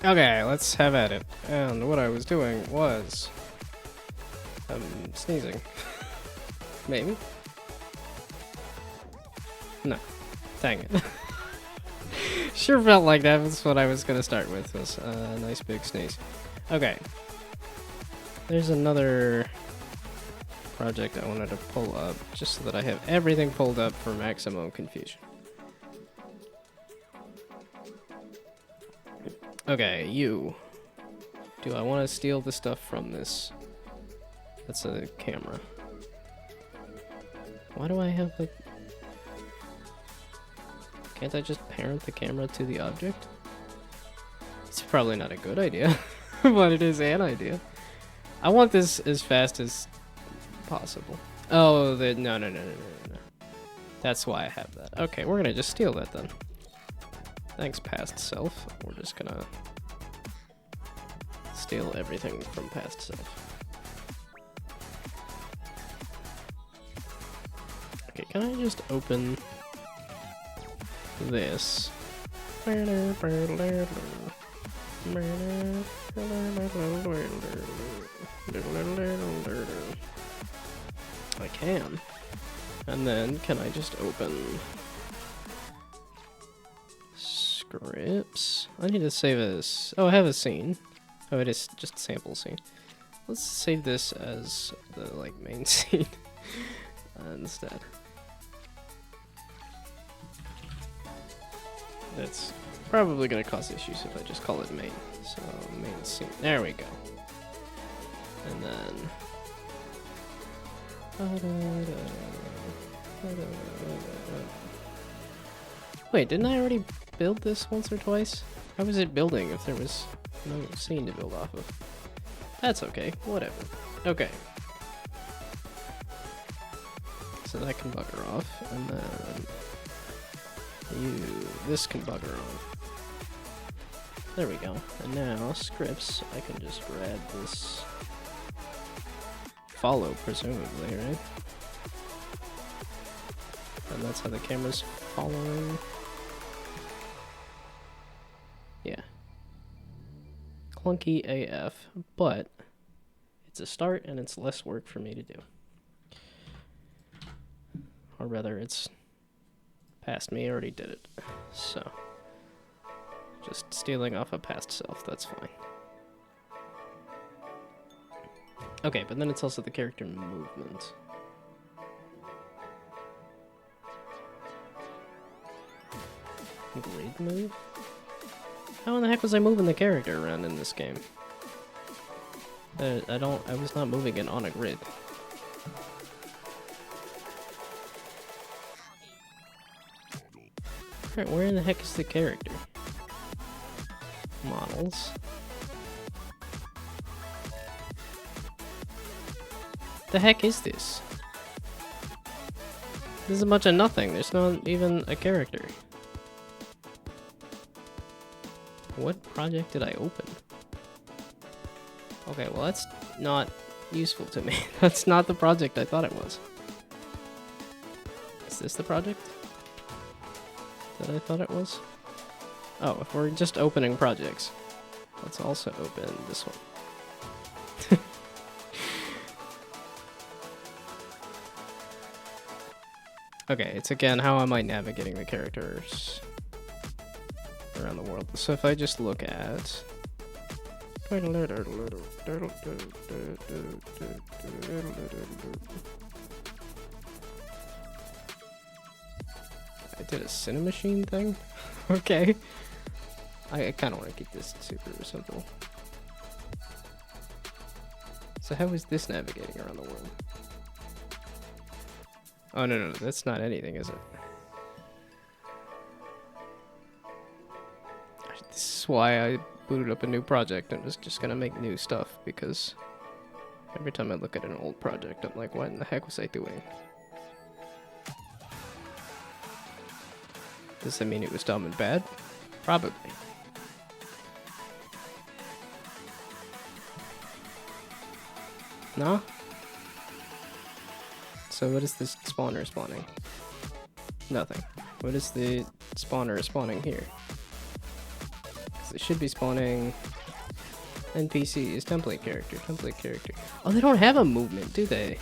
Okay, let's have at it. And what I was doing was sneezing. Maybe? No. Dang it. Sure felt like that was what I was gonna start with, was a nice big sneeze. Okay. There's another project I wanted to pull up, just so that I have everything pulled up for maximum confusion. Okay, you. Do I want to steal the stuff from this? That's a camera. Why do I have the... Can't I just parent the camera to the object? It's probably not a good idea, but it is an idea. I want this as fast as possible. Oh, no. That's why I have that. Okay, we're gonna just steal that then. Thanks, past self. We're just gonna steal everything from past self. Okay, can I just open this? I can. And then can I just open scripts? I need to save this. Oh, I have a scene. Oh, it is just a sample scene. Let's save this as the main scene instead. That's probably gonna cause issues if I just call it main. So main scene. There we go. And then wait, didn't I already build this once or twice? How was it building if there was no scene to build off of? That's okay, whatever. Okay. So that can bugger off, and then this can bugger on. There we go. And now scripts, I can just grab this follow, presumably, right? And that's how the camera's following. Yeah. Clunky AF, but it's a start and it's less work for me to do. Or rather, it's past me, I already did it. So, just stealing off a past self, that's fine. Okay, but then it's also the character movement. Grid move? How in the heck was I moving the character around in this game? I was not moving it on a grid. Alright, where in the heck is the character? Models. The heck is this? This is a bunch of nothing. There's not even a character. What project did I open? Okay, well that's not useful to me. That's not the project I thought it was. Is this the project that I thought it was? Oh, if we're just opening projects, let's also open this one. Okay, it's again, how am I navigating the characters around the world? So if I just look at... I did a Cinemachine thing? Okay. I kind of want to keep this super simple. So how is this navigating around the world? Oh, no, that's not anything, is it? This is why I booted up a new project and was just gonna make new stuff, because every time I look at an old project, I'm like, what in the heck was I doing? Does that mean it was dumb and bad? Probably. No? So what is this spawner spawning? Nothing. What is the spawner spawning here? Because it should be spawning NPCs, template character. Oh, they don't have a movement, do they?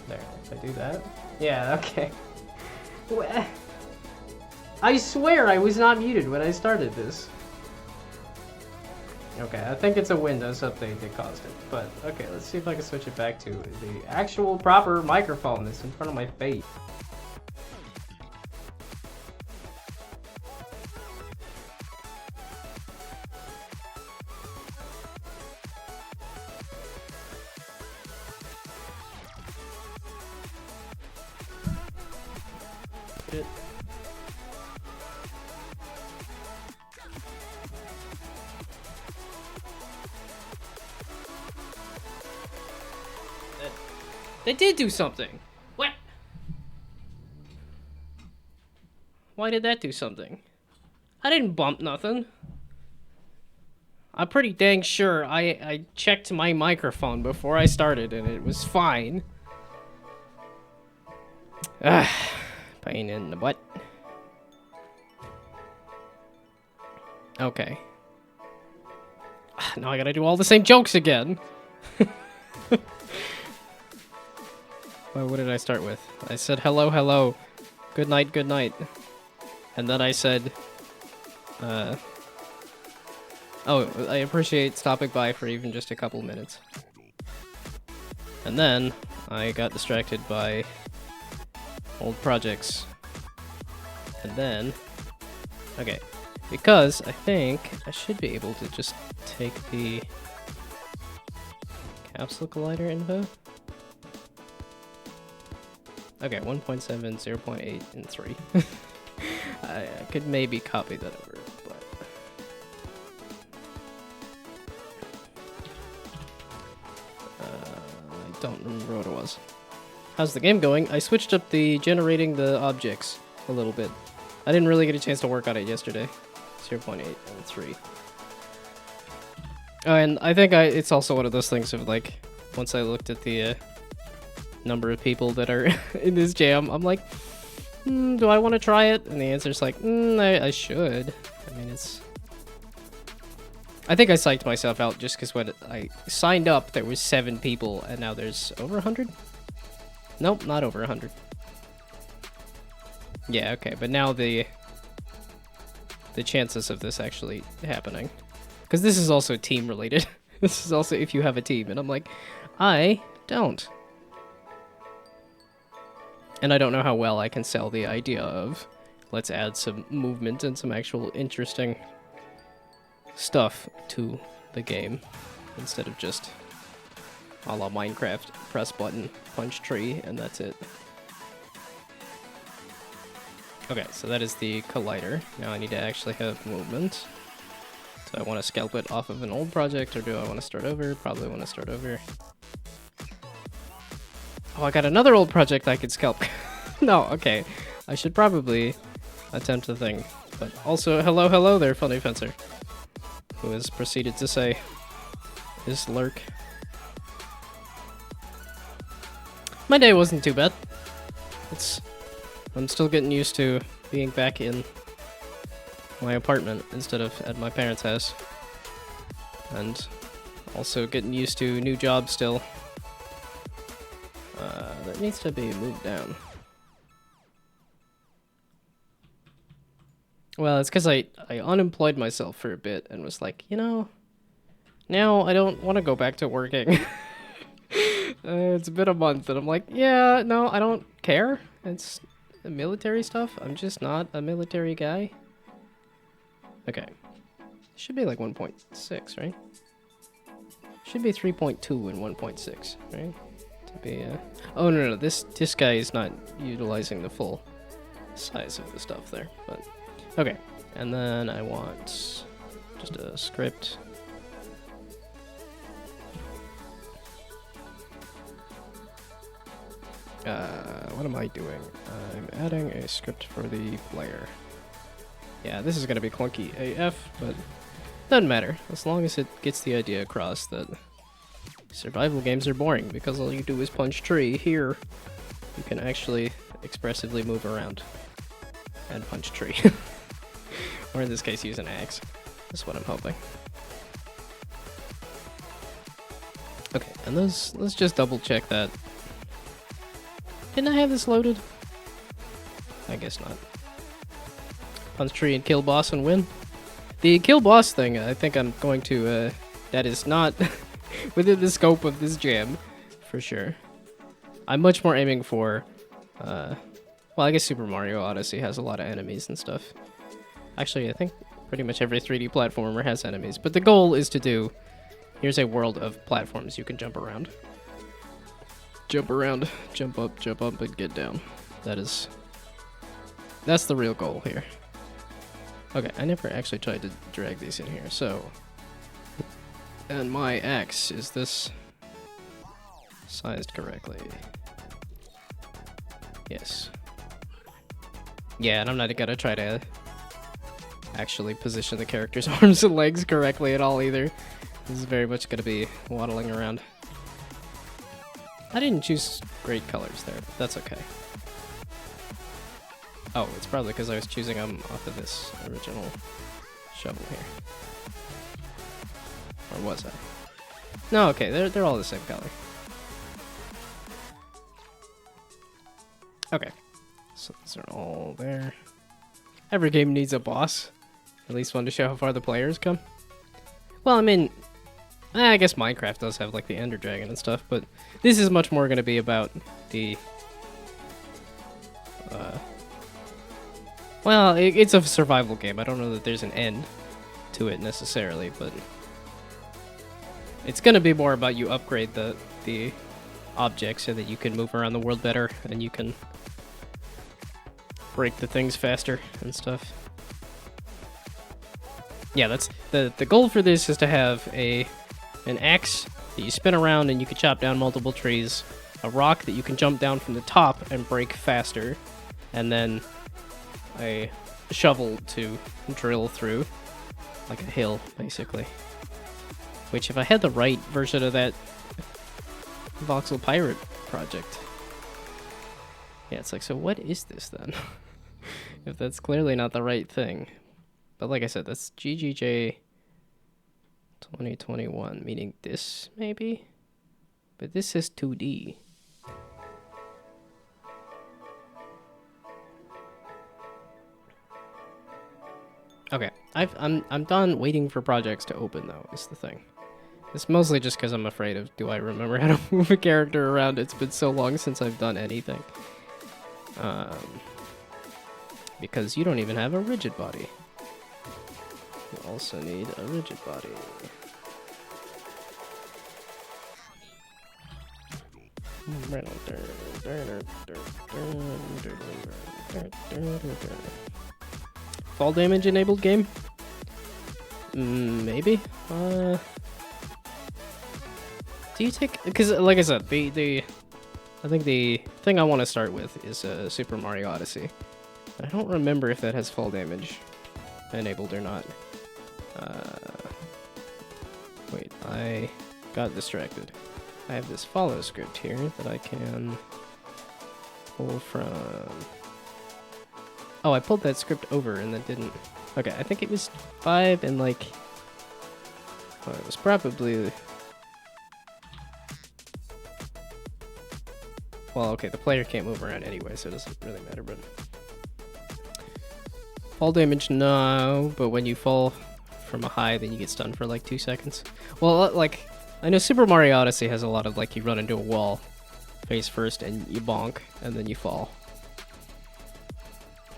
There, if I do that. Yeah, okay. I swear I was not muted when I started this. Okay, I think it's a Windows update that caused it. But, okay, let's see if I can switch it back to the actual proper microphone that's in front of my face. It. They did do something. What? Why did that do something? I didn't bump nothing. I'm pretty dang sure I checked my microphone before I started and it was fine. Pain in the butt. Okay. Now I gotta do all the same jokes again. Well, what did I start with? I said hello, hello. Good night, good night. And then I said, oh, I appreciate stopping by for even just a couple minutes. And then I got distracted by old projects. And then, okay, because I think I should be able to just take the capsule collider info. Okay, 1.7, 0.8, and 3. I could maybe copy that over, but... I don't remember what it was. How's the game going? I switched up the generating the objects a little bit. I didn't really get a chance to work on it yesterday. 0.8 and 3. Oh, and I think it's also one of those things of, like, once I looked at the number of people that are in this jam, I'm like, do I want to try it? And the answer's like, I should. I mean, it's... I think I psyched myself out just because when I signed up, there was 7 people, and now there's over 100? Nope, not over 100. Yeah, okay, but now the chances of this actually happening. Because this is also team-related. This is also if you have a team, and I'm like, I don't. And I don't know how well I can sell the idea of, let's add some movement and some actual interesting stuff to the game, instead of just a la Minecraft, press button, punch tree, and that's it. Okay, so that is the collider. Now I need to actually have movement. Do I want to scalp it off of an old project, or do I want to start over? Probably want to start over. Oh, I got another old project I could scalp. No, okay. I should probably attempt the thing. But also, hello there, Funny Fencer. Who has proceeded to say his lurk. My day wasn't too bad. I'm still getting used to being back in my apartment instead of at my parents' house. And also getting used to new jobs still. That needs to be moved down. Well, it's because I unemployed myself for a bit and was like, you know, now I don't want to go back to working. It's been a month and I'm like, yeah, no, I don't care. It's military stuff. I'm just not a military guy. Okay. Should be like 1.6, right? Should be 3.2 and 1.6, right? To be, oh, no, this guy is not utilizing the full size of the stuff there, but... Okay, and then I want just a script. What am I doing? I'm adding a script for the player. Yeah, this is gonna be clunky AF, but doesn't matter, as long as it gets the idea across that survival games are boring, because all you do is punch tree. Here, you can actually expressively move around and punch tree. Or in this case, use an axe. That's what I'm hoping. Okay, and let's just double check that. Didn't I have this loaded? I guess not. Punch tree and kill boss and win. The kill boss thing, I think I'm going to, that is not within the scope of this jam, for sure. I'm much more aiming for, well, I guess Super Mario Odyssey has a lot of enemies and stuff. Actually, I think pretty much every 3D platformer has enemies, but the goal is to do, here's a world of platforms you can jump around. Jump around, jump up, and get down. That's the real goal here. Okay, I never actually tried to drag these in here, so... And my axe, is this sized correctly? Yes. Yeah, and I'm not gonna try to actually position the character's arms and legs correctly at all either. This is very much gonna be waddling around. I didn't choose great colors there, but that's okay. Oh, it's probably because I was choosing them off of this original shovel here. Or was I? No, okay, they're all the same color. Okay, so those are all there. Every game needs a boss. At least one to show how far the players come. Well, I mean, I guess Minecraft does have like the Ender Dragon and stuff, but this is much more going to be about the... well, it's a survival game. I don't know that there's an end to it necessarily, but it's going to be more about you upgrade the objects so that you can move around the world better and you can break the things faster and stuff. Yeah, that's the goal for this is to have an axe that you spin around and you can chop down multiple trees, a rock that you can jump down from the top and break faster, and then a shovel to drill through, like a hill, basically. Which, if I had the right version of that Voxel Pirate project... yeah, it's like, so what is this then? If that's clearly not the right thing. But like I said, that's GGJ 2021, meaning this, maybe? But this is 2D. Okay, I'm done waiting for projects to open though, is the thing. It's mostly just because I'm afraid of, do I remember how to move a character around? It's been so long since I've done anything. Because you don't even have a rigid body. You also need a rigid body. Fall damage enabled game? Maybe? Do you take... because, like I said, I think the thing I want to start with is Super Mario Odyssey. I don't remember if that has fall damage enabled or not. Wait, I got distracted. I have this follow script here that I can pull from... oh, I pulled that script over and that didn't... okay, I think it was 5 and like... well, it was probably... well, okay, the player can't move around anyway, so it doesn't really matter, but... fall damage, no, but when you fall from a high, then you get stunned for like 2 seconds. Well, like, I know Super Mario Odyssey has a lot of, like, you run into a wall face first and you bonk, and then you fall.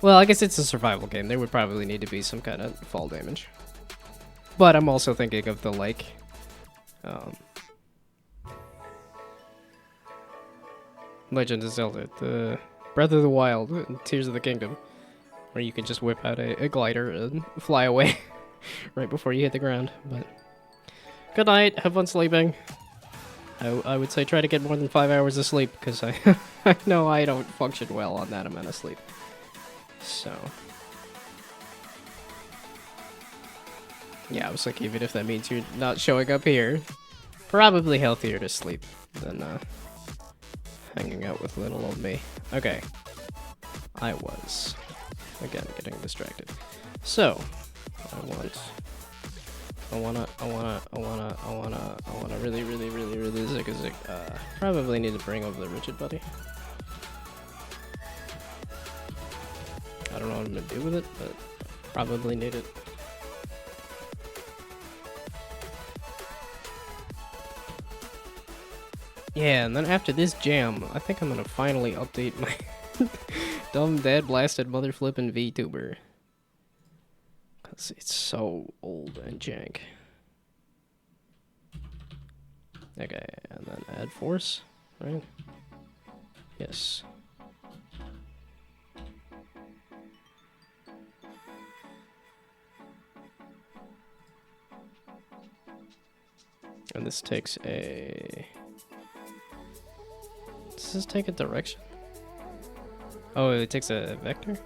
Well, I guess it's a survival game. There would probably need to be some kind of fall damage. But I'm also thinking of the, like, Legend of Zelda, the Breath of the Wild, and Tears of the Kingdom, where you can just whip out a glider and fly away right before you hit the ground. But good night, have fun sleeping. I would say try to get more than 5 hours of sleep, because I know I don't function well on that amount of sleep. So yeah, I was like, even if that means you're not showing up here, probably healthier to sleep than hanging out with little old me. Okay, I was again getting distracted. So I wanna really zig. Probably need to bring over the rigid buddy. I don't know what I'm gonna do with it, but probably need it. Yeah, and then after this jam, I think I'm gonna finally update my dumb dead blasted mother flippin' VTuber. Cause it's so old and jank. Okay, and then add force, right? Yes. And this takes a... does this take a direction? Oh, it takes a vector?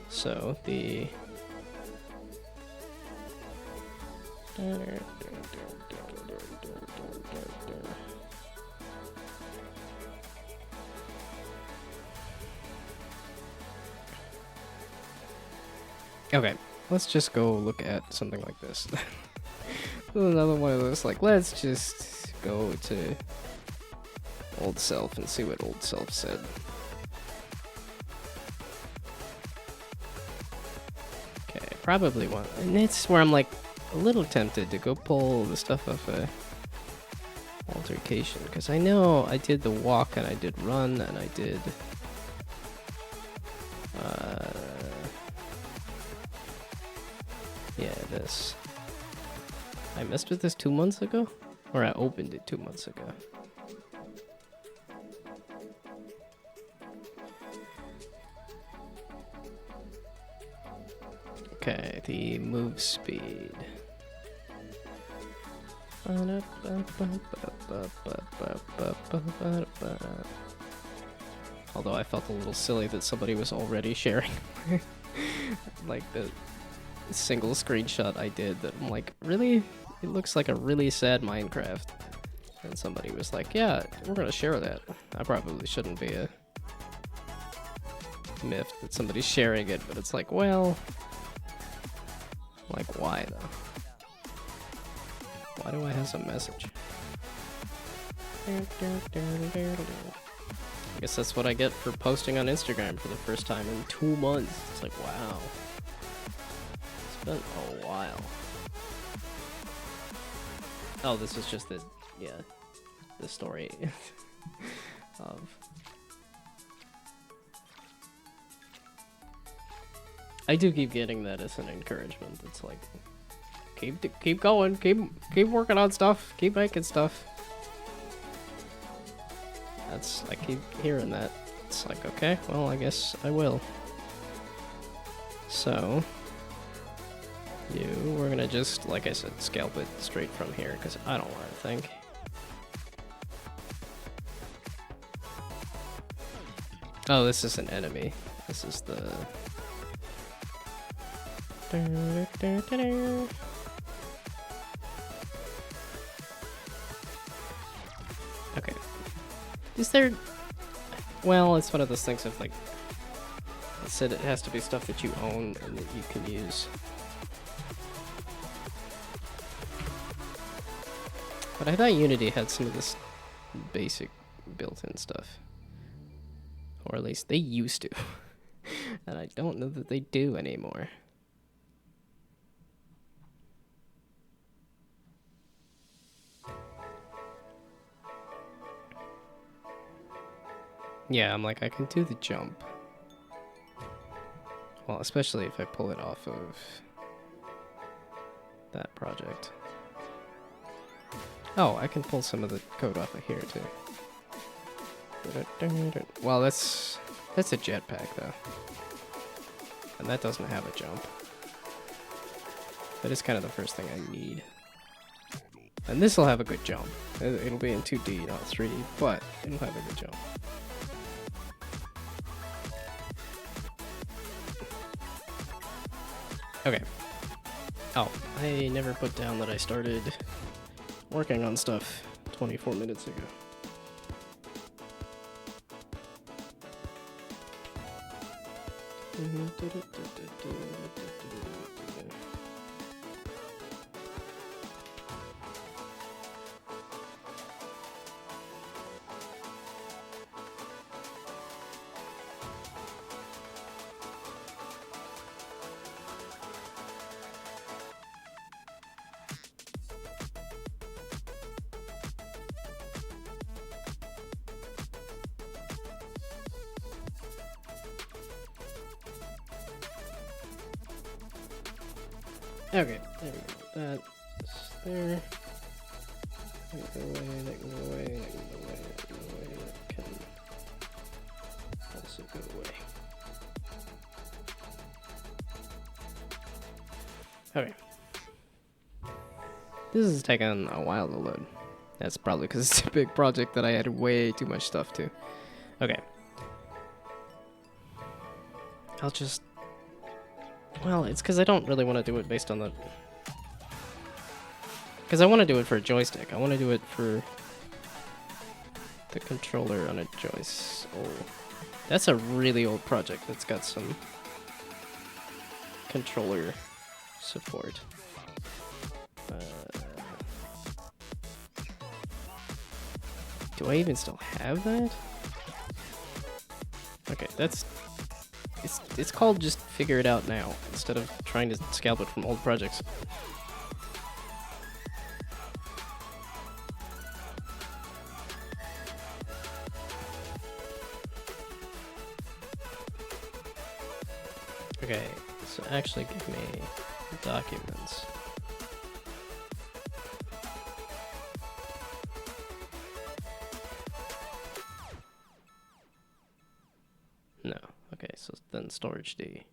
So the... Okay, let's just go look at something like this. Another one of those, like, let's just go to Old Self and see what Old Self said. Okay, probably one. And it's where I'm like a little tempted to go pull the stuff off a altercation, because I know I did the walk and I did run and I did yeah, this. I messed with this 2 months ago? Or I opened it 2 months ago. Okay, the move speed. Although I felt a little silly that somebody was already sharing like the single screenshot I did that I'm like, really? It looks like a really sad Minecraft. And somebody was like, yeah, we're gonna share that. I probably shouldn't be a miffed that somebody's sharing it, but it's like, well, like, why though? Why do I have some message? I guess that's what I get for posting on Instagram for the first time in 2 months. It's like, wow. It's been a while. Oh, this is just the, yeah, the story of... I do keep getting that as an encouragement. It's like, keep going, keep working on stuff, keep making stuff. I keep hearing that. It's like, okay, well, I guess I will. So, we're gonna just, like I said, scalp it straight from here, because I don't want to think. Oh, this is an enemy. This is the... Okay. Is there... Well, it's one of those things of, like... I said it has to be stuff that you own and that you can use. But I thought Unity had some of this basic built-in stuff. Or at least they used to. And I don't know that they do anymore. Yeah, I'm like, I can do the jump. Well, especially if I pull it off of that project. Oh, I can pull some of the code off of here too. Well, that's a jetpack though. And that doesn't have a jump. That is kind of the first thing I need. And this will have a good jump. It'll be in 2D, not 3D, but it'll have a good jump. Okay. Oh, I never put down that I started working on stuff 24 minutes ago. Okay, there we go. That's there. That can go away, that can go away, that can go away, that can go away, that can also go away. Okay. This is taking a while to load. That's probably because it's a big project that I added way too much stuff to. Okay. I'll just... Well, it's because I don't really want to do it based on the... Because I want to do it for a joystick. I want to do it for the controller on a joystick. Oh, that's a really old project that's got some controller support. Do I even still have that? Okay, it's called just figure it out now instead of trying to scalp it from old projects. Okay, so actually give me documents. No. Okay, so then storage D.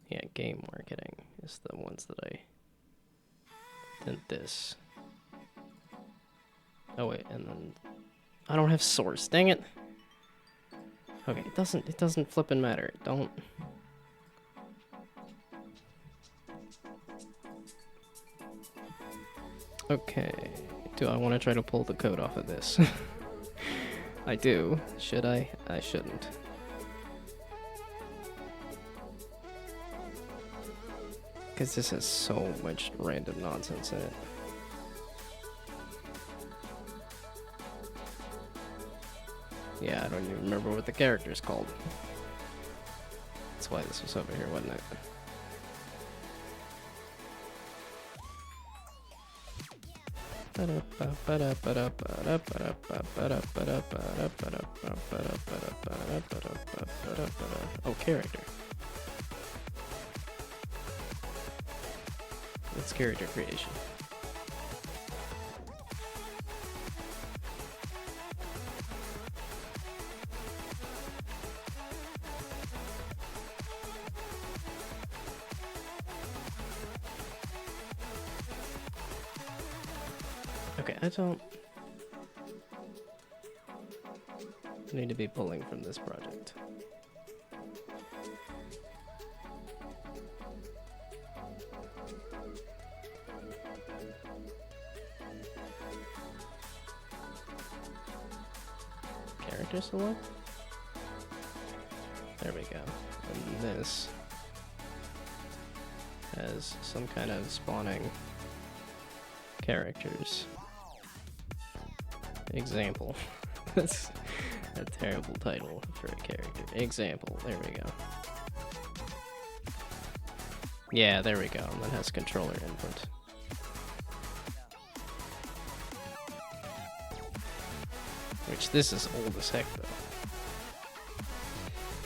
Yeah, game marketing is the ones that I... Then this. Oh wait, and then... I don't have source, dang it! Okay, it doesn't flippin' matter. Don't... Okay, do I want to try to pull the code off of this? I do. Should I? I shouldn't. Because this has so much random nonsense in it. Yeah, I don't even remember what the character's called. That's why this was over here, wasn't it? Oh, character. It's character creation. Okay, I don't need to be pulling from this project. Character select? There we go. And this has some kind of spawning characters. Example. That's a terrible title for a character. Example. There we go. Yeah, there we go. And that has controller input. Which this is old as heck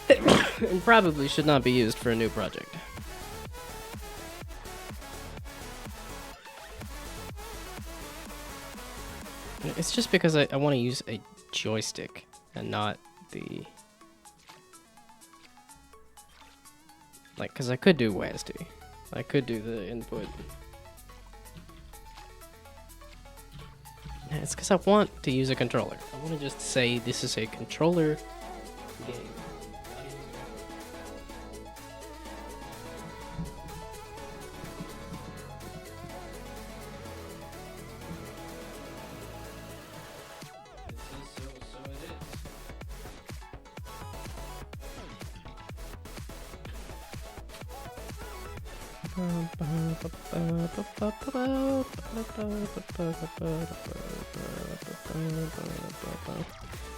though. And probably should not be used for a new project. It's just because I want to use a joystick and not the... Like, because I could do WASD. I could do the input. Yeah, it's because I want to use a controller. I want to just say this is a controller game.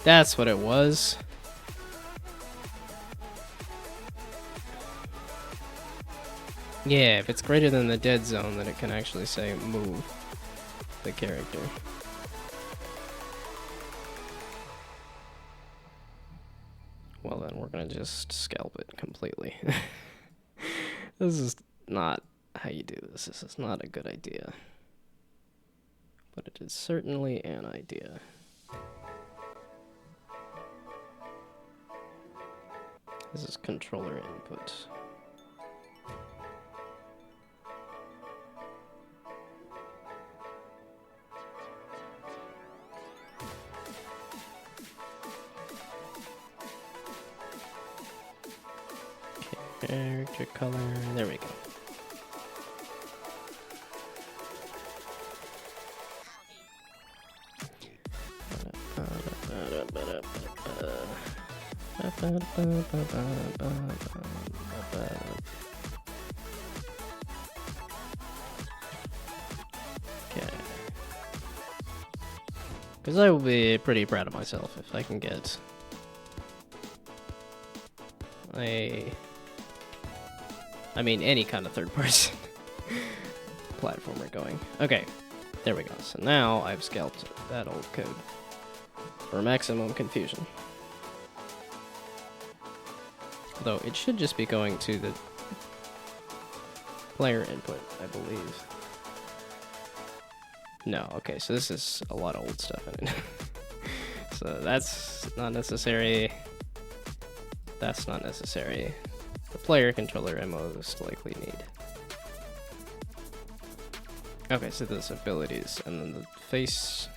That's what it was. Yeah, if it's greater than the dead zone, then it can actually say move the character. Well, then we're gonna just scalp it completely. This is not how you do this. This is not a good idea. But it is certainly an idea. This is controller input. Character color, there we go. Because I will be pretty proud of myself if I can get any kind of third-person platformer going. Okay, there we go. So now I've scalped that old code for maximum confusion. Though it should just be going to the player input, I believe. No, okay, so this is a lot of old stuff in it. So that's not necessary. That's not necessary. The player controller I most likely need. Okay, so there's abilities, and then the face.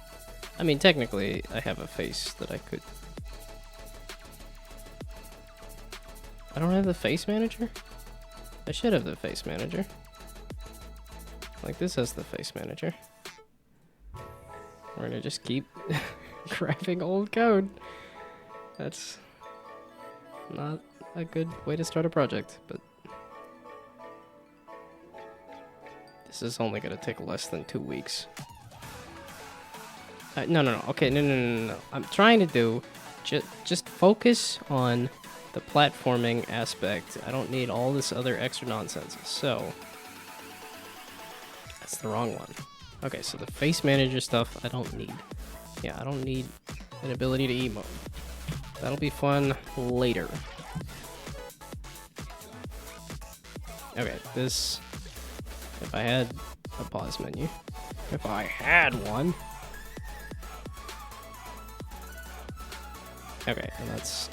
I mean, technically, I have a face that I could. I don't have the face manager? I should have the face manager. Like, this has the face manager. We're gonna just keep grabbing old code. That's not a good way to start a project, but this is only gonna take less than 2 weeks. No. Okay, no. I'm trying to do just focus on the platforming aspect. I don't need all this other extra nonsense. So that's the wrong one. Okay, so the face manager stuff I don't need. Yeah, I don't need an ability to emote. That'll be fun later. Okay, this... If I had a pause menu. If I had one. Okay, and that's...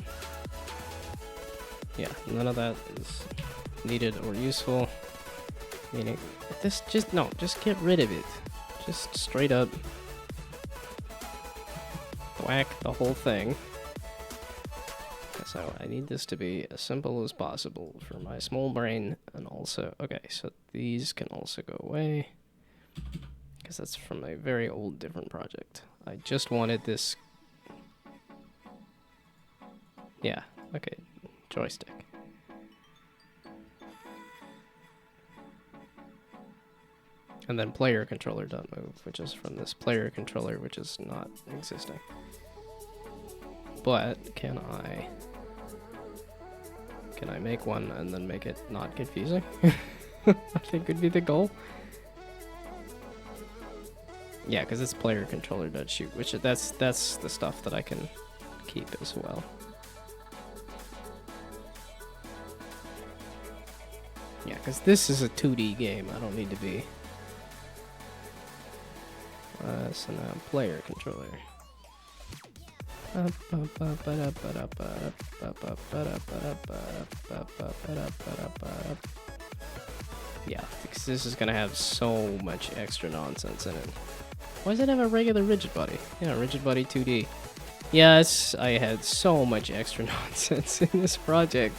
Yeah, none of that is needed or useful. Meaning, this just get rid of it. Just straight up whack the whole thing. So I need this to be as simple as possible for my small brain, and also, okay, so these can also go away, because that's from a very old different project. I just wanted this, yeah, okay, joystick. And then player controller don't move, which is from this player controller, which is not existing. But can I make one and then make it not confusing? I think would be the goal. Yeah, because it's player controller does shoot, which that's the stuff that I can keep as well. Yeah, because this is a 2D game. I don't need to be. So now player controller. Yeah, because this is gonna have so much extra nonsense in it. Why does it have a regular rigid body? Yeah, rigid body 2D. Yes, I had so much extra nonsense in this project.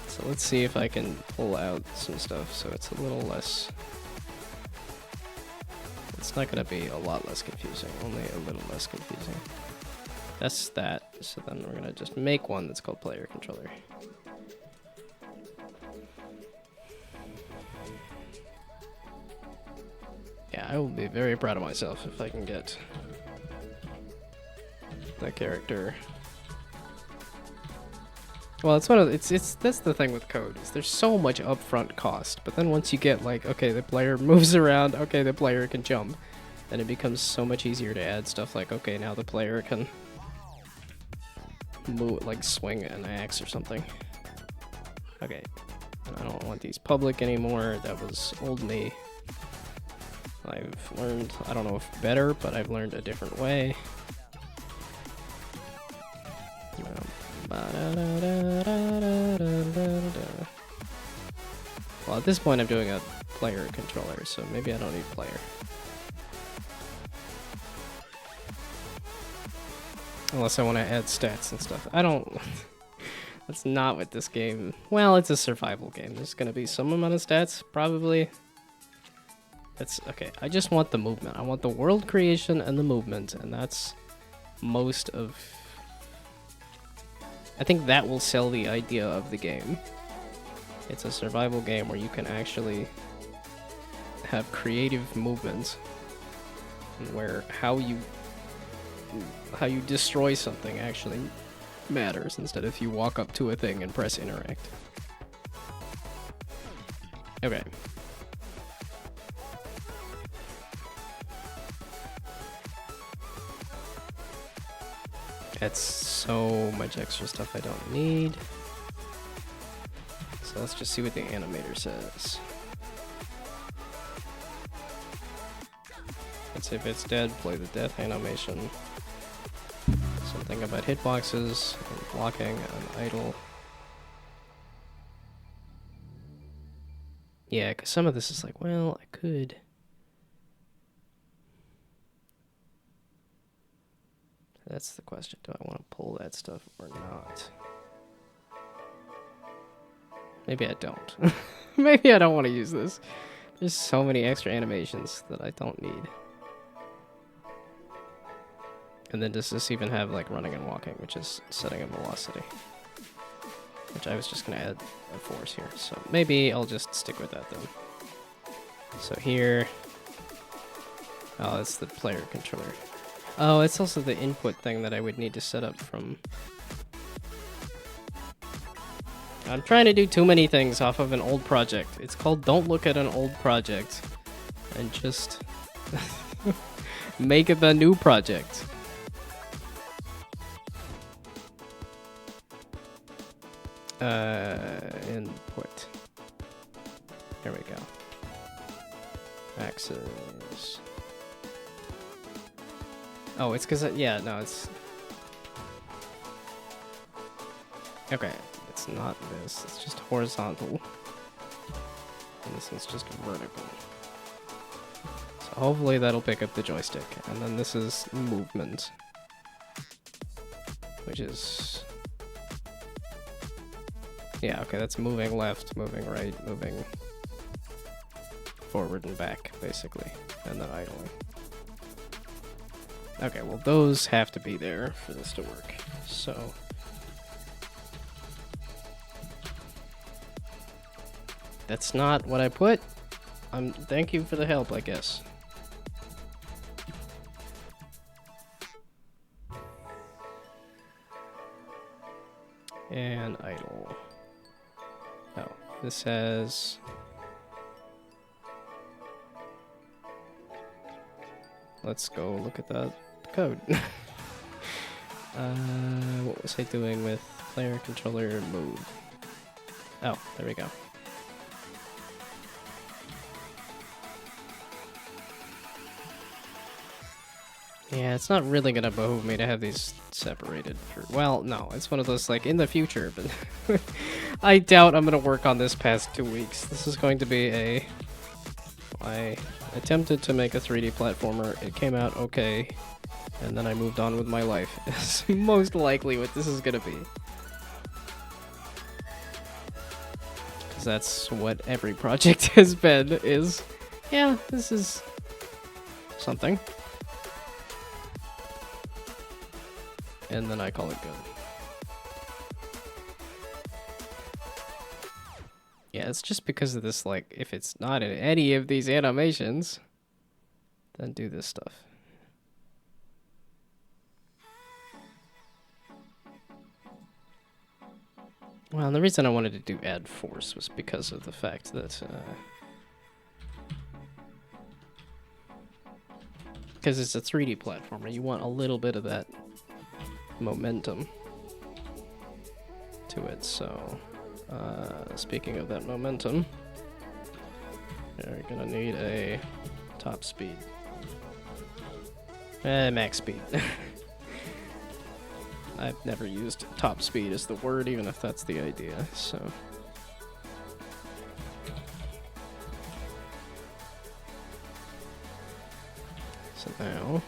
So let's see if I can pull out some stuff so it's a little less... It's not going to be a lot less confusing, only a little less confusing. That's that. So then we're going to just make one that's called player controller. Yeah, I will be very proud of myself if I can get that character. Well, it's that's the thing with code, is there's so much upfront cost, but then once you get like, okay, the player moves around, okay, the player can jump, then it becomes so much easier to add stuff like, okay, now the player can move, like swing an axe or something. Okay, I don't want these public anymore. That was old me. I've learned, I don't know if better, but I've learned a different way. Well, at this point I'm doing a player controller, so maybe I don't need player. Unless I want to add stats and stuff. I don't... That's not what this game... Well, it's a survival game. There's going to be some amount of stats, probably. That's... Okay, I just want the movement. I want the world creation and the movement, and that's most of... I think that will sell the idea of the game. It's a survival game where you can actually have creative movements, and where how you how you destroy something actually matters instead of if you walk up to a thing and press interact. Okay. That's so much extra stuff I don't need. So let's just see what the animator says. Let's see if it's dead, play the death animation. Something about hitboxes and blocking and idle. Yeah, because some of this is like, well, I could. That's the question. Do I want to pull that stuff or not? Maybe I don't. Maybe I don't want to use this. There's so many extra animations that I don't need. And then does this even have like running and walking, which is setting a velocity? Which I was just going to add a force here. So maybe I'll just stick with that then. So here... Oh, it's the player controller. Oh, it's also the input thing that I would need to set up from... I'm trying to do too many things off of an old project. It's called Don't Look at an Old Project. And just... make it a new project. Input. There we go. Axis. Oh, it's because, yeah, no, it's... Okay, it's not this. It's just horizontal. And this one's just vertical. So hopefully that'll pick up the joystick. And then this is movement. Which is... Yeah, okay, that's moving left, moving right, moving forward and back, basically. And then idling. Okay, well those have to be there for this to work. So... That's not what I put. Thank you for the help, I guess. And idle. Oh, this has... Let's go look at that code. What was I doing with player controller move? Oh, there we go. Yeah, it's not really gonna behoove me to have these separated for... Well, no, it's one of those, like, in the future, but... I doubt I'm gonna work on this past 2 weeks. This is going to be a... I attempted to make a 3D platformer, it came out okay, and then I moved on with my life. It's most likely what this is gonna be. Because that's what every project has been, is... Yeah, this is... something. And then I call it good. Yeah, it's just because of this, like, if it's not in any of these animations, then do this stuff. Well, and the reason I wanted to do add force was because of the fact that, because it's a 3D platformer, you want a little bit of that momentum to it, so speaking of that momentum, you're gonna need a top speed. Max speed. I've never used top speed as the word, even if that's the idea, so... So now...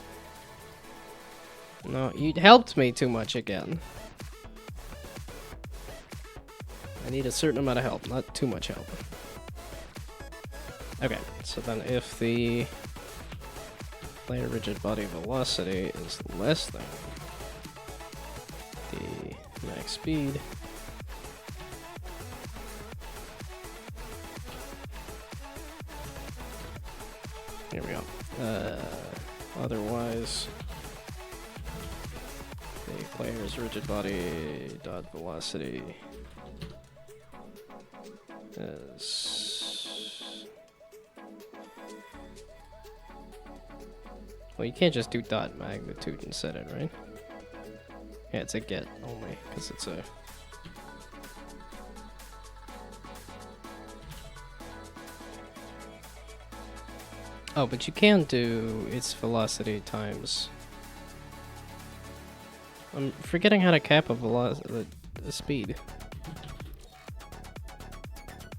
No, you helped me too much again. I need a certain amount of help, not too much help. Okay, so then if the player rigid body velocity is less than the max speed, here we go. Otherwise, player's rigid body dot velocity is... Well, you can't just do dot magnitude and set it, right? Yeah, it's a get only, because it's a... Oh, but you can do its velocity times... I'm forgetting how to cap a velocity, the speed.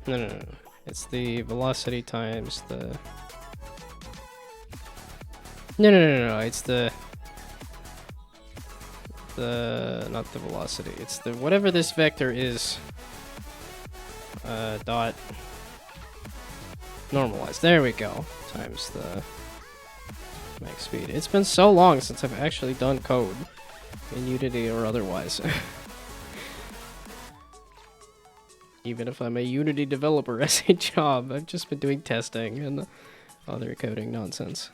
No. It's the velocity times the... No. It's the... Not the velocity. It's the... Whatever this vector is. Dot... Normalized. There we go. Times the... max speed. It's been so long since I've actually done code. In Unity or otherwise. Even if I'm a Unity developer as a job, I've just been doing testing and other coding nonsense.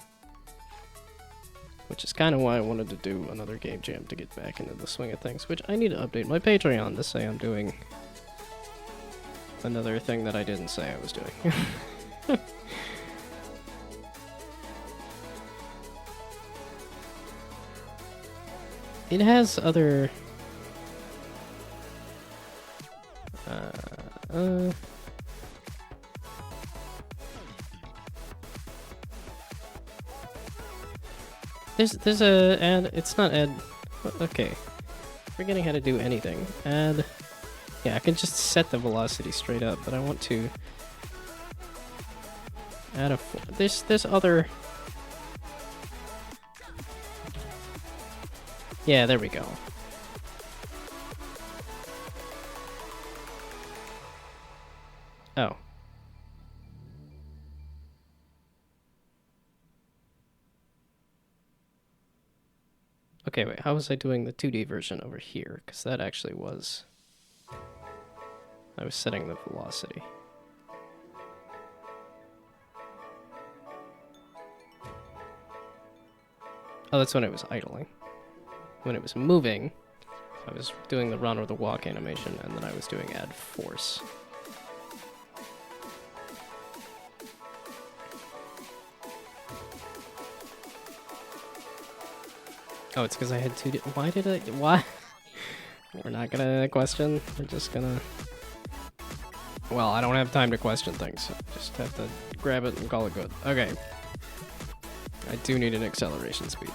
Which is kind of why I wanted to do another game jam to get back into the swing of things, which I need to update my Patreon to say I'm doing another thing that I didn't say I was doing. It has other... There's a add... It's not add... Okay. Forgetting how to do anything. Add... Yeah, I can just set the velocity straight up, but I want to... Add a... There's other... Yeah, there we go. Oh. Okay, wait, how was I doing the 2D version over here? Because that actually was... I was setting the velocity. Oh, that's when it was idling. When it was moving, I was doing the run or the walk animation, and then I was doing add force. Oh, it's because I had 2D... Why did I... Why? We're not gonna question. We're just gonna... Well, I don't have time to question things. So just have to grab it and call it good. Okay. I do need an acceleration speed.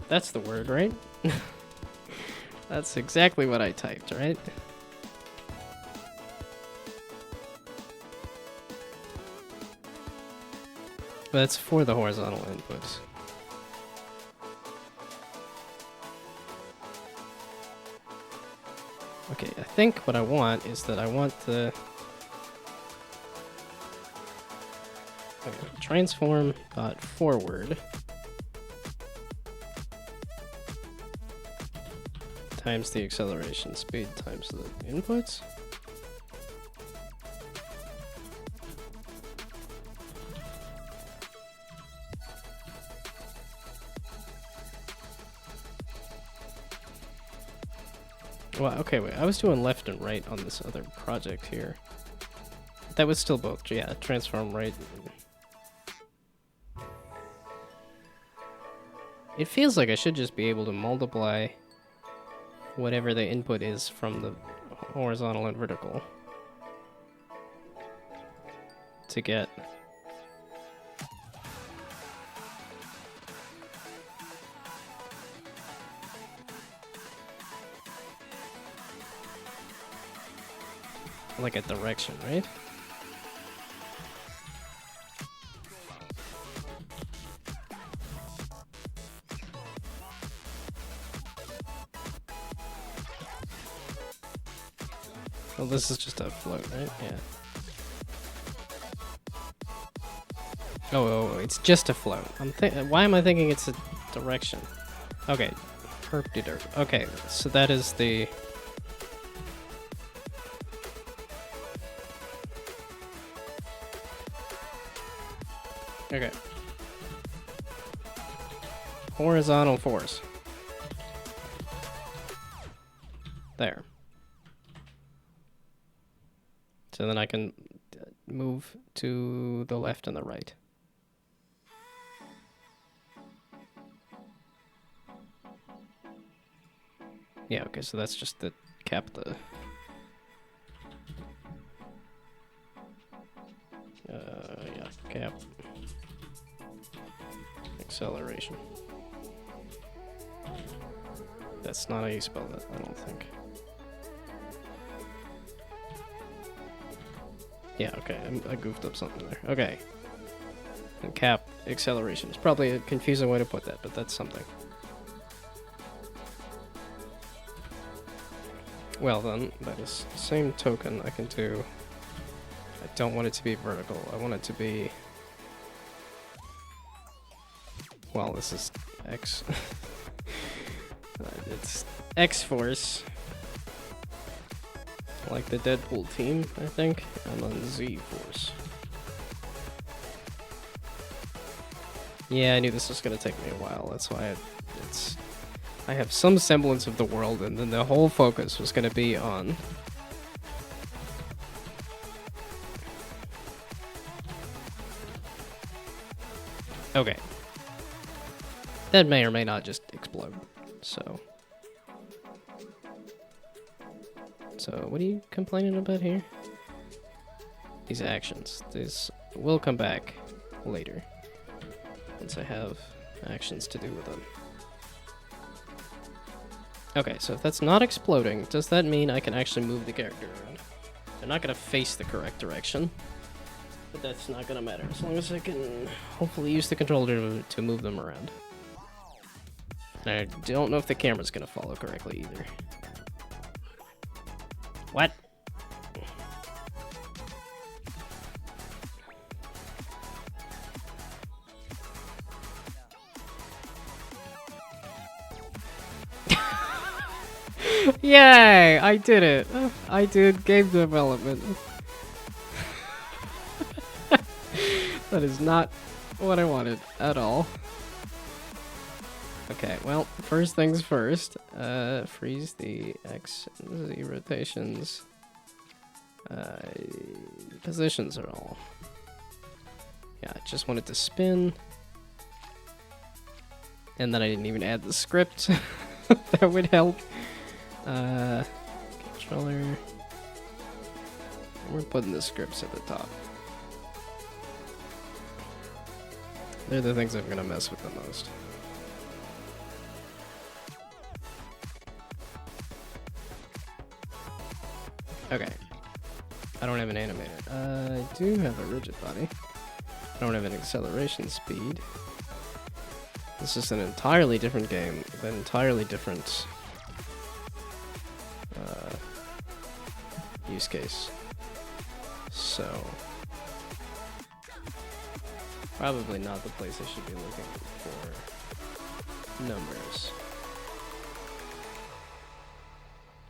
That's the word, right? That's exactly what I typed, right? That's for the horizontal inputs. Okay, I think what I want is that I want the... Okay, transform dot forward times the acceleration speed times the inputs. Well, okay, wait, I was doing left and right on this other project here. That was still both, yeah, transform right. It feels like I should just be able to multiply whatever the input is from the horizontal and vertical to get like a direction, right? Well, this is just a float, right? Yeah. Oh, it's just a float. Why am I thinking it's a direction? Okay, perp-de-derp. Okay, so that is the... Okay. Horizontal force. There. So then I can move to the left and the right. Yeah, okay, so that's just the cap the... yeah, cap. Acceleration. That's not how you spell that, I don't think. Yeah, okay, I goofed up something there. Okay. And cap acceleration. It's probably a confusing way to put that, but that's something. Well then, by the same token, I can do... I don't want it to be vertical. I want it to be... Well, this is X. It's X-Force. Like the Deadpool team, I think. And then Z-Force. Yeah, I knew this was gonna take me a while. That's why I have some semblance of the world, and then the whole focus was gonna be on... Okay. That may or may not just explode, so... So, what are you complaining about here? These actions. These will come back later. Once I have actions to do with them. Okay, so if that's not exploding, does that mean I can actually move the character around? They're not gonna face the correct direction. But that's not gonna matter, as long as I can hopefully use the controller to move them around. And I don't know if the camera's gonna follow correctly either. What? Yay! I did it! I did game development. That is not what I wanted at all. Okay, well, first things first. Freeze the X and Z rotations. Positions are all. Yeah, I just wanted to spin. And then I didn't even add the script. That would help. Controller. We're putting the scripts at the top. They're the things I'm gonna mess with the most. Okay. I don't have an animator. I do have a rigid body. I don't have an acceleration speed. This is an entirely different game with an entirely different use case. So, probably not the place I should be looking for numbers.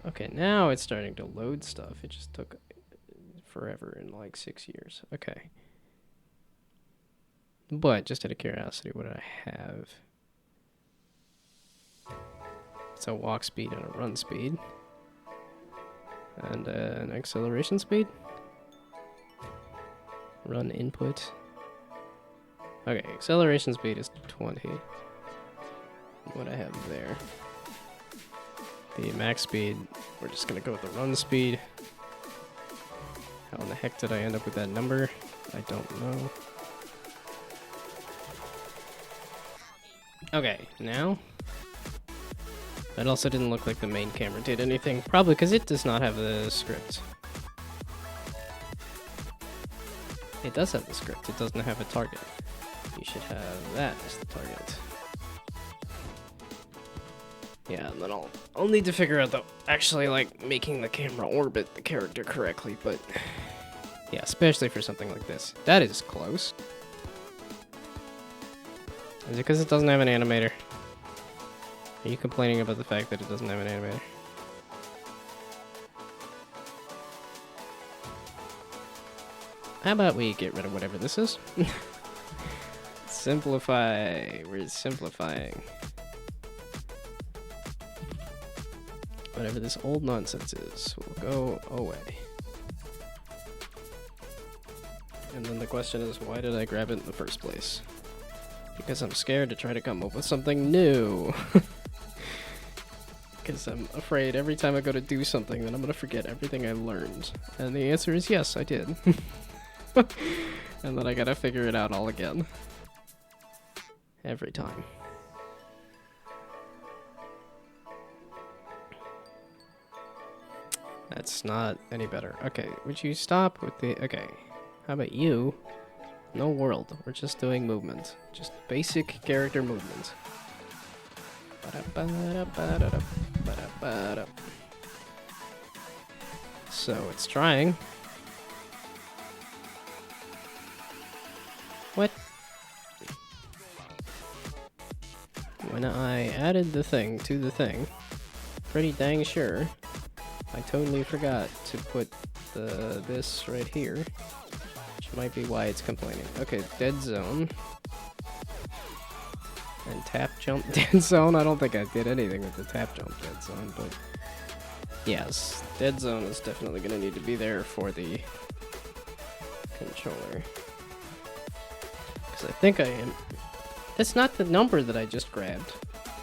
Okay, now it's starting to load stuff. It just took forever in like 6 years. Okay. But, just out of curiosity, what do I have? It's a walk speed and a run speed. And an acceleration speed. Run input. Okay, acceleration speed is 20. What I have there. The max speed, we're just gonna go with the run speed. How in the heck did I end up with that number? I don't know. Okay, now. That also didn't look like the main camera did anything. Probably because it does not have the script. It does have the script, it doesn't have a target. You should have that as the target. Yeah, and then I'll need to figure out actually like making the camera orbit the character correctly, but yeah, especially for something like this. That is close. Is it because it doesn't have an animator? Are you complaining about the fact that it doesn't have an animator? How about we get rid of whatever this is? Simplify. We're simplifying. Whatever this old nonsense is will go away. And then the question is, why did I grab it in the first place? Because I'm scared to try to come up with something new. Because I'm afraid every time I go to do something that I'm going to forget everything I learned. And the answer is yes, I did. And then I gotta figure it out all again. Every time. That's not any better. Okay, would you stop with the... Okay, how about you? No world, we're just doing movement. Just basic character movement. So it's trying. What? When I added the thing to the thing, pretty dang sure, I totally forgot to put this right here, which might be why it's complaining. Okay, dead zone. And tap jump dead zone. I don't think I did anything with the tap jump dead zone, but yes, dead zone is definitely going to need to be there for the controller. Because I think I am. That's not the number that I just grabbed,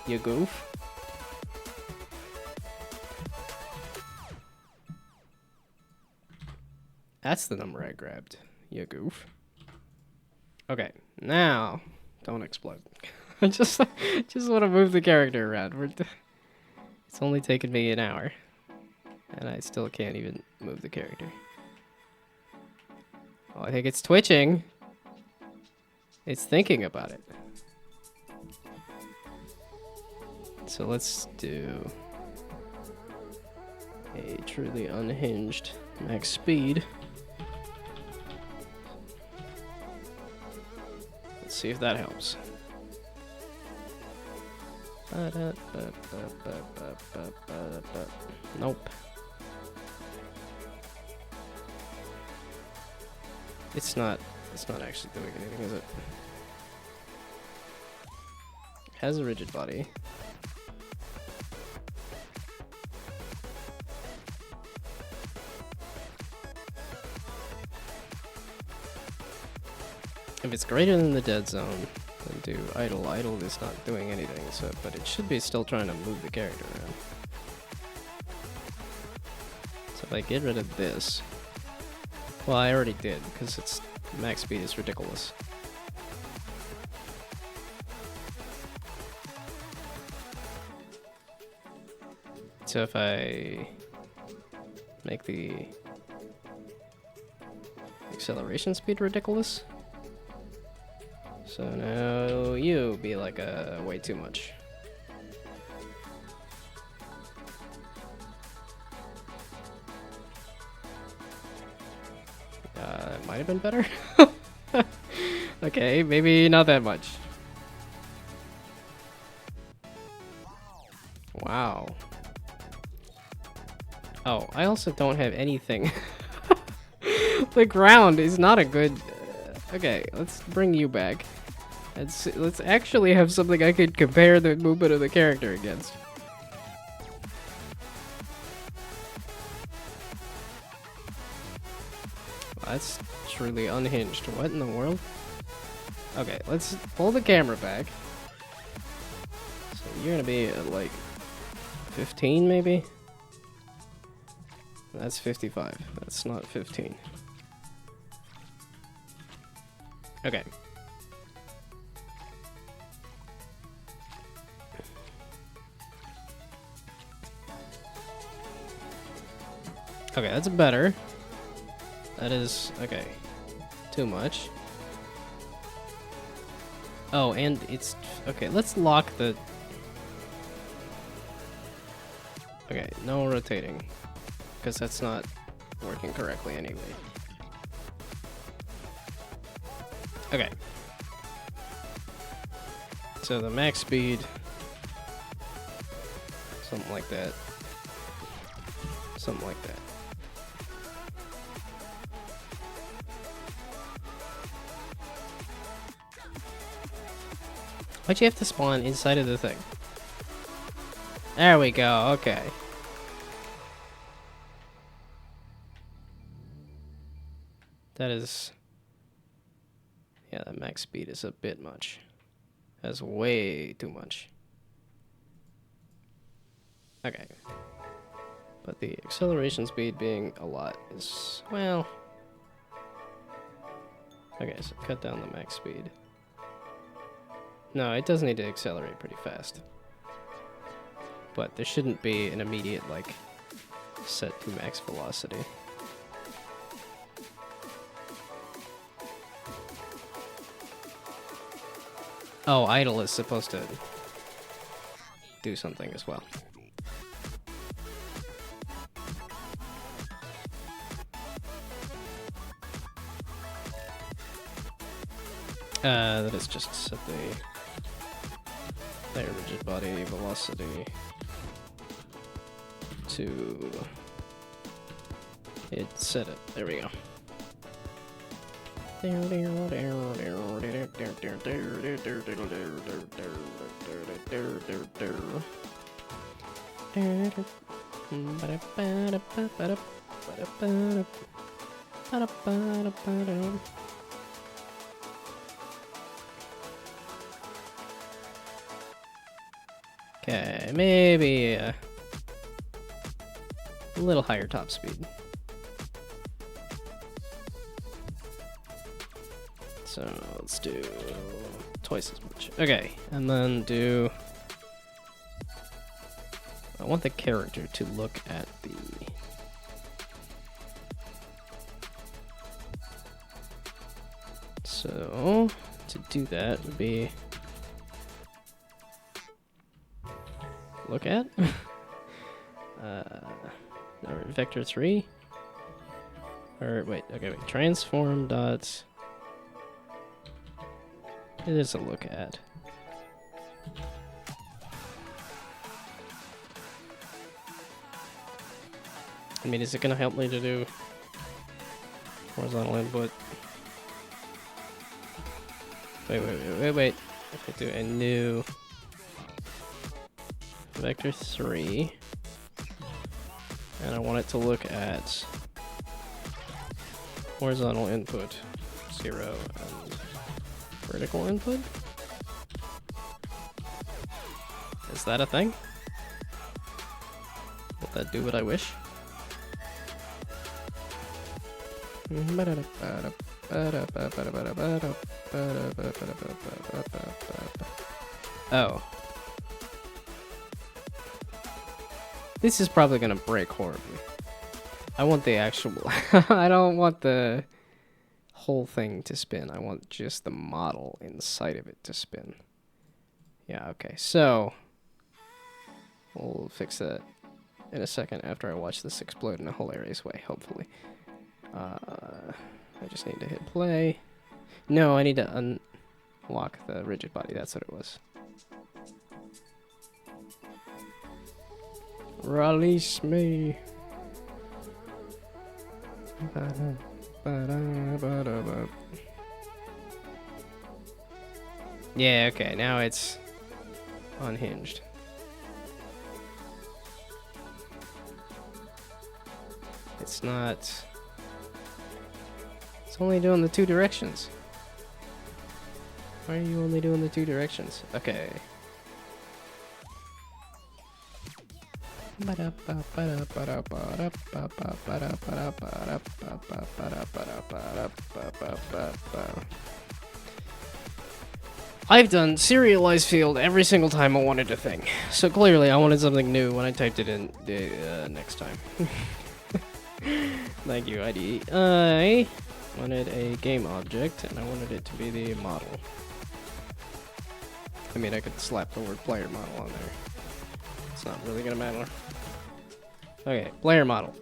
you goof. That's the number I grabbed, you goof. Okay, now, don't explode. I just want to move the character around. It's only taken me an hour, and I still can't even move the character. Oh, I think it's twitching. It's thinking about it. So let's do a truly unhinged max speed. Let's see if that helps. Nope. It's not actually doing anything, is it? It has a rigid body. If it's greater than the dead zone, then do idle. Idle is not doing anything, so but it should be still trying to move the character around. So if I get rid of this, well, I already did because its max speed is ridiculous. So if I make the acceleration speed ridiculous. So now you be like way too much. It might have been better. Okay, maybe not that much. Wow. Oh, I also don't have anything. The ground is not a good... okay, let's bring you back. Let's actually have something I could compare the movement of the character against. That's truly unhinged. What in the world? Okay, let's pull the camera back. So you're gonna be at like 15 maybe? That's 55. That's not 15. Okay. Okay, that's better. That is, okay, too much. Oh, and it's, okay, let's lock the, okay, no rotating, because that's not working correctly anyway. Okay. So the max speed, something like that. Something like that. Why'd you have to spawn inside of the thing? There we go, okay. That is... Yeah, that max speed is a bit much. That's way too much. Okay. But the acceleration speed being a lot is, well... Okay, so cut down the max speed. No, it does need to accelerate pretty fast. But there shouldn't be an immediate, like, set to max velocity. Oh, idle is supposed to do something as well. That is just set the rigid body velocity to... It set it. There we go. Okay, maybe a little higher top speed. So let's do twice as much. Okay, and then do... I want the character to look at the... So, to do that would be... Look at? Or vector 3? Or wait, okay, wait. Transform dot... It is a look at. I mean, is it gonna help me to do horizontal input? Wait. If I do a new vector 3, and I want it to look at horizontal input 0 and vertical input? Is that a thing? Will that do what I wish? Oh. This is probably gonna break horribly. I want the actual... I don't want the whole thing to spin. I want just the model inside of it to spin. Yeah, okay. So, we'll fix that in a second after I watch this explode in a hilarious way, hopefully. I just need to hit play. No, I need to unlock the rigid body. That's what it was. Release me. Yeah, okay, now it's unhinged. It's not... It's only doing the 2 directions. Why are you only doing the 2 directions? Okay. I've done serialized field every single time I wanted a thing. So clearly I wanted something new when I typed it in next time. Thank you, IDE. I wanted a game object and I wanted it to be the model. I mean, I could slap the word player model on there. It's not really gonna matter. Okay, player model.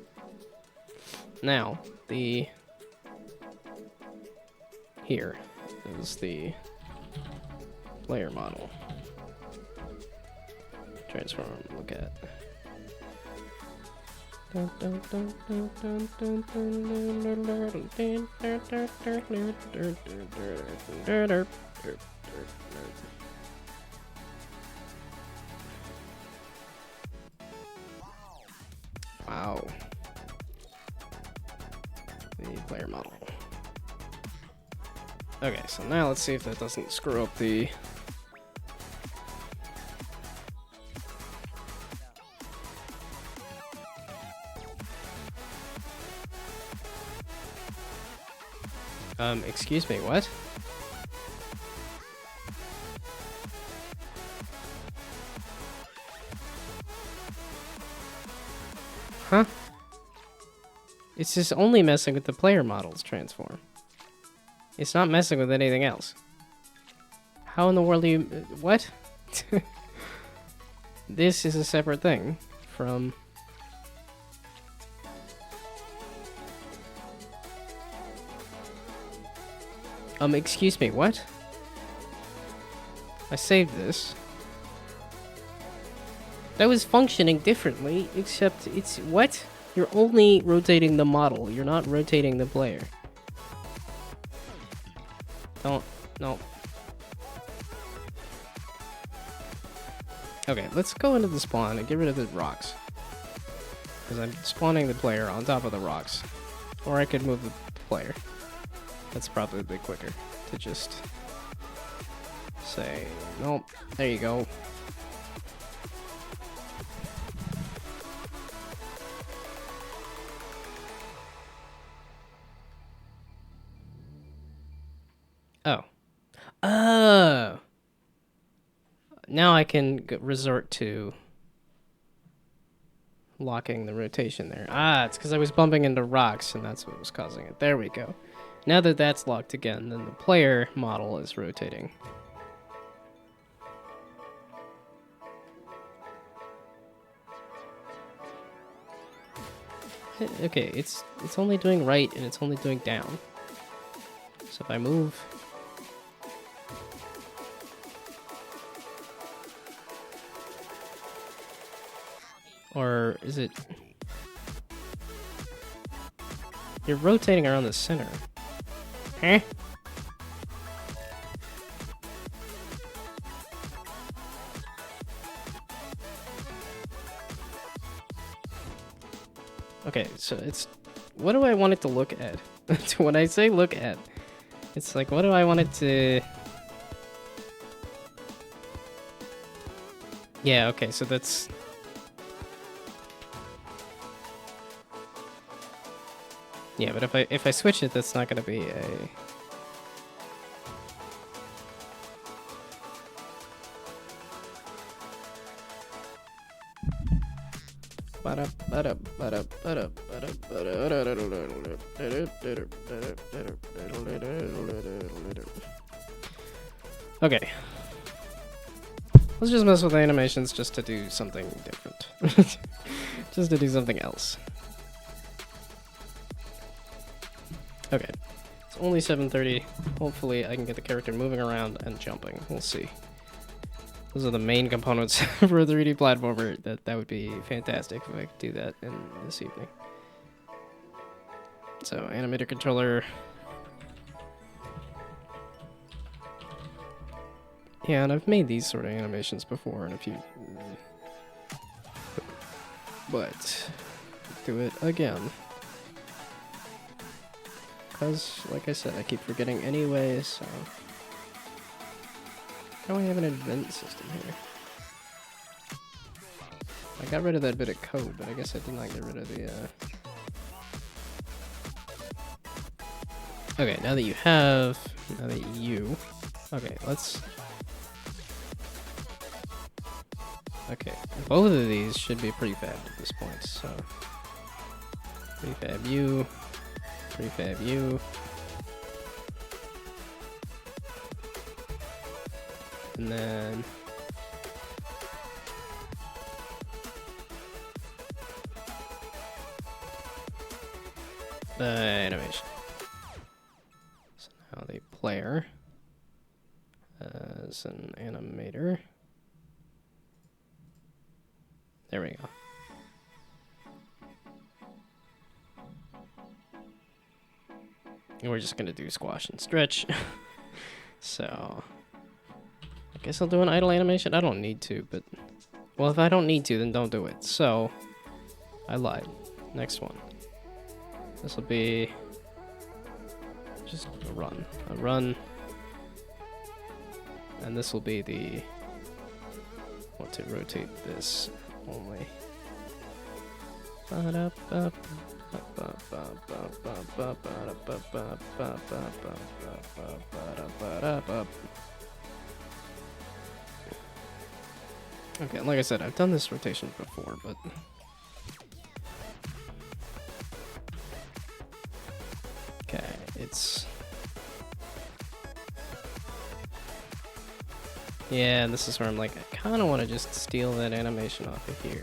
Now, here is the player model. Transform, look at. allow the player model. Okay, so now let's see if that doesn't screw up the... excuse me, what? Huh? It's just only messing with the player model's transform. It's not messing with anything else. How in the world do you... what? This is a separate thing from... excuse me, what? I saved this. That was functioning differently, except it's... what? You're only rotating the model. You're not rotating the player. Don't... no. Okay, let's go into the spawn and get rid of the rocks. Because I'm spawning the player on top of the rocks. Or I could move the player. That's probably a bit quicker to just say, nope, there you go. Oh. Oh! Now I can resort to locking the rotation there. Ah, it's because I was bumping into rocks and that's what was causing it. There we go. Now that that's locked again, then the player model is rotating. Okay, it's only doing right and it's only doing down. So if I move... or is it... you're rotating around the center. Huh? Okay, so it's... what do I want it to look at? When I say look at, it's like, what do I want it to... yeah, okay, so that's... yeah, but if I switch it, that's not gonna be a... okay. Let's just mess with the animations just to do something different. Just to do something else. Okay. It's only 7:30. Hopefully I can get the character moving around and jumping. We'll see. Those are the main components for a 3D platformer. That would be fantastic if I could do that in this evening. So, animator controller. Yeah, and I've made these sort of animations before in a few... but... do it again. Because, like I said, I keep forgetting anyway, so... how do we have an event system here? I got rid of that bit of code, but I guess I did not get rid of the, okay, now that you have... now that you... okay, let's... okay, both of these should be prefabbed at this point, so... prefab you... prefab you... and then... animation. So now the player as an animator. There we go. And we're just gonna do squash and stretch. So I guess I'll do an idle animation. I don't need to, but well, if I don't need to, then don't do it. So I lied. next one. This will be just a run, and this will be the. Want to rotate this only. Okay, like I said, I've done this rotation before, but okay, it's yeah, this is where I'm like, I kind of want to just steal that animation off of here.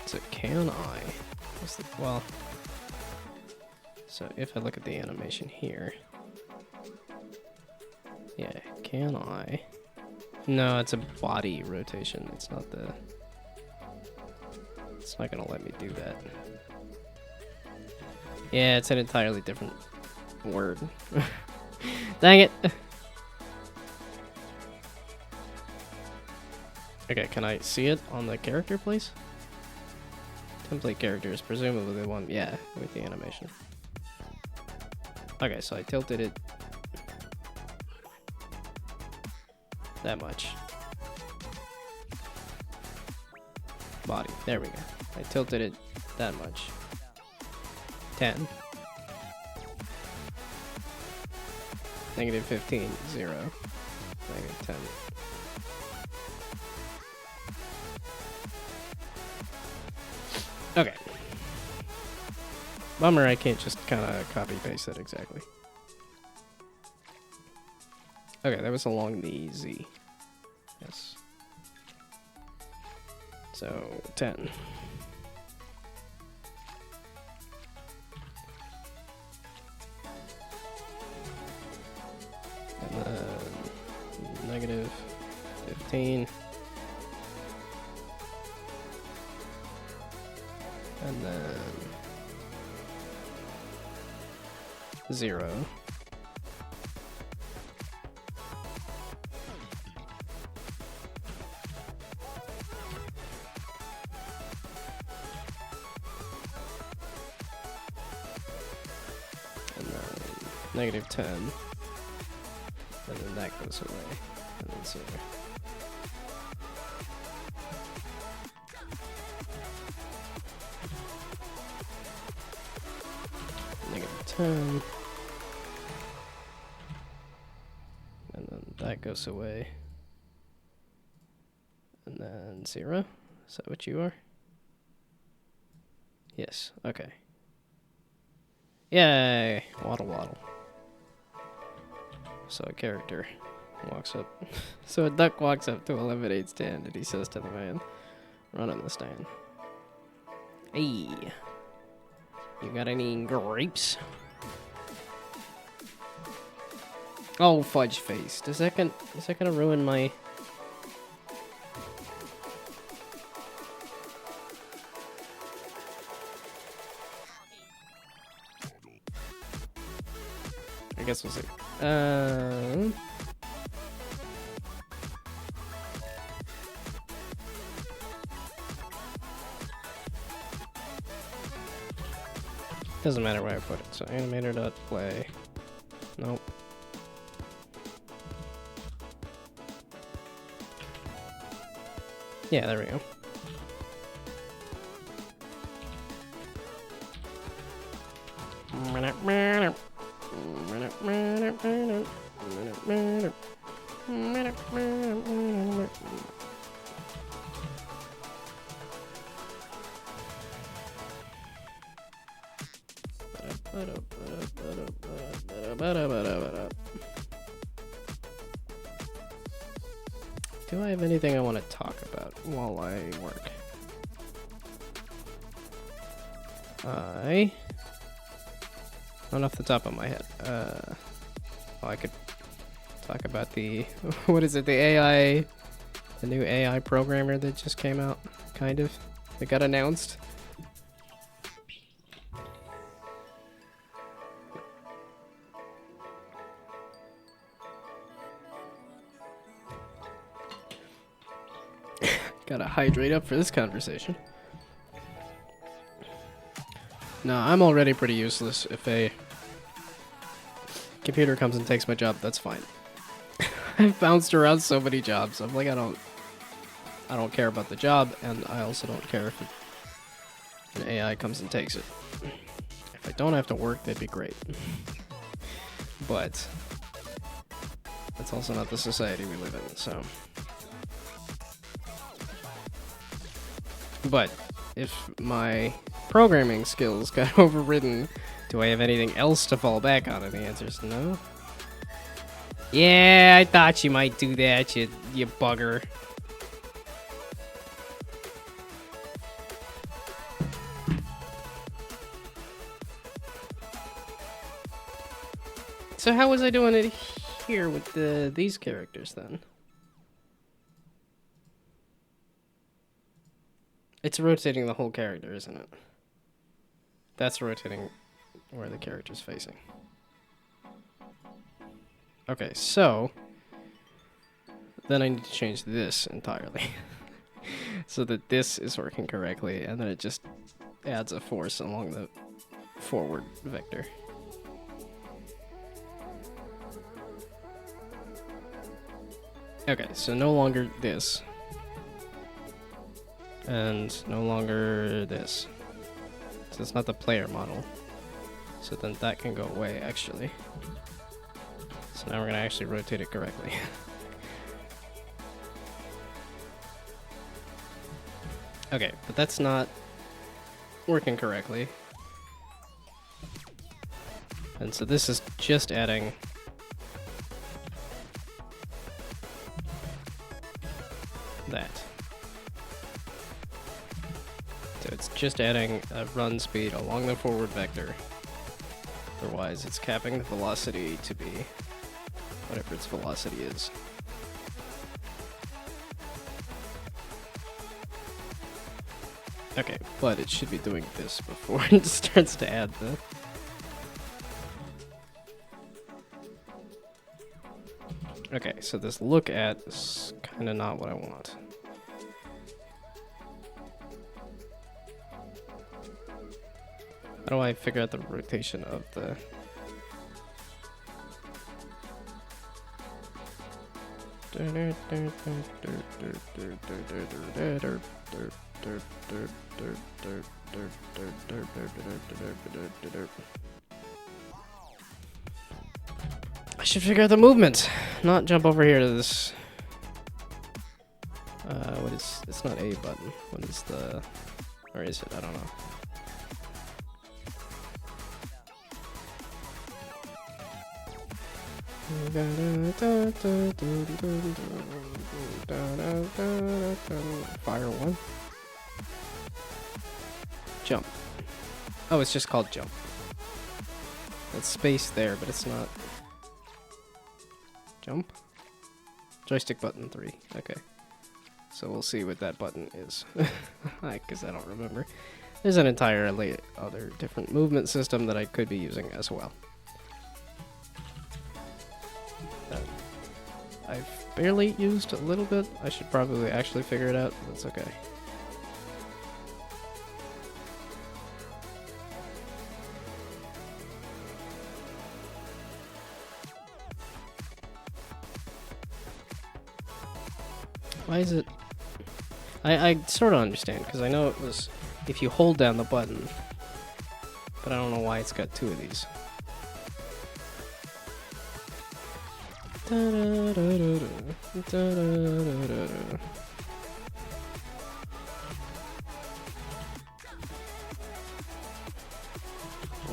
So can I? Well, so if I look at the animation here, yeah, can I? No, it's a body rotation. It's not the. It's not gonna let me do that. Yeah, it's an entirely different word. Dang it! Okay, can I see it on the character, please? Template characters, presumably the one, yeah, with the animation. Okay, so I tilted it that much. Body, there we go. I tilted it that much. 10. Negative 15, 0. Negative 10. Okay. Bummer I can't just kind of copy paste that exactly. Okay, that was along the Z. Yes. So, 10. And then negative 15. And then 0. And then negative 10. And then that goes away. And then 0. Negative 10. And then that goes away. And then 0. Is that what you are? Yes. Okay. Yay! Waddle waddle. So a character walks up. So a duck walks up to a lemonade stand and he says to the man, "Run in the stand. Hey, you got any grapes?" Oh, fudge face. Is that gonna ruin my... I guess we'll see. Doesn't matter where I put it. So animator.play. Nope. Yeah, there we go. Do I have anything I want to talk about while I work? Not off the top of my head. Well, I could talk about the what is it? The AI, the new AI programmer that just came out. Kind of. It got announced. Gotta hydrate up for this conversation. No, I'm already pretty useless. If a computer comes and takes my job, that's fine. I've bounced around so many jobs. I'm like, I don't care about the job, and I also don't care if an AI comes and takes it. If I don't have to work, that'd be great. But that's also not the society we live in, so. But if my programming skills got overridden, do I have anything else to fall back on? And the answer is no. Yeah, I thought you might do that, you bugger. So how was I doing it here with these characters then? It's rotating the whole character, isn't it? That's rotating where the character's facing. Okay, so then I need to change this entirely so that this is working correctly, and then it just adds a force along the forward vector. Okay, so no longer this. And no longer this. So it's not the player model. So then that can go away, actually. So now we're going to actually rotate it correctly. Okay, but that's not working correctly. And so this is just adding that. So it's just adding a run speed along the forward vector. Otherwise, it's capping the velocity to be whatever its velocity is. Okay, but it should be doing this before it starts to add the... Okay, so this look at is kind of not what I want. How do I figure out the rotation of the... I should figure out the movement, not jump over here to this. What is? It's not A button. What is the? Or is it? I don't know. Fire one. Jump. Oh, it's just called jump. That's space there, but it's not. Jump? Joystick button 3. Okay. So we'll see what that button is. Because I don't remember. There's an entire other different movement system that I could be using as well. I've barely used a little bit. I should probably actually figure it out. That's okay. Why is it... I sort of understand, because I know it was if you hold down the button, but I don't know why it's got 2 of these. We're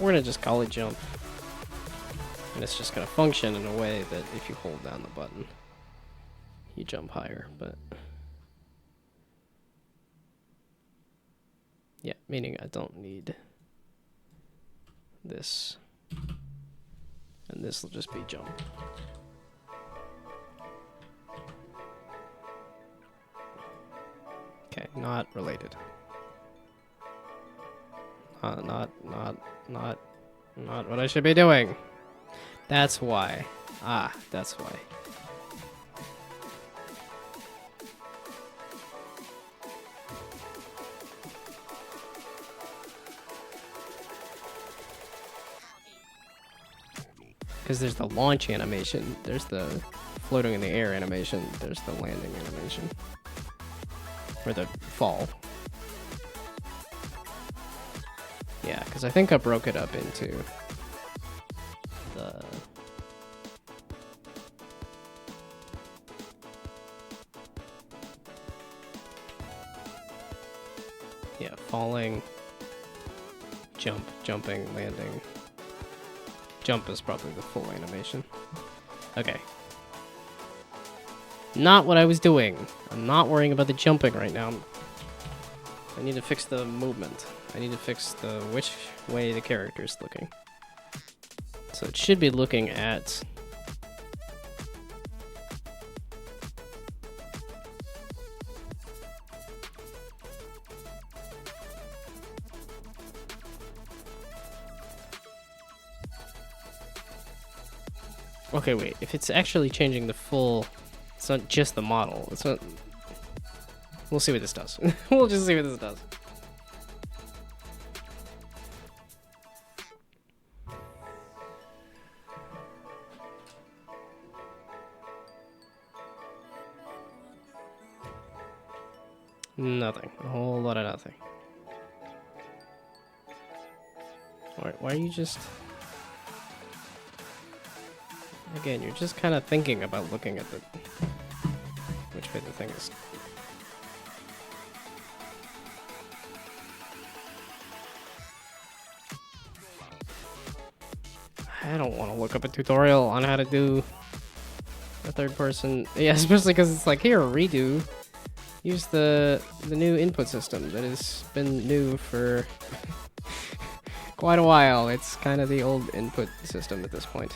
gonna just call it jump. And it's just gonna function in a way that if you hold down the button, you jump higher, but... Yeah, meaning I don't need this. And this will just be jump. Okay, not related. Not what I should be doing. That's why. Ah, that's why. Because there's the launch animation, there's the floating in the air animation, there's the landing animation. Or the fall. Yeah, because I think I broke it up into the... Yeah, falling, jump, jumping, landing. Jump is probably the full animation. Okay. Not what I was doing. I'm not worrying about the jumping right now. I need to fix the movement. I need to fix the which way the character is looking. So it should be looking at... Okay, wait. If it's actually changing the full... It's not just the model. It's not... We'll see what this does. We'll just see what this does. Nothing. A whole lot of nothing. Alright, why are you just... Again, you're just kind of thinking about looking at the... which way the thing is. I don't want to look up a tutorial on how to do a third person. Yeah, especially because it's like, here, redo. Use the new input system that has been new for quite a while. It's kind of the old input system at this point.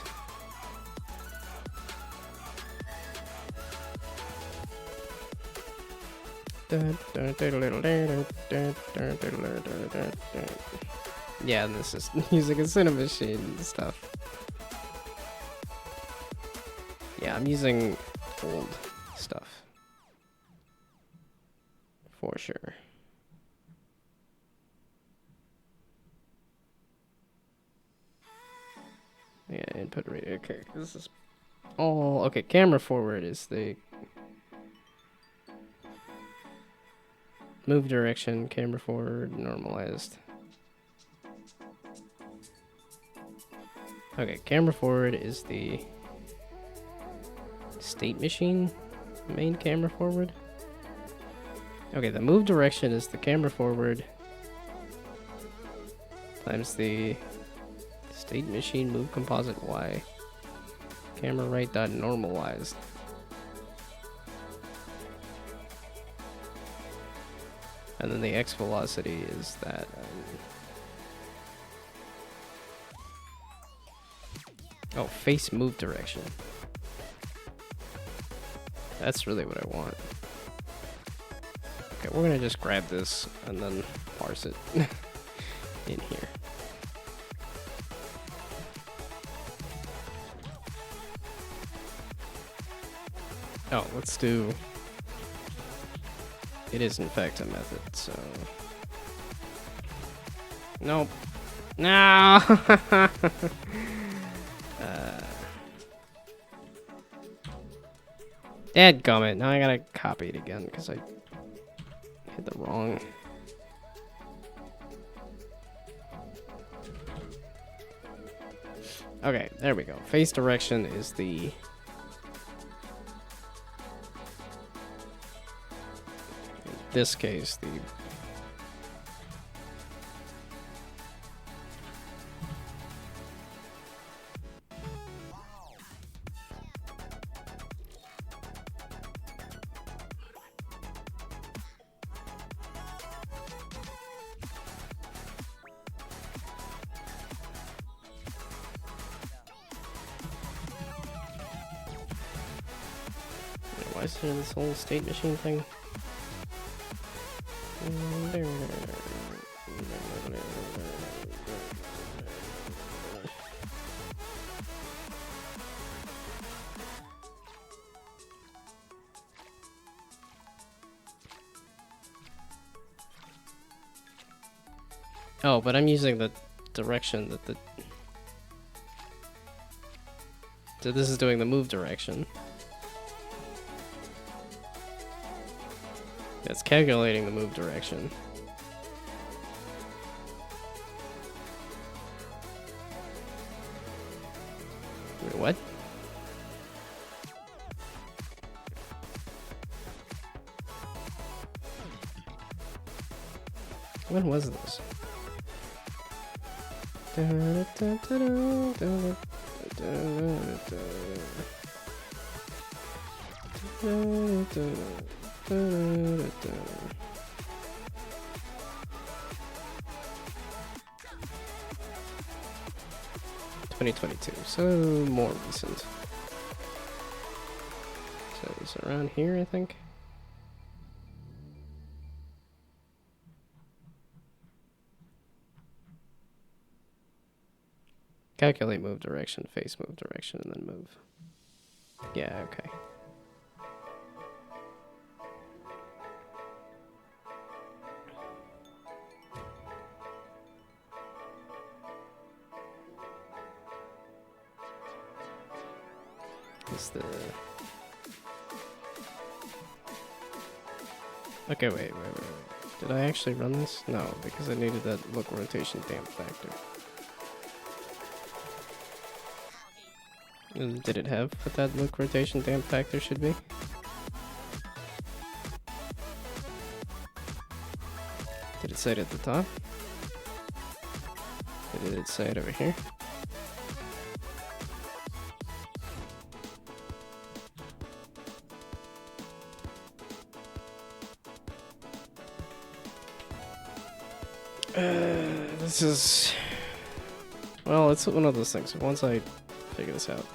Yeah, and this is using a Cinemachine stuff. Yeah, I'm using old stuff. For sure. Yeah, input rate. Okay, this is all... Okay, camera forward is the... Move direction, camera forward, normalized. Okay, camera forward is the state machine main camera forward. Okay, the move direction is the camera forward times the state machine move composite Y camera right dot normalized. And then the X velocity is that. Oh, face move direction. That's really what I want. Okay, we're gonna just grab this and then parse it in here. Oh, let's do... It is in fact a method, so... Nope. No! Dadgummit, now I gotta copy it again because I hit the wrong... Okay, there we go. Face direction is the... In this case, the... Why is there this whole state machine thing? Oh, but I'm using the direction that the... So this is doing the move direction. It's calculating the move direction. Wait, what? When was this? (2022), so more recent. So it's around here, I think. Calculate move direction, face move direction, and then move. Yeah, okay. Is the... Okay, wait. Did I actually run this? No, because I needed that look rotation damp factor. And did it have what that look rotation damp factor should be? Did it say it at the top? Or did it say it over here? This is... Well, it's one of those things. Once I figure this out.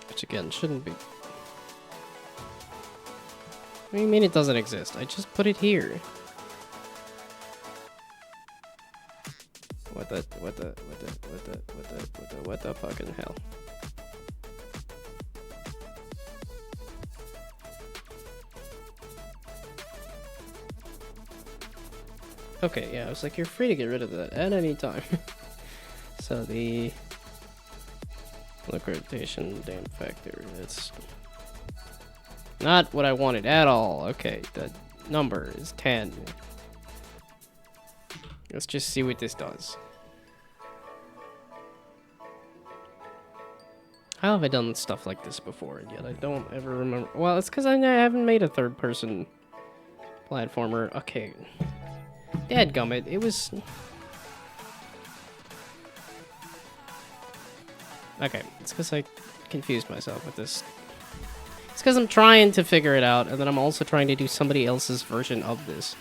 Which again, shouldn't be. What do you mean it doesn't exist? I just put it here. What the fucking hell? Okay, yeah, I was like, you're free to get rid of that at any time. So the look rotation damp factor, it's not what I wanted at all. Okay, the number is 10. Let's just see what this does. How have I done stuff like this before, and yet I don't ever remember? Well, it's because I haven't made a third-person platformer. Okay. Dadgummit, it was... Okay, it's because I confused myself with this. It's because I'm trying to figure it out, and then I'm also trying to do somebody else's version of this.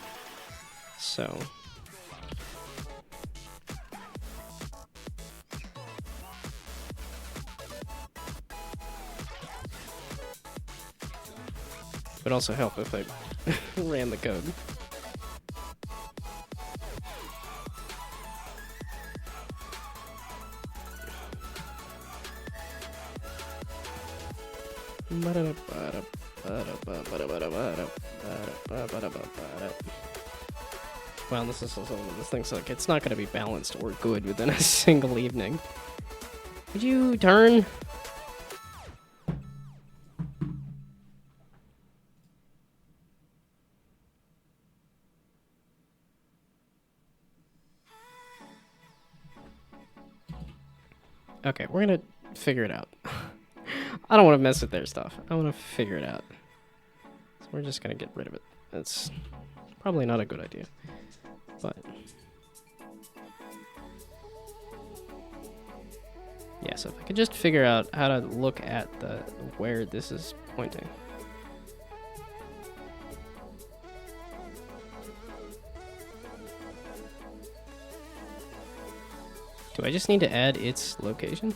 So... It would also help if I ran the code. Well, this is also one of those things, like, it's not going to be balanced or good within a single evening. Would you turn? Okay, we're gonna figure it out. I don't want to mess with their stuff. I want to figure it out. So we're just gonna get rid of it. It's probably not a good idea, but yeah. So if I could just figure out how to look at the where this is pointing. Do I just need to add its location?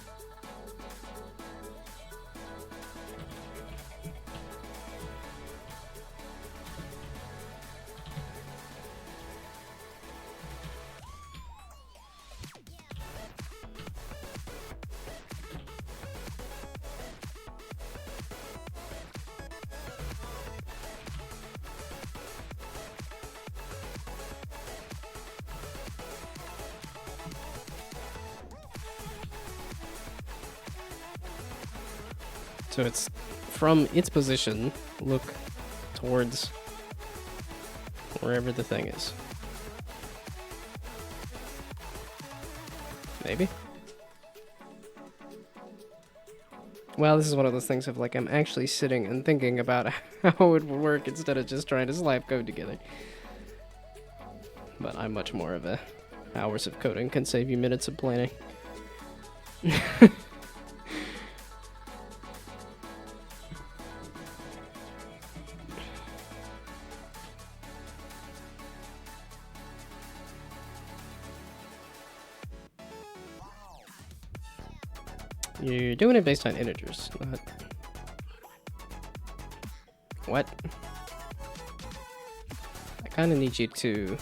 So it's from its position, look towards wherever the thing is. Maybe? Well, this is one of those things of like I'm actually sitting and thinking about how it would work instead of just trying to slap code together. But I'm much more of a hours of coding can save you minutes of planning. You're doing it based on integers, not... What? I kind of need you to...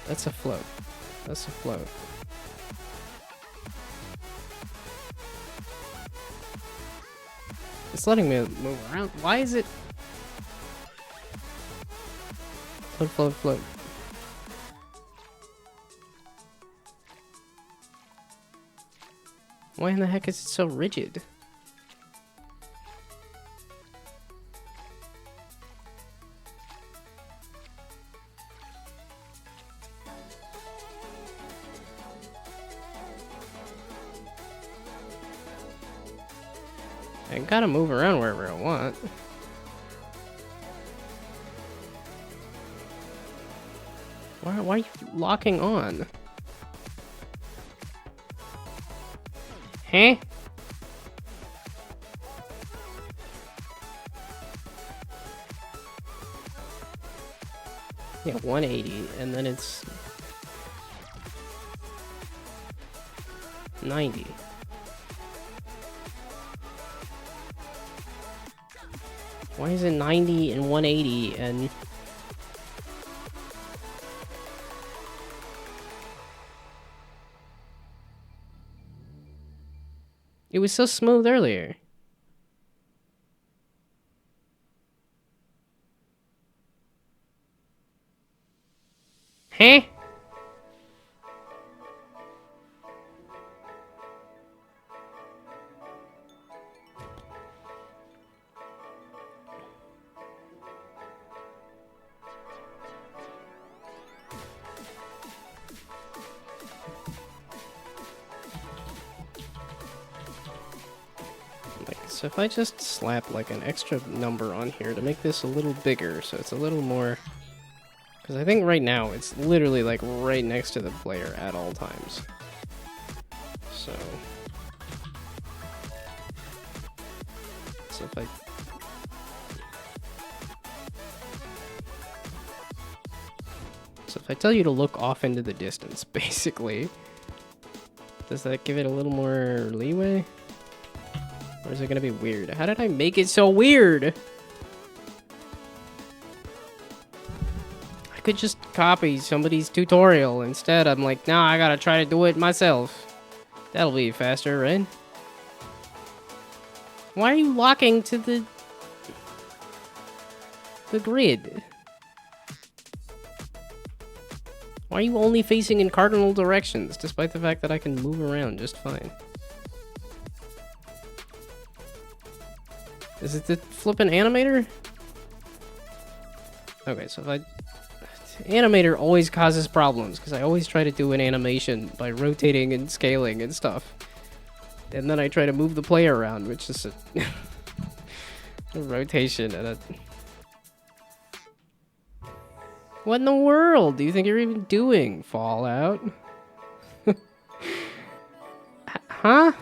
That's a float. That's a float. It's letting me move around. Why is it... Float, float, float. Why in the heck is it so rigid? I gotta move around wherever I want. Why are you locking on? Huh? Yeah, 180, and then it's 90. Why is it 90 and 180 and... It was so smooth earlier. Huh? So if I just slap like an extra number on here to make this a little bigger, so it's a little more... Because I think right now it's literally like right next to the player at all times. So if I... So if I tell you to look off into the distance, basically, does that give it a little more leeway? Or is it gonna be weird? How did I make it so weird? I could just copy somebody's tutorial. Instead, I'm like, nah, I gotta try to do it myself. That'll be faster, right? Why are you locking to the grid? Why are you only facing in cardinal directions, despite the fact that I can move around just fine? Is it the flippin' animator? Okay, so if I... Animator always causes problems, because I always try to do an animation by rotating and scaling and stuff. And then I try to move the player around, which is a, a rotation and a... What in the world do you think you're even doing, Fallout? Huh?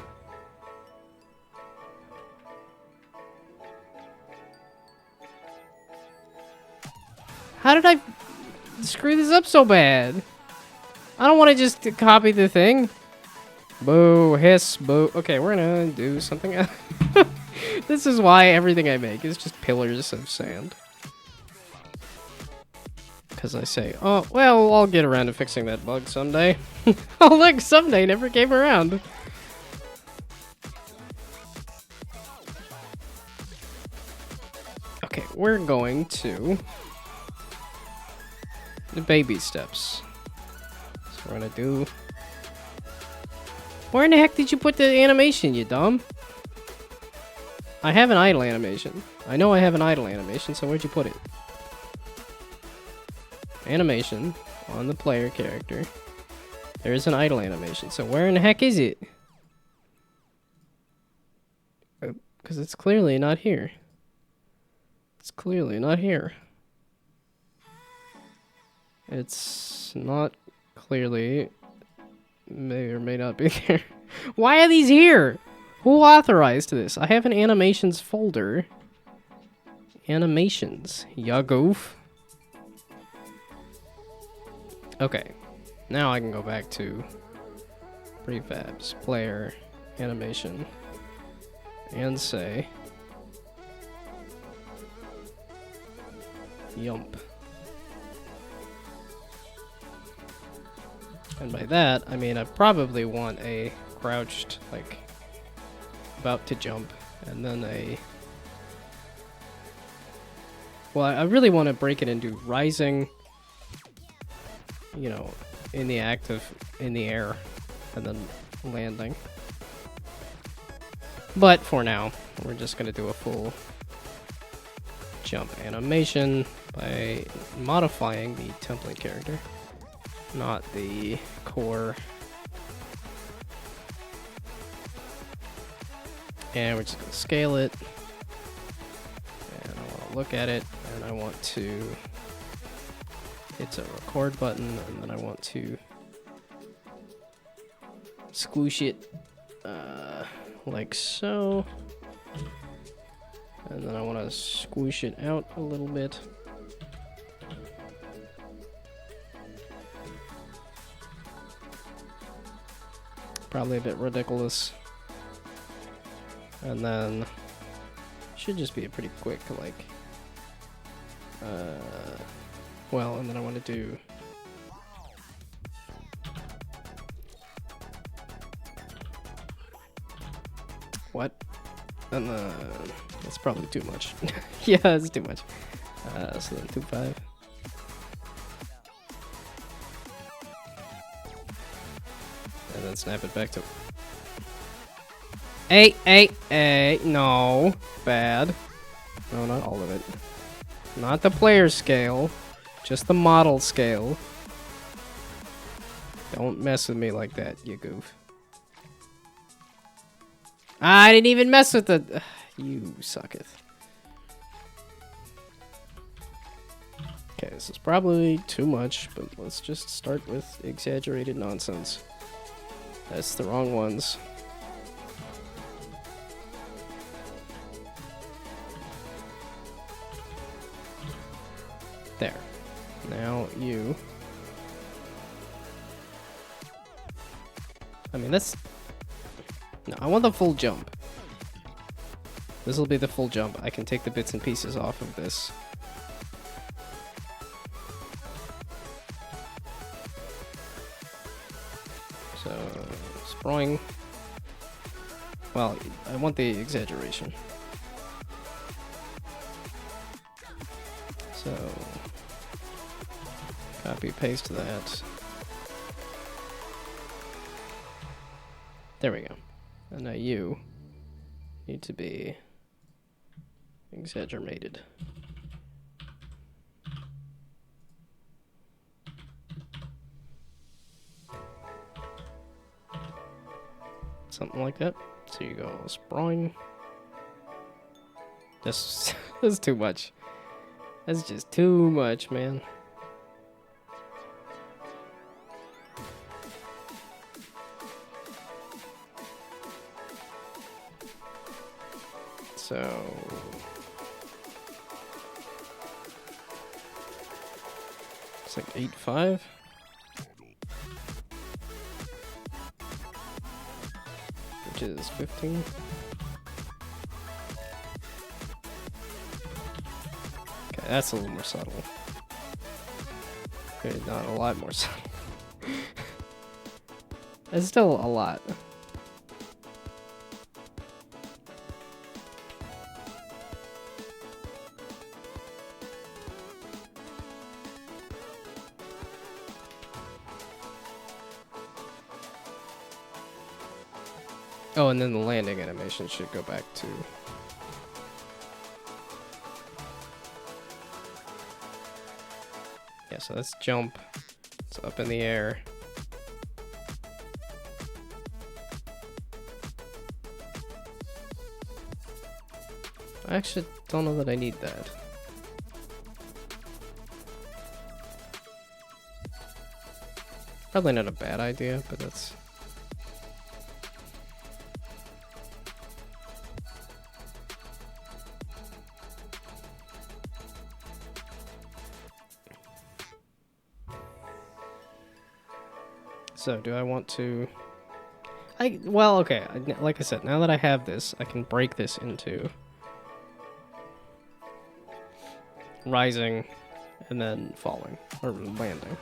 How did I screw this up so bad? I don't want to just copy the thing. Boo, hiss, boo. Okay, we're gonna do something else. This is why everything I make is just pillars of sand. Because I say, oh, well, I'll get around to fixing that bug someday. Oh, look, someday never came around. Okay, we're going to... the baby steps. So we're gonna do Where in the heck did you put the animation, you dumb? I have an idle animation. I know I have an idle animation, so where'd you put it? Animation on the player character. There is an idle animation, so where in the heck is it? Because it's clearly not here. It's clearly not here. It's not clearly... may or may not be there. Why are these here? Who authorized this? I have an animations folder. Animations. Ya goof. Okay. Now I can go back to prefabs, player, animation, and say yump. And by that, I mean I probably want a crouched, like, about to jump, and then a... Well, I really want to break it into rising, you know, in the act of in the air, and then landing. But for now, we're just going to do a full jump animation by modifying the template character, not the core. And we're just going to scale it. And I want to look at it, and I want to hit a record button, and then I want to squish it like so. And then I want to squish it out a little bit. Probably a bit ridiculous. And then should just be a pretty quick, like, well, and then I want to do what? And then that's probably too much. Yeah, it's too much. So then 2.5. And then snap it back to... Hey, no. Bad. No, not all of it. Not the player scale. Just the model scale. Don't mess with me like that, you goof. I didn't even mess with the... You sucketh. Okay, this is probably too much, but let's just start with exaggerated nonsense. That's the wrong ones. There. Now you... I mean, that's... No, I want the full jump. This will be the full jump. I can take the bits and pieces off of this. So, sprawling. Well, I want the exaggeration. So, copy paste that. There we go. And now you need to be exaggerated. Something like that. So you go sprawling. That's too much. That's just too much, man. So it's like 8.5. Which is 15. Okay, that's a little more subtle. Okay, not a lot more subtle. It's still a lot. Oh, and then the landing animation should go back to... Yeah, so that's jump. It's up in the air. I actually don't know that I need that. Probably not a bad idea, but that's... So, do I want to... Well, okay, like I said, now that I have this, I can break this into... rising, and then falling, or landing.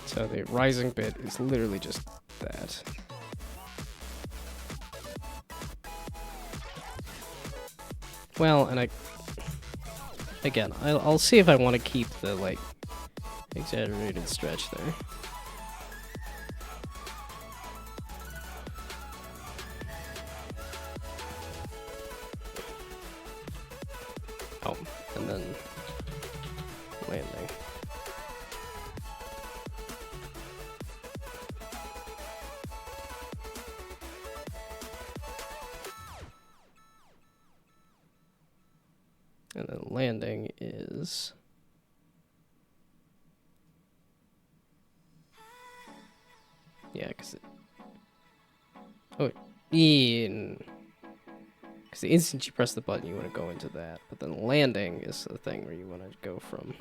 So the rising bit is literally just that. Well, and again, I'll see if I want to keep the, like, exaggerated stretch there. Oh, and then landing. And then landing is... Yeah, because it... Oh, because the instant you press the button, you want to go into that. But then landing is the thing where you want to go from...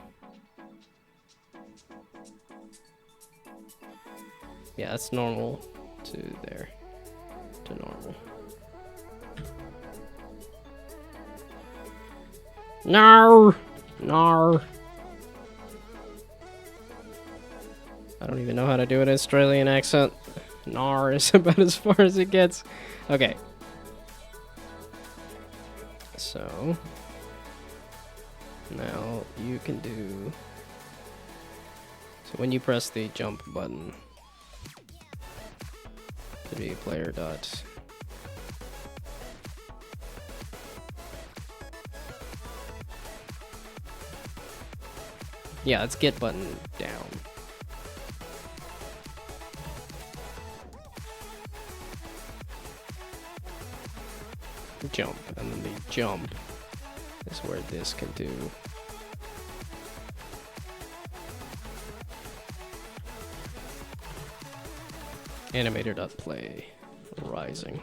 Yeah, that's normal to there. To normal. No! No! I don't even know how to do an Australian accent. Nar is about as far as it gets. Okay. So... now you can do... So when you press the jump button... to be player dot... Yeah, it's get button down. Jump, and then the jump is where this can do. Animator.play rising.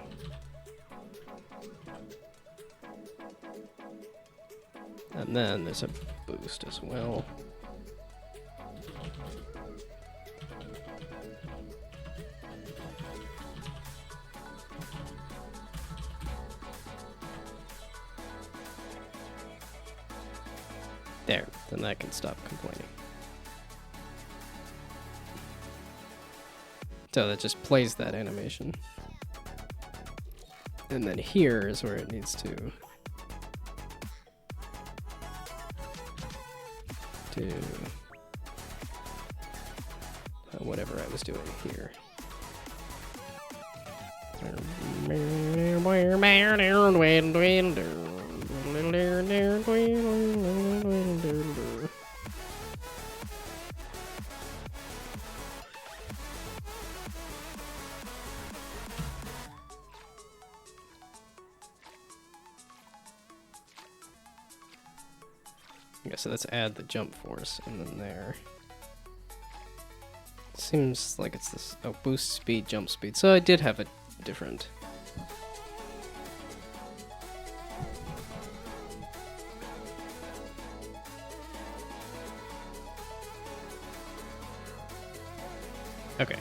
And then there's a boost as well. There, then I can stop complaining. So that just plays that animation. And then here is where it needs to do whatever I was doing here. Okay, so let's add the jump force and then there. Seems like it's this, oh, boost speed, jump speed. So I did have a different. Okay.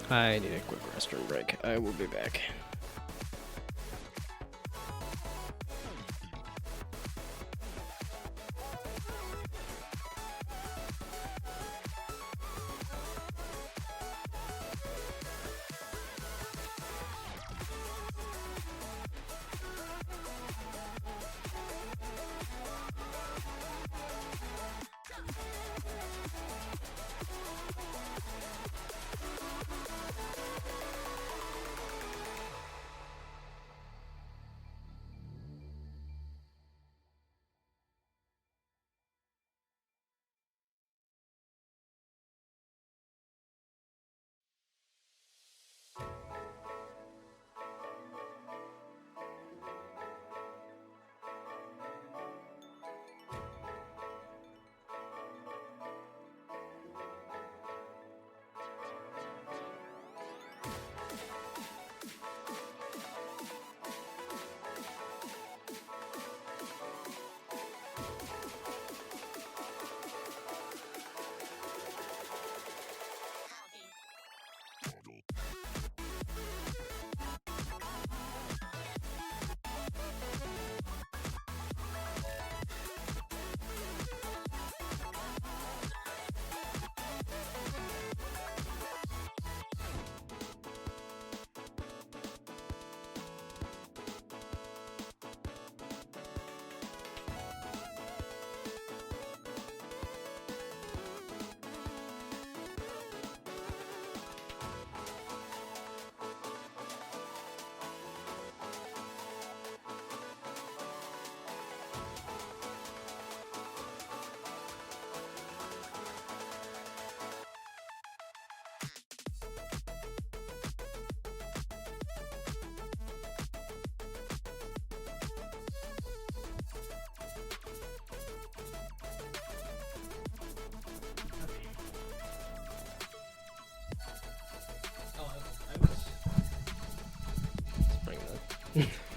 I need a quick restroom break. I will be back.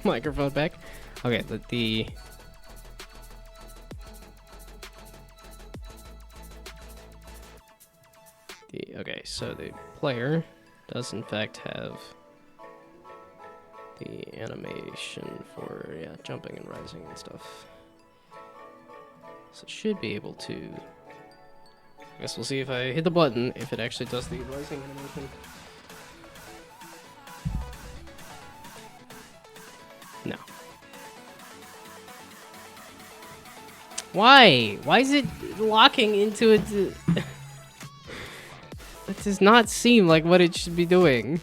microphone back. Okay, okay, so the player does in fact have the animation for jumping and rising and stuff. So it should be able to. I guess we'll see if I hit the button if it actually does the rising animation. No. Why? Why is it locking into it? That does not seem like what it should be doing.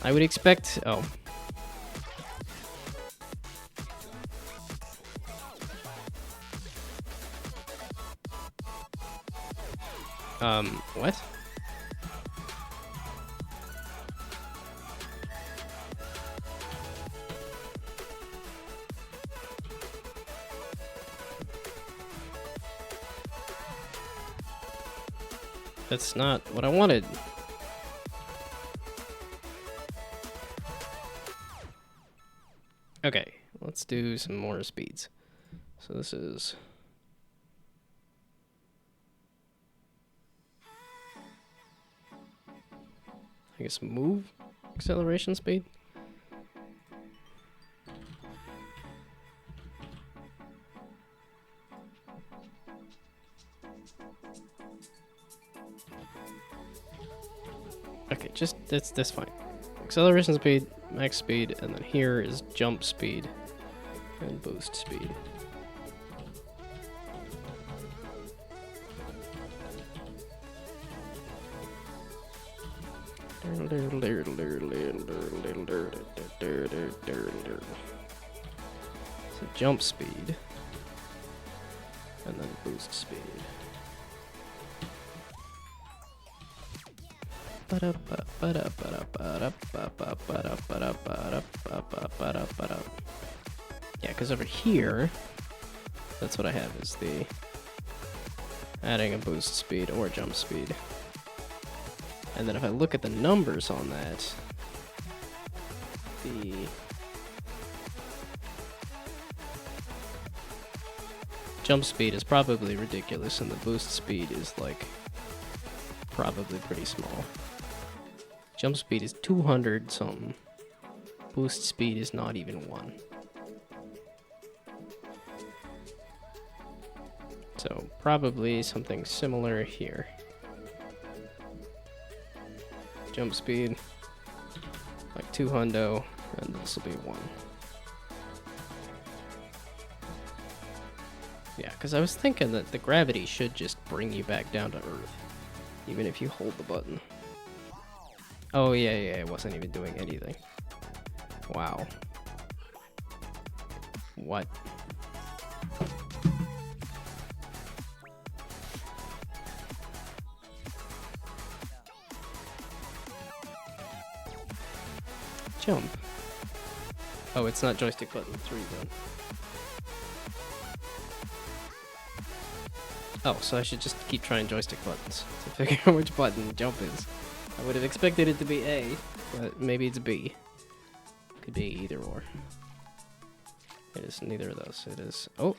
I would expect... Oh. What? That's not what I wanted. Okay, let's do some more speeds. So this is... I guess move acceleration speed. Okay, just that's fine. Acceleration speed, max speed, and then here is jump speed and boost speed. So jump speed and then boost speed. Yeah, because over here, that's what I have is the adding a boost speed or jump speed. And then if I look at the numbers on that, the jump speed is probably ridiculous and the boost speed is like probably pretty small. Jump speed is 200 something. Boost speed is not even 1. So probably something similar here. Jump speed, like 200, and this will be 1. Yeah, because I was thinking that the gravity should just bring you back down to Earth, even if you hold the button. Oh, yeah, it wasn't even doing anything. Wow. What? Jump. Oh, it's not joystick button 3 then. Oh, so I should just keep trying joystick buttons to figure out which button jump is. I would have expected it to be A, but maybe it's B. Could be either or. It is neither of those. It is... Oh!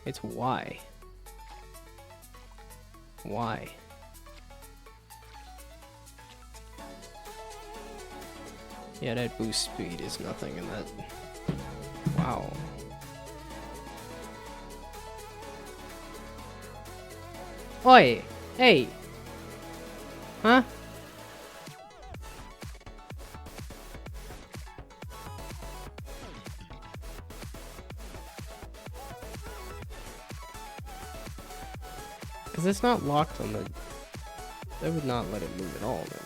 It's Y. Y. Yeah, that boost speed is nothing in that. Wow. Oi! Hey! Huh? Because it's not locked on the... They would not let it move at all then.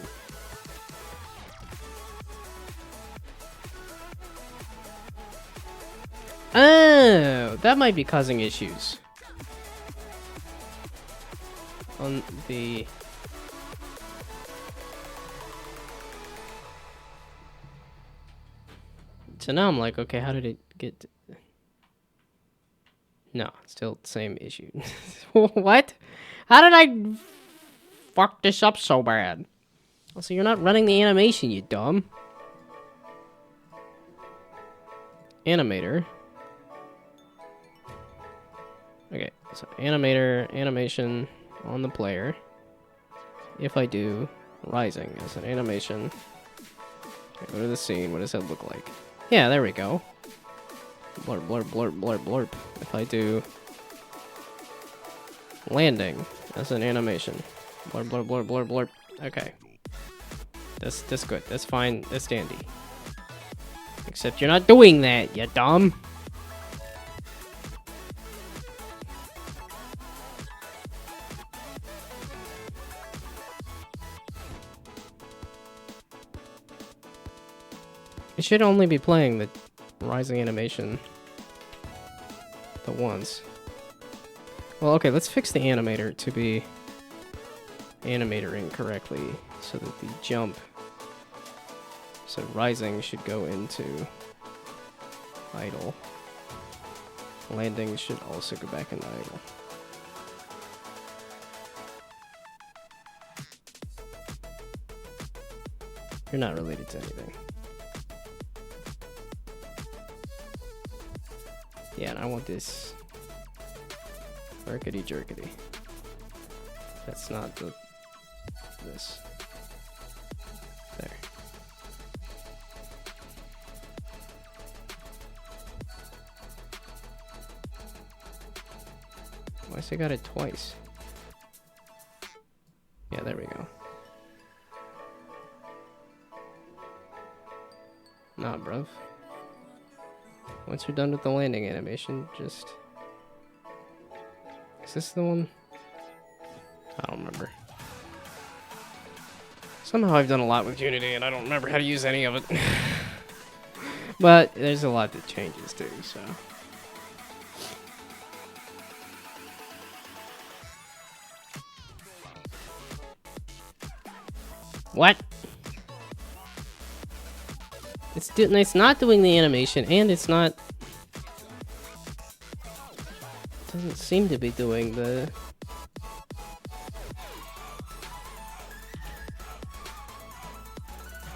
Oh! That might be causing issues. On the... So now I'm like, okay, how did it get... No, still same issue. What? How did I fuck this up so bad? Also, you're not running the animation, you dumb. Animator. Okay, so animator, animation on the player. If I do rising as an animation, okay, go to the scene. What does that look like? Yeah, there we go. Blurp, blurp, blurp, blurp, blurp. If I do landing as an animation, blurp, blurp, blurp, blurp, blurp. Okay, that's good. That's fine. That's dandy. Except you're not doing that, you dumb. It should only be playing the rising animation the once. Well, okay, let's fix the animator to be animatoring correctly so that the jump, so rising should go into idle. Landing should also go back into idle. You're not related to anything. Yeah, and I want this jerkety jerkety. That's not the this. There. Why I got it twice? Yeah, there we go. Nah, bruv. Once you're done with the landing animation, just... Is this the one? I don't remember. Somehow I've done a lot with Unity and I don't remember how to use any of it. But there's a lot that changes too, so... What? It's not doing the animation, and it's not... Doesn't seem to be doing the...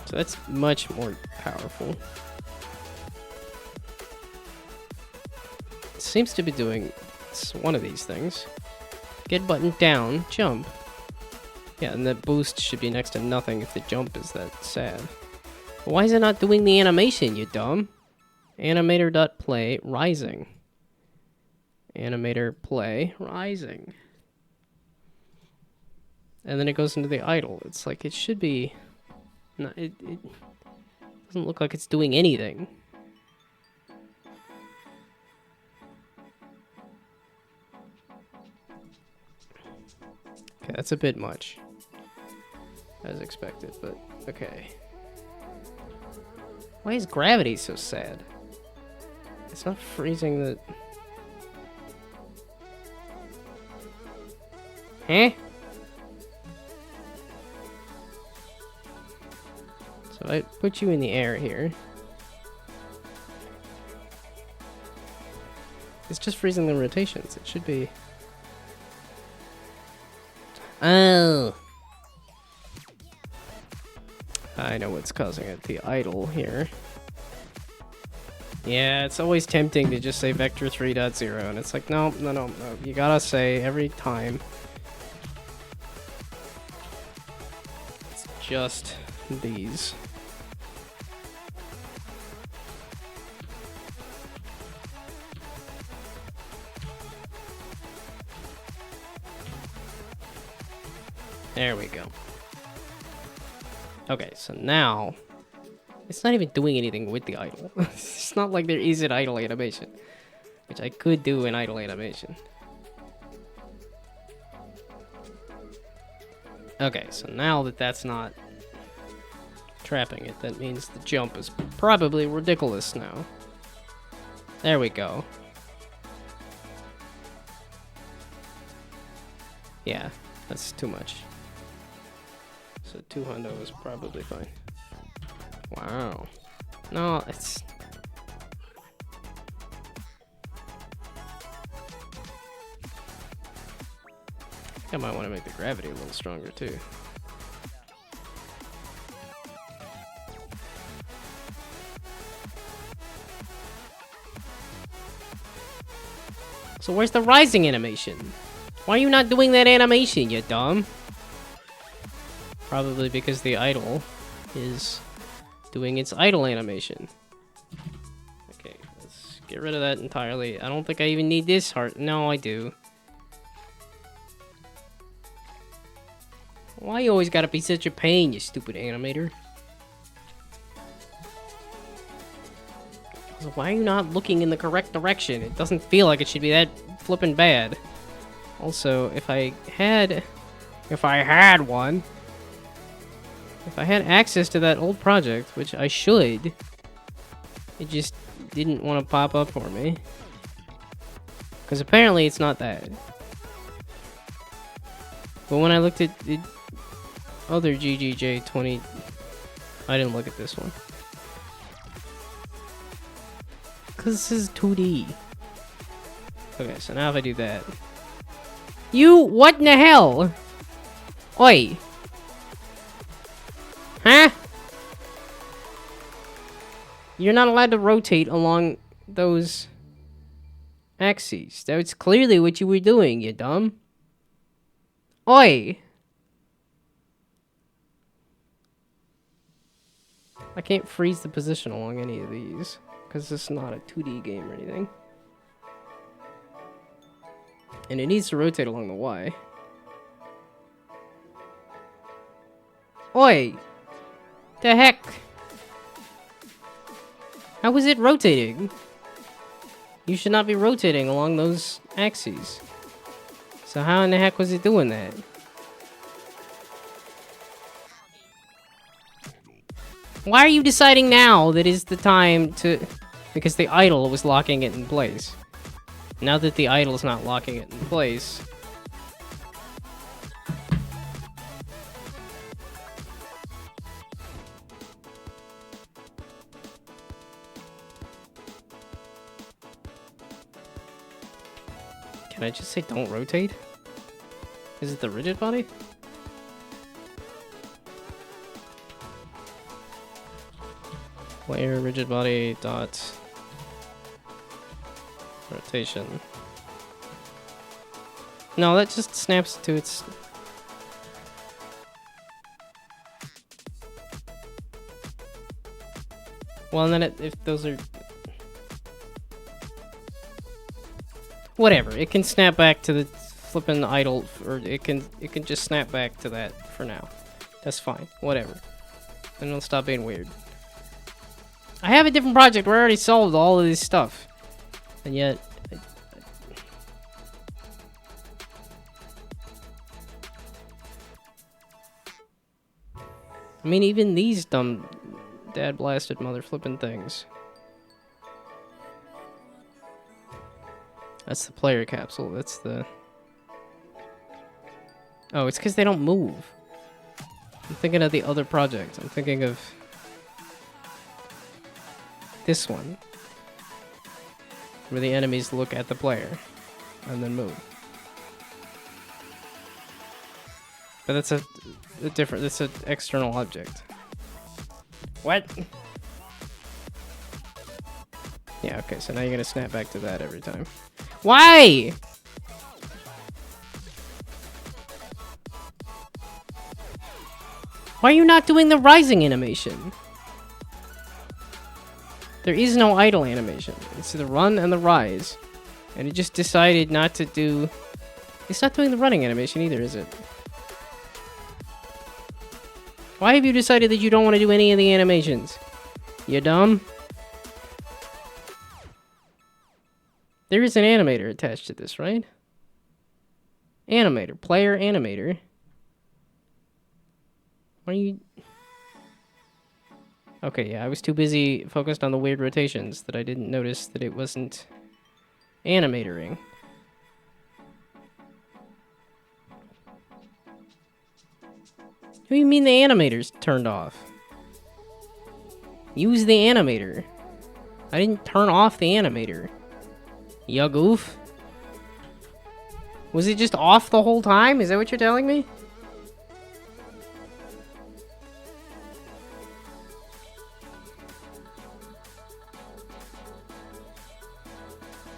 So that's much more powerful. It seems to be doing one of these things. Get button down, jump. Yeah, and the boost should be next to nothing if the jump is that sad. Why is it not doing the animation, you dumb? Animator.play rising. Animator play rising. And then it goes into the idle. It's like it should be... No, it doesn't look like it's doing anything. Okay, that's a bit much. As expected, but okay. Why is gravity so sad? It's not freezing the... Huh? So I put you in the air here. It's just freezing the rotations. It should be... Oh! I know what's causing it. The idle here. Yeah, it's always tempting to just say vector 3.0, and it's like, no. You gotta say every time. It's just these. There we go. Okay, so now it's not even doing anything with the idle. It's not like there is an idle animation, which I could do an idle animation. Okay, so now that that's not trapping it, that means the jump is probably ridiculous now. There we go. Yeah, that's too much. So 200 is probably fine. Wow. No, it's... I might want to make the gravity a little stronger too. So where's the rising animation? Why are you not doing that animation, you dumb? Probably because the idle is doing its idle animation. Okay, let's get rid of that entirely. I don't think I even need this heart. No, I do. Why you always gotta be such a pain, you stupid animator? So why are you not looking in the correct direction? It doesn't feel like it should be that flippin' bad. Also, if I had one, if I had access to that old project, which I should, it just didn't want to pop up for me. Because apparently it's not that. But when I looked at the other GGJ20, I didn't look at this one. Because this is 2D. Okay, so now if I do that. What in the hell? Oi. Huh? You're not allowed to rotate along those axes. That's clearly what you were doing, you dumb. Oi. I can't freeze the position along any of these, because this is not a 2D game or anything. And it needs to rotate along the Y. Oi! The heck? How is it rotating? You should not be rotating along those axes. So how in the heck was it doing that? Why are you deciding now that is the time to... Because the idle was locking it in place. Now that the idle is not locking it in place... Can I just say don't rotate? Is it the rigid body? Player rigid body dot rotation. No, that just snaps to its... Well, and then if those are... Whatever, it can snap back to the flippin' idle, or it can just snap back to that for now. That's fine, whatever. Then it'll stop being weird. I have a different project where I already solved all of this stuff. And yet... I mean, even these dumb dad-blasted mother-flippin' things. That's the player capsule, that's the... Oh, it's because they don't move. I'm thinking of the other project. I'm thinking of... this one. Where the enemies look at the player and then move. But that's a different, that's an external object. What? Yeah, okay, so now you're gonna snap back to that every time. Why? Why are you not doing the rising animation? There is no idle animation. It's the run and the rise. And it just decided not to do... It's not doing the running animation either, is it? Why have you decided that you don't want to do any of the animations? You dumb? There is an animator attached to this, right? Animator. Player animator. Why are you... Okay, yeah, I was too busy focused on the weird rotations that I didn't notice that it wasn't animatoring. What do you mean the animator's turned off? Use the animator. I didn't turn off the animator. Ya goof. Was it just off the whole time? Is that what you're telling me?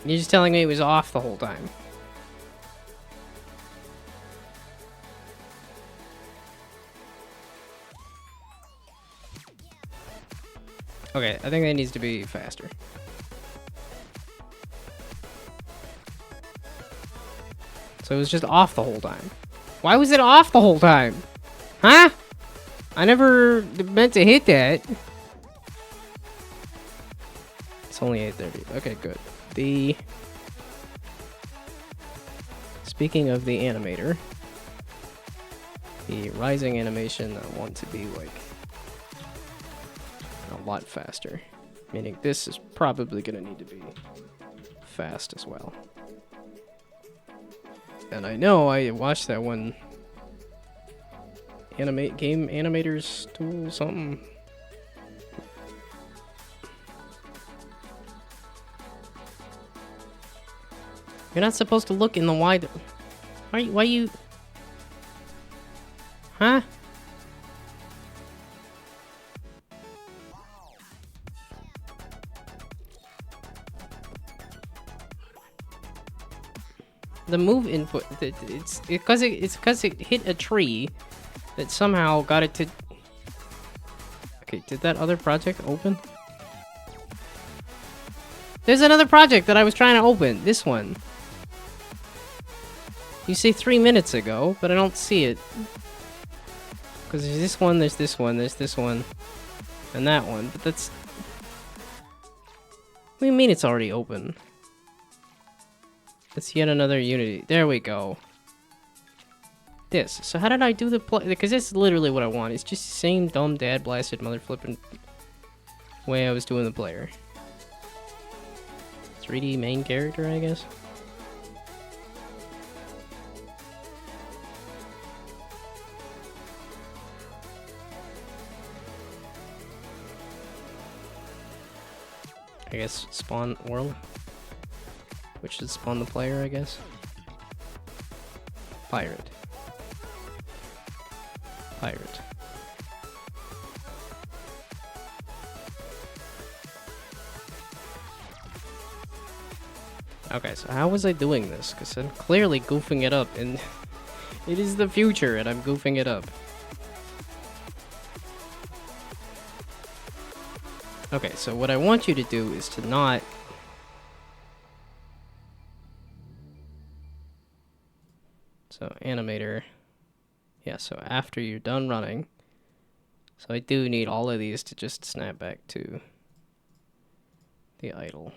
You're just telling me it was off the whole time. Okay, I think that needs to be faster. So it was just off the whole time. Why was it off the whole time? Huh? I never meant to hit that. It's only 8:30. Okay, good. Speaking of the animator, the rising animation, I want to be like a lot faster. Meaning this is probably gonna need to be fast as well. And I know I watched that one game animators tool something. You're not supposed to look in the wide. Why you? Huh? The move input, it's because it hit a tree that somehow got it to. Okay, did that other project open? There's another project that I was trying to open. This one. You say 3 minutes ago, but I don't see it. Because there's this one, there's this one, there's this one, and that one. But that's. What do you mean it's already open? It's yet another Unity. There we go. This. So how did I do the play? Because that's literally what I want. It's just the same dumb dad blasted mother flipping way I was doing the player. 3D main character, I guess. I guess spawn world. Which should spawn the player, I guess. Pirate. Pirate. Okay, so how was I doing this? Because I'm clearly goofing it up, and it is the future, and I'm goofing it up. Okay, so what I want you to do is to not... So, animator. Yeah, so after you're done running. So I do need all of these to just snap back to the idle.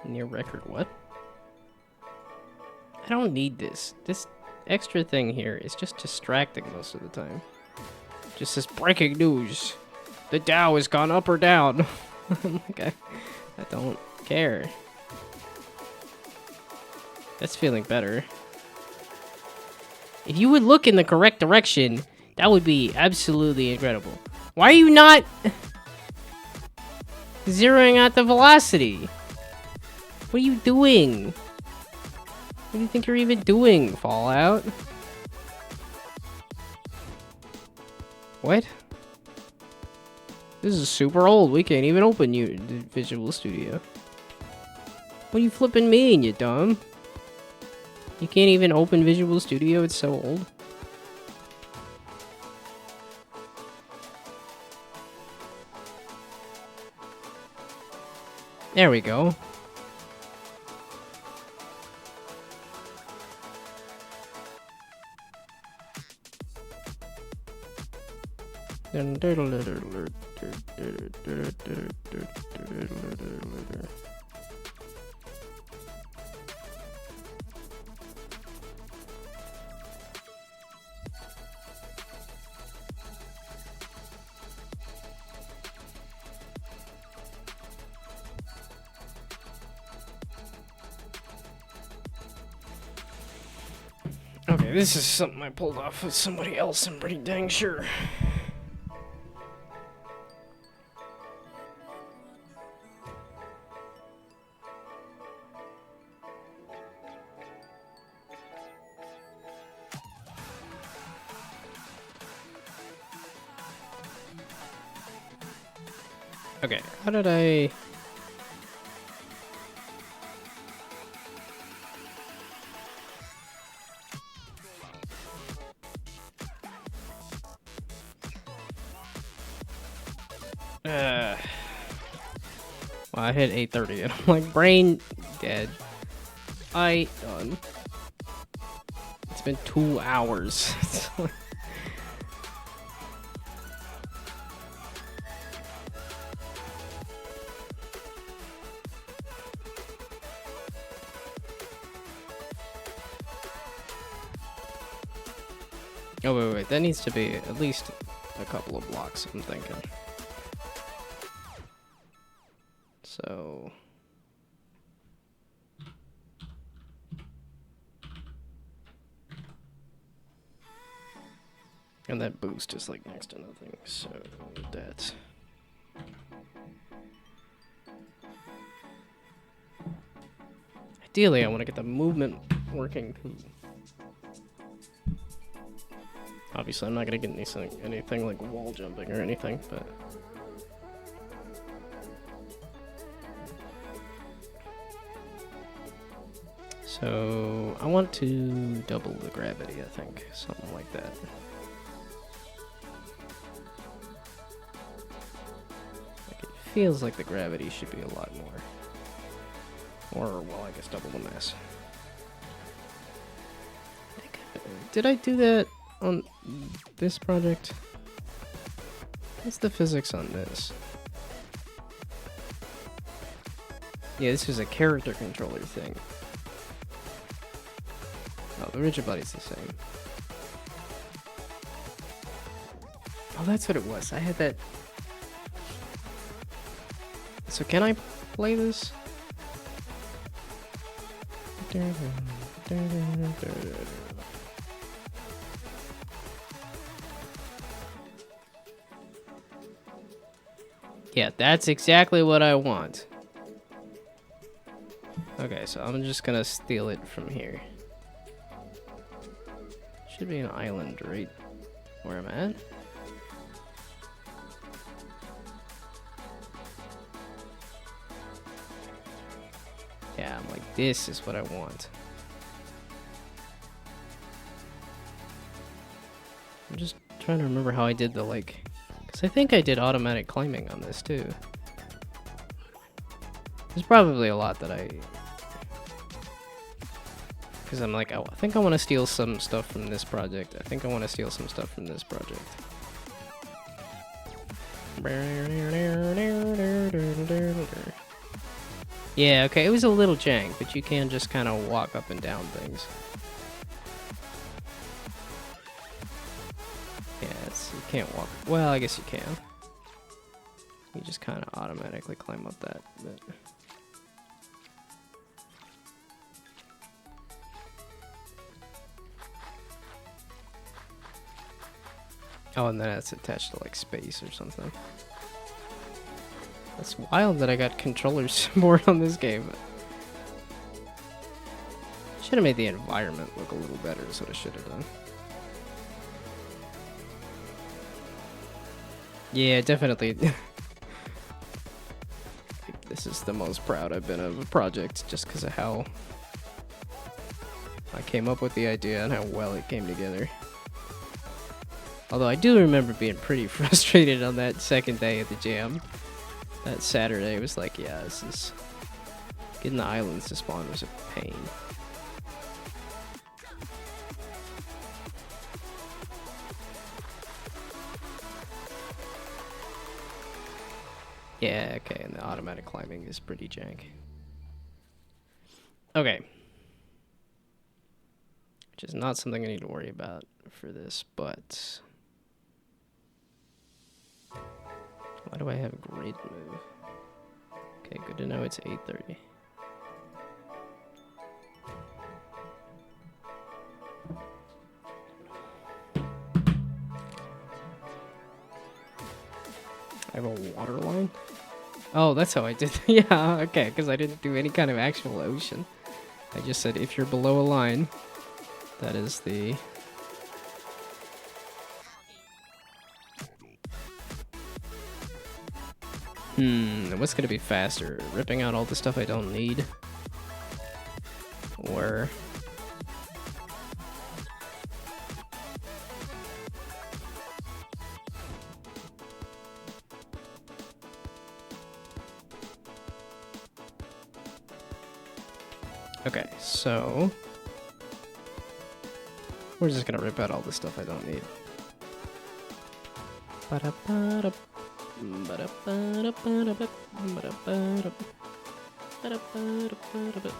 Near record what? I don't need this. This extra thing here is just distracting most of the time. Just says breaking news. The Dow has gone up or down. Okay. I don't care. That's feeling better. If you would look in the correct direction, that would be absolutely incredible. Why are you not zeroing out the velocity? What are you doing? What do you think you're even doing, Fallout? What? This is super old. We can't even open Visual Studio. What are you flipping mean, you dumb? You can't even open Visual Studio? It's so old. There we go. Okay, this is something I pulled off with somebody else, I'm pretty dang sure. Okay, how did I... Well, I hit 8:30 and I'm like, brain dead. Done. It's been 2 hours. Oh, wait. That needs to be at least a couple of blocks, I'm thinking. So... And that boost is like next to nothing, so that's... Ideally, I want to get the movement working too. Obviously, I'm not going to get anything like wall jumping or anything, but... So, I want to double the gravity, I think. Something like that. Like it feels like the gravity should be a lot more. Or, well, I guess double the mass. Did I do that on this project? What's the physics on this? Yeah, this is a character controller thing. Oh, the rigid body's the same. Oh, that's what it was. I had that... So can I play this? Yeah, that's exactly what I want. Okay, so I'm just gonna steal it from here. Should be an island right where I'm at. Yeah, I'm like, this is what I want. I'm just trying to remember how I did the, like... Because I think I did automatic climbing on this, too. There's probably a lot that I... Because I'm like, oh, I think I want to steal some stuff from this project. I think I want to steal some stuff from this project. Yeah, okay, it was a little jank, but you can just kind of walk up and down things. Yeah, you can't walk. Well, I guess you can. You just kind of automatically climb up that bit. Oh, and then it's attached to like space or something. That's wild that I got controller support on this game. Should have made the environment look a little better is what I should have done. Yeah, definitely. This is the most proud I've been of a project just because of how I came up with the idea and how well it came together. Although I do remember being pretty frustrated on that second day at the jam. That Saturday, it was like, yeah, this is... Getting the islands to spawn was a pain. Yeah, okay, and the automatic climbing is pretty jank. Okay. Which is not something I need to worry about for this, but... Why do I have a great move? Okay, good to know it's 8:30. I have a water line? Oh, that's how I did. Yeah, okay, because I didn't do any kind of actual ocean. I just said if you're below a line, that is the... What's gonna be faster? Ripping out all the stuff I don't need? Or... Okay, so... we're just gonna rip out all the stuff I don't need. Ba-da-ba-da, ba-da-ba-da-ba-da-ba, ba-da-ba-da, ba-da-ba-da-ba-da-ba.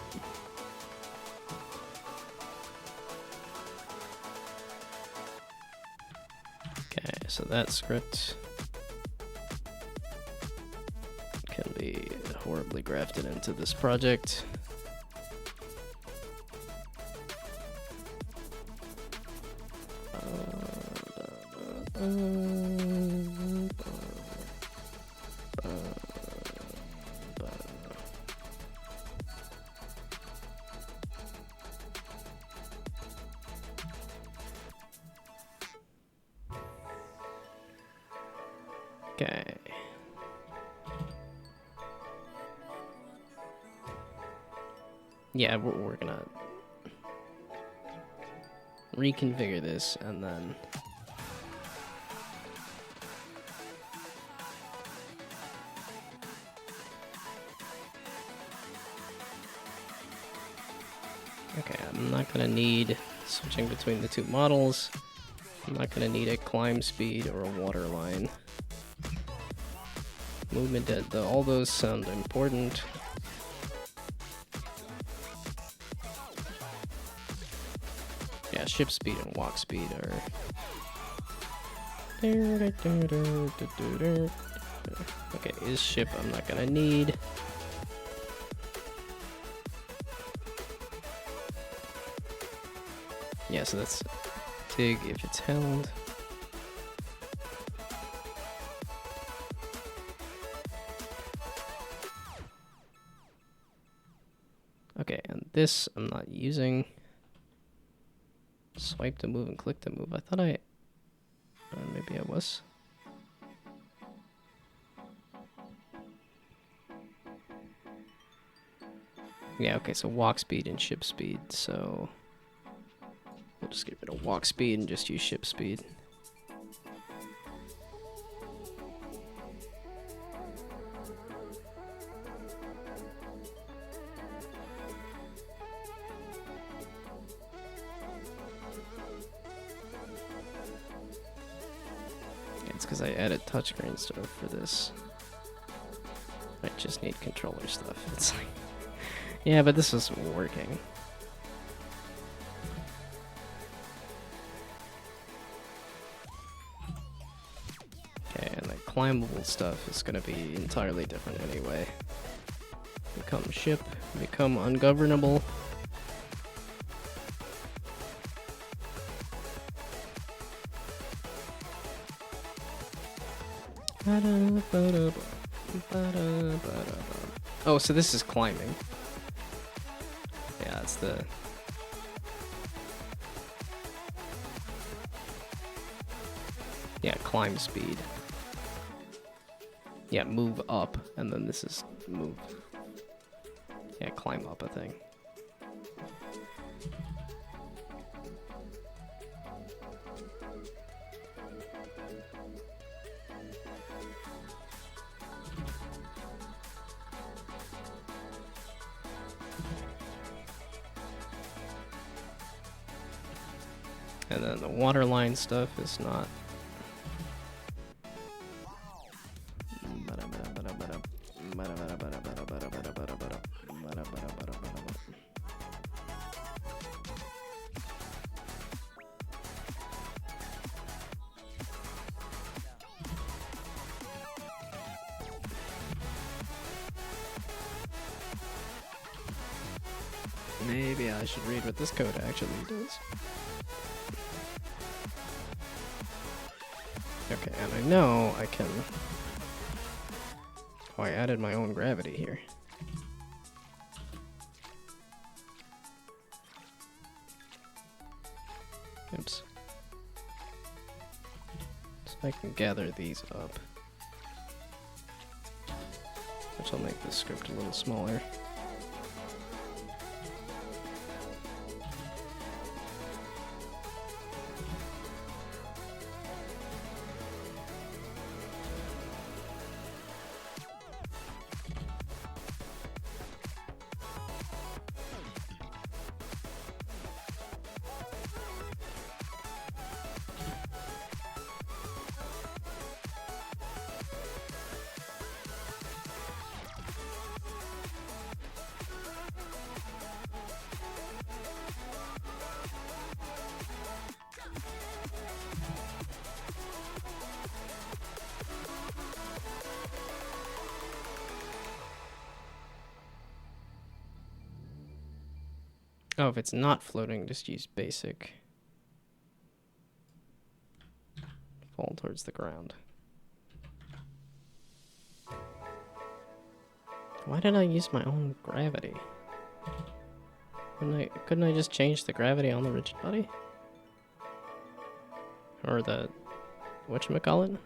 Okay, so that script can be horribly grafted into this project. Okay. Yeah, we're gonna reconfigure this and then okay, I'm not gonna need switching between the two models. I'm not gonna need a climb speed or a water line. Movement, all those sound important. Yeah, ship speed and walk speed are... Okay, is ship I'm not gonna need. Yeah, so that's dig if it's held. Okay, and this I'm not using. Swipe to move and click to move. I thought maybe I was. Yeah, okay, so walk speed and ship speed, so we'll just get rid of walk speed and just use ship speed. It's because I added touchscreen stuff for this. I just need controller stuff. It's like, yeah, but this isn't working. Okay, and the climbable stuff is gonna be entirely different anyway. Become ship, become ungovernable. Oh, so this is climbing. Yeah, that's the... Yeah, climb speed. Yeah, move up, and then this is move. Yeah, climb up, I think. And then the waterline stuff is not. Maybe I should read what this code actually does. Okay, and I know I can... Oh, I added my own gravity here. Oops. So I can gather these up. which will make the script a little smaller. Oh, if it's not floating, just use basic. Fall towards the ground. Why did I use my own gravity? Couldn't I just change the gravity on the rigid body? Or the whatchamacallit?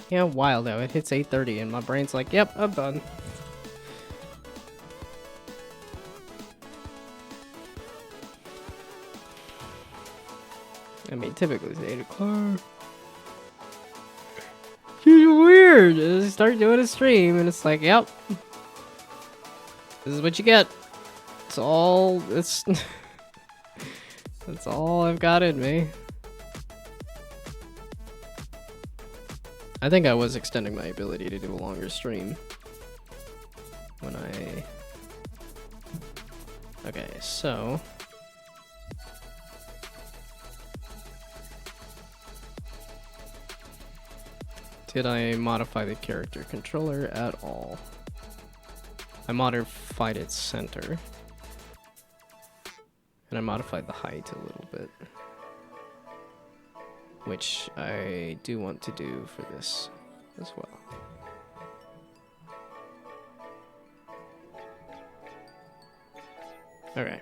Yeah, wild though. It hits 8:30 and my brain's like, yep, I'm done. I mean, typically it's 8 o'clock. It's weird. I start doing a stream and it's like, yep. This is what you get. It's all, that's all I've got in me. I think I was extending my ability to do a longer stream when I... Okay, so... Did I modify the character controller at all? I modified its center. And I modified the height a little bit. Which I do want to do for this as well. Okay.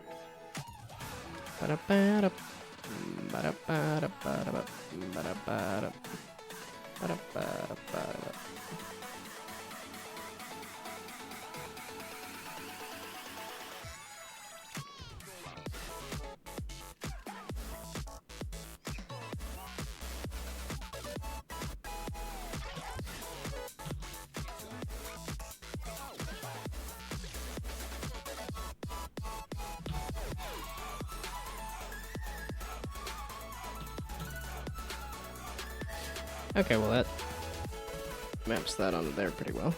Okay, well that maps that onto there pretty well.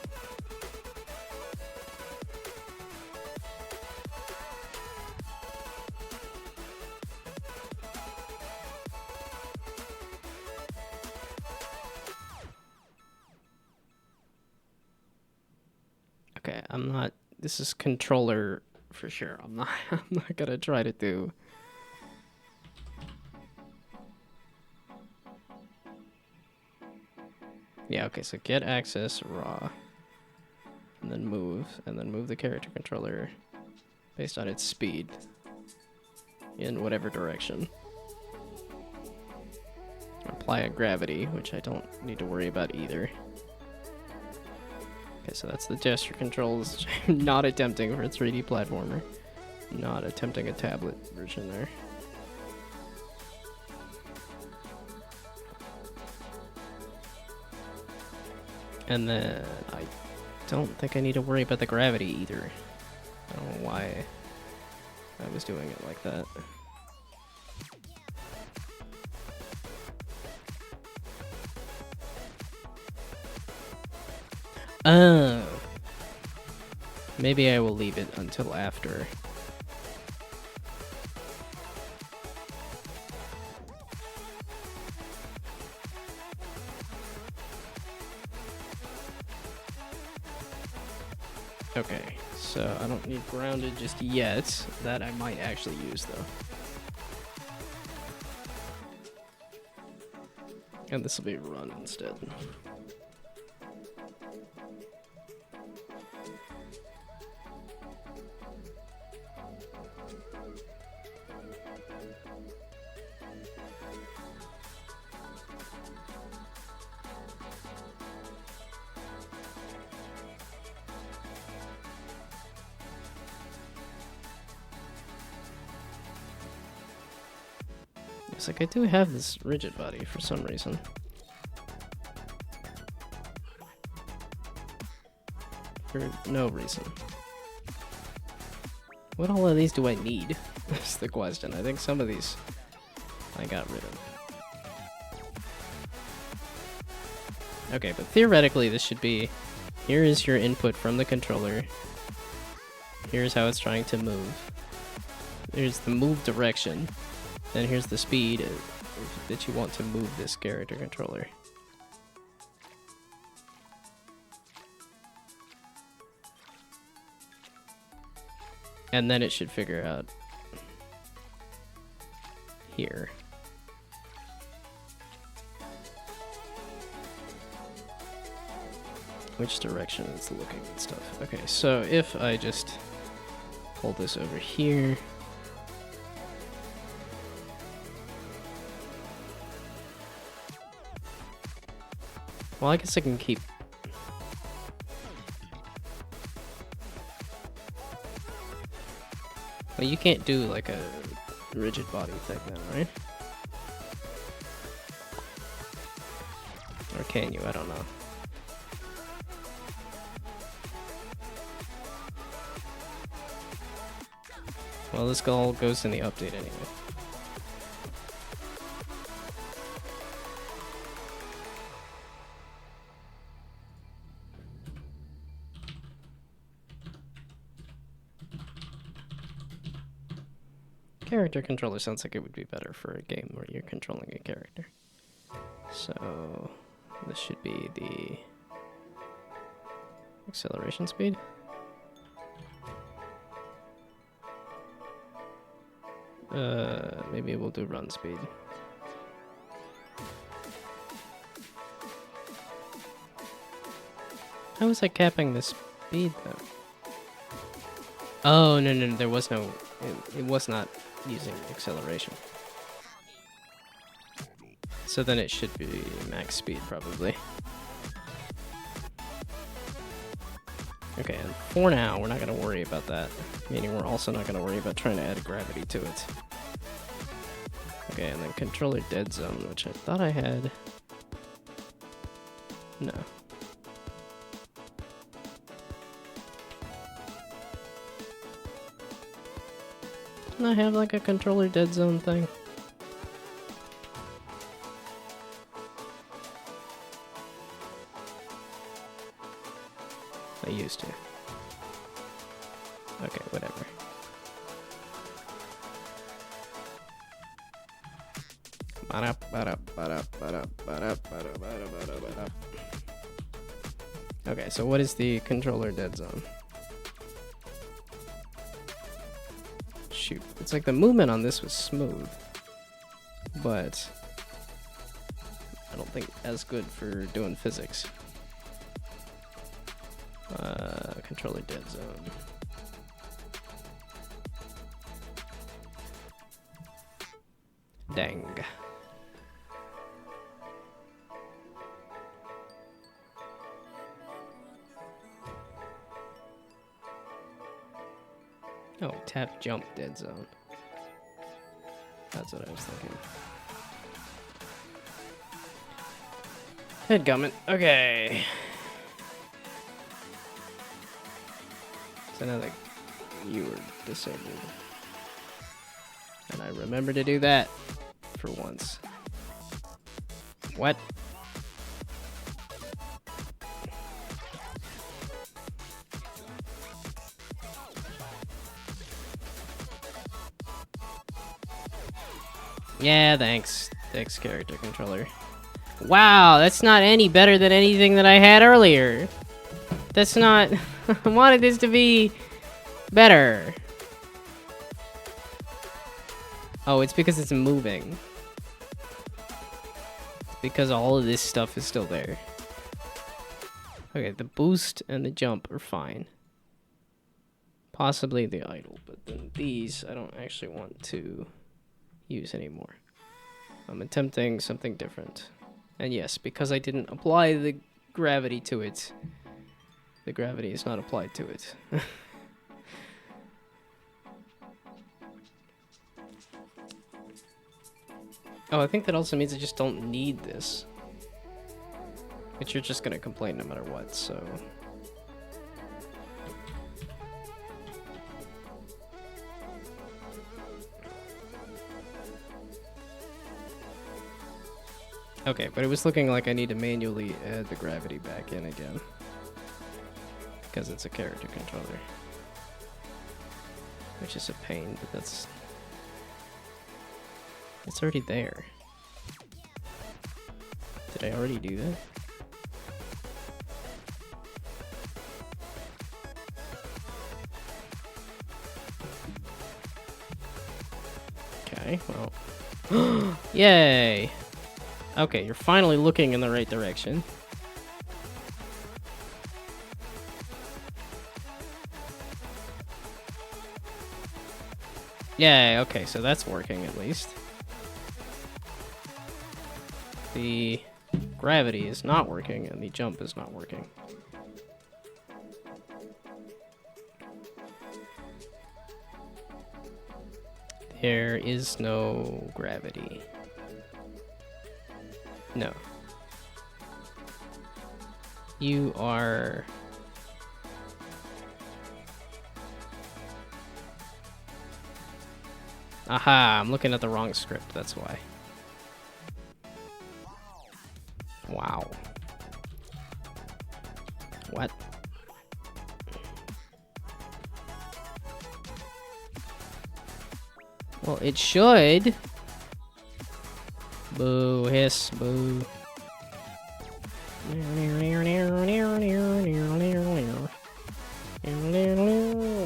Okay, I'm not, this is controller for sure. I'm not gonna try to do yeah, okay, so get access raw, and then move the character controller based on its speed in whatever direction. Apply a gravity, which I don't need to worry about either. Okay, so that's the gesture controls, which I'm not attempting for a 3D platformer. Not attempting a tablet version there. And then I don't think I need to worry about the gravity either. I don't know why I was doing it like that. Oh. Maybe I will leave it until after. Okay, so I don't need grounded just yet. That I might actually use, though. And this will be run instead. It's like I do have this rigid body for some reason. For no reason. What all of these do I need? That's the question. I think some of these I got rid of. Okay, but theoretically this should be, here is your input from the controller. Here's how it's trying to move. Here's the move direction. Then here's the speed that you want to move this character controller. And then it should figure out here. Which direction it's looking and stuff. Okay, so if I just pull this over here. Well, I guess I can keep... Well, you can't do like a rigid body thing then, right? Or can you? I don't know. Well, this all goes in the update anyway. Character controller sounds like it would be better for a game where you're controlling a character. So this should be the acceleration speed. Maybe we'll do run speed. How was I capping the speed though? Oh, no, there was no, it was not using acceleration. So then it should be max speed probably. Okay, and for now, we're not going to worry about that. Meaning we're also not going to worry about trying to add gravity to it. Okay, and then controller dead zone, which I thought I had. No. Didn't I have like a controller dead zone thing? I used to. Okay, whatever. Okay, so what is the controller dead zone? Shoot, it's like the movement on this was smooth, but I don't think as good for doing physics. Controller dead zone. Dang. Oh, tap jump dead zone. That's what I was thinking. Headgummit. Okay. So now that you were disabled. And I remember to do that for once. What? Yeah, thanks. Thanks, character controller. Wow, that's not any better than anything that I had earlier. That's not... I wanted this to be better. Oh, it's because it's moving. It's because all of this stuff is still there. Okay, the boost and the jump are fine. Possibly the idle, but then these I don't actually want to use anymore. I'm attempting something different. And yes, because I didn't apply the gravity to it, the gravity is not applied to it. Oh, I think that also means I just don't need this. But you're just gonna complain no matter what, so... Okay, but it was looking like I need to manually add the gravity back in again. Because it's a character controller. Which is a pain, but that's... It's already there. Did I already do that? Okay, well... Yay! Okay, you're finally looking in the right direction. Yay, okay, so that's working at least. The gravity is not working, and the jump is not working. There is no gravity. No. You are... Aha, I'm looking at the wrong script, that's why. Wow. What? Well, it should. Boo, hiss, boo.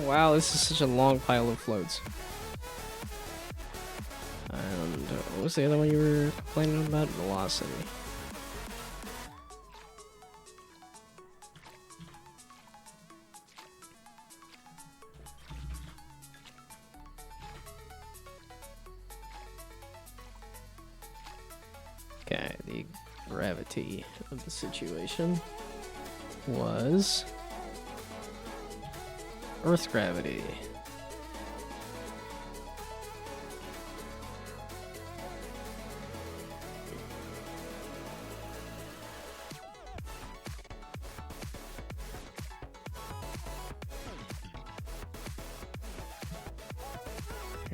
Wow, this is such a long pile of floats. And what was the other one you were complaining about? Velocity. Okay, the gravity of the situation was Earth gravity.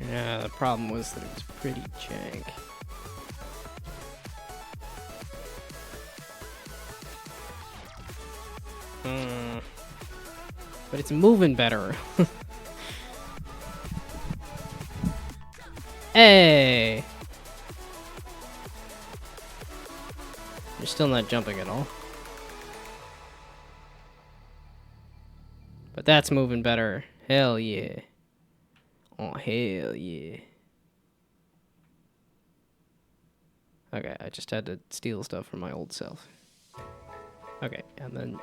Yeah, the problem was that it was pretty jank. But it's moving better. Hey! You're still not jumping at all. But that's moving better. Hell yeah. Oh, hell yeah. Okay, I just had to steal stuff from my old self. Okay, and then...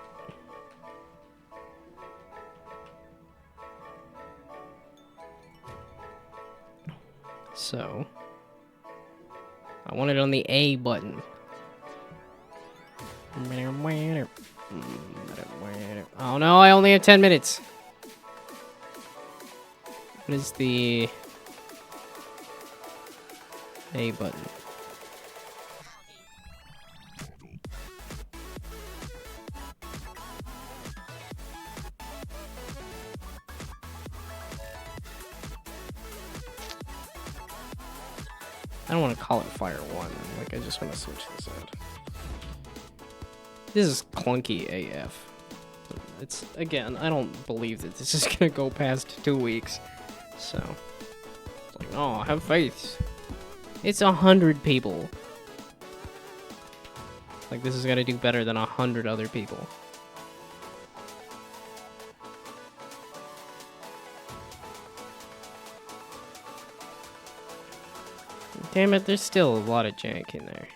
So... I want it on the A button. Oh no, I only have 10 minutes. What is the A button? I don't want to call it Fire 1. Like, I just want to switch this out. This is clunky AF. It's, again, I don't believe that this is gonna go past 2 weeks. So, it's like, oh, have faith. It's 100 people. Like, this is gonna do better than 100 other people. Damn it, there's still a lot of jank in there.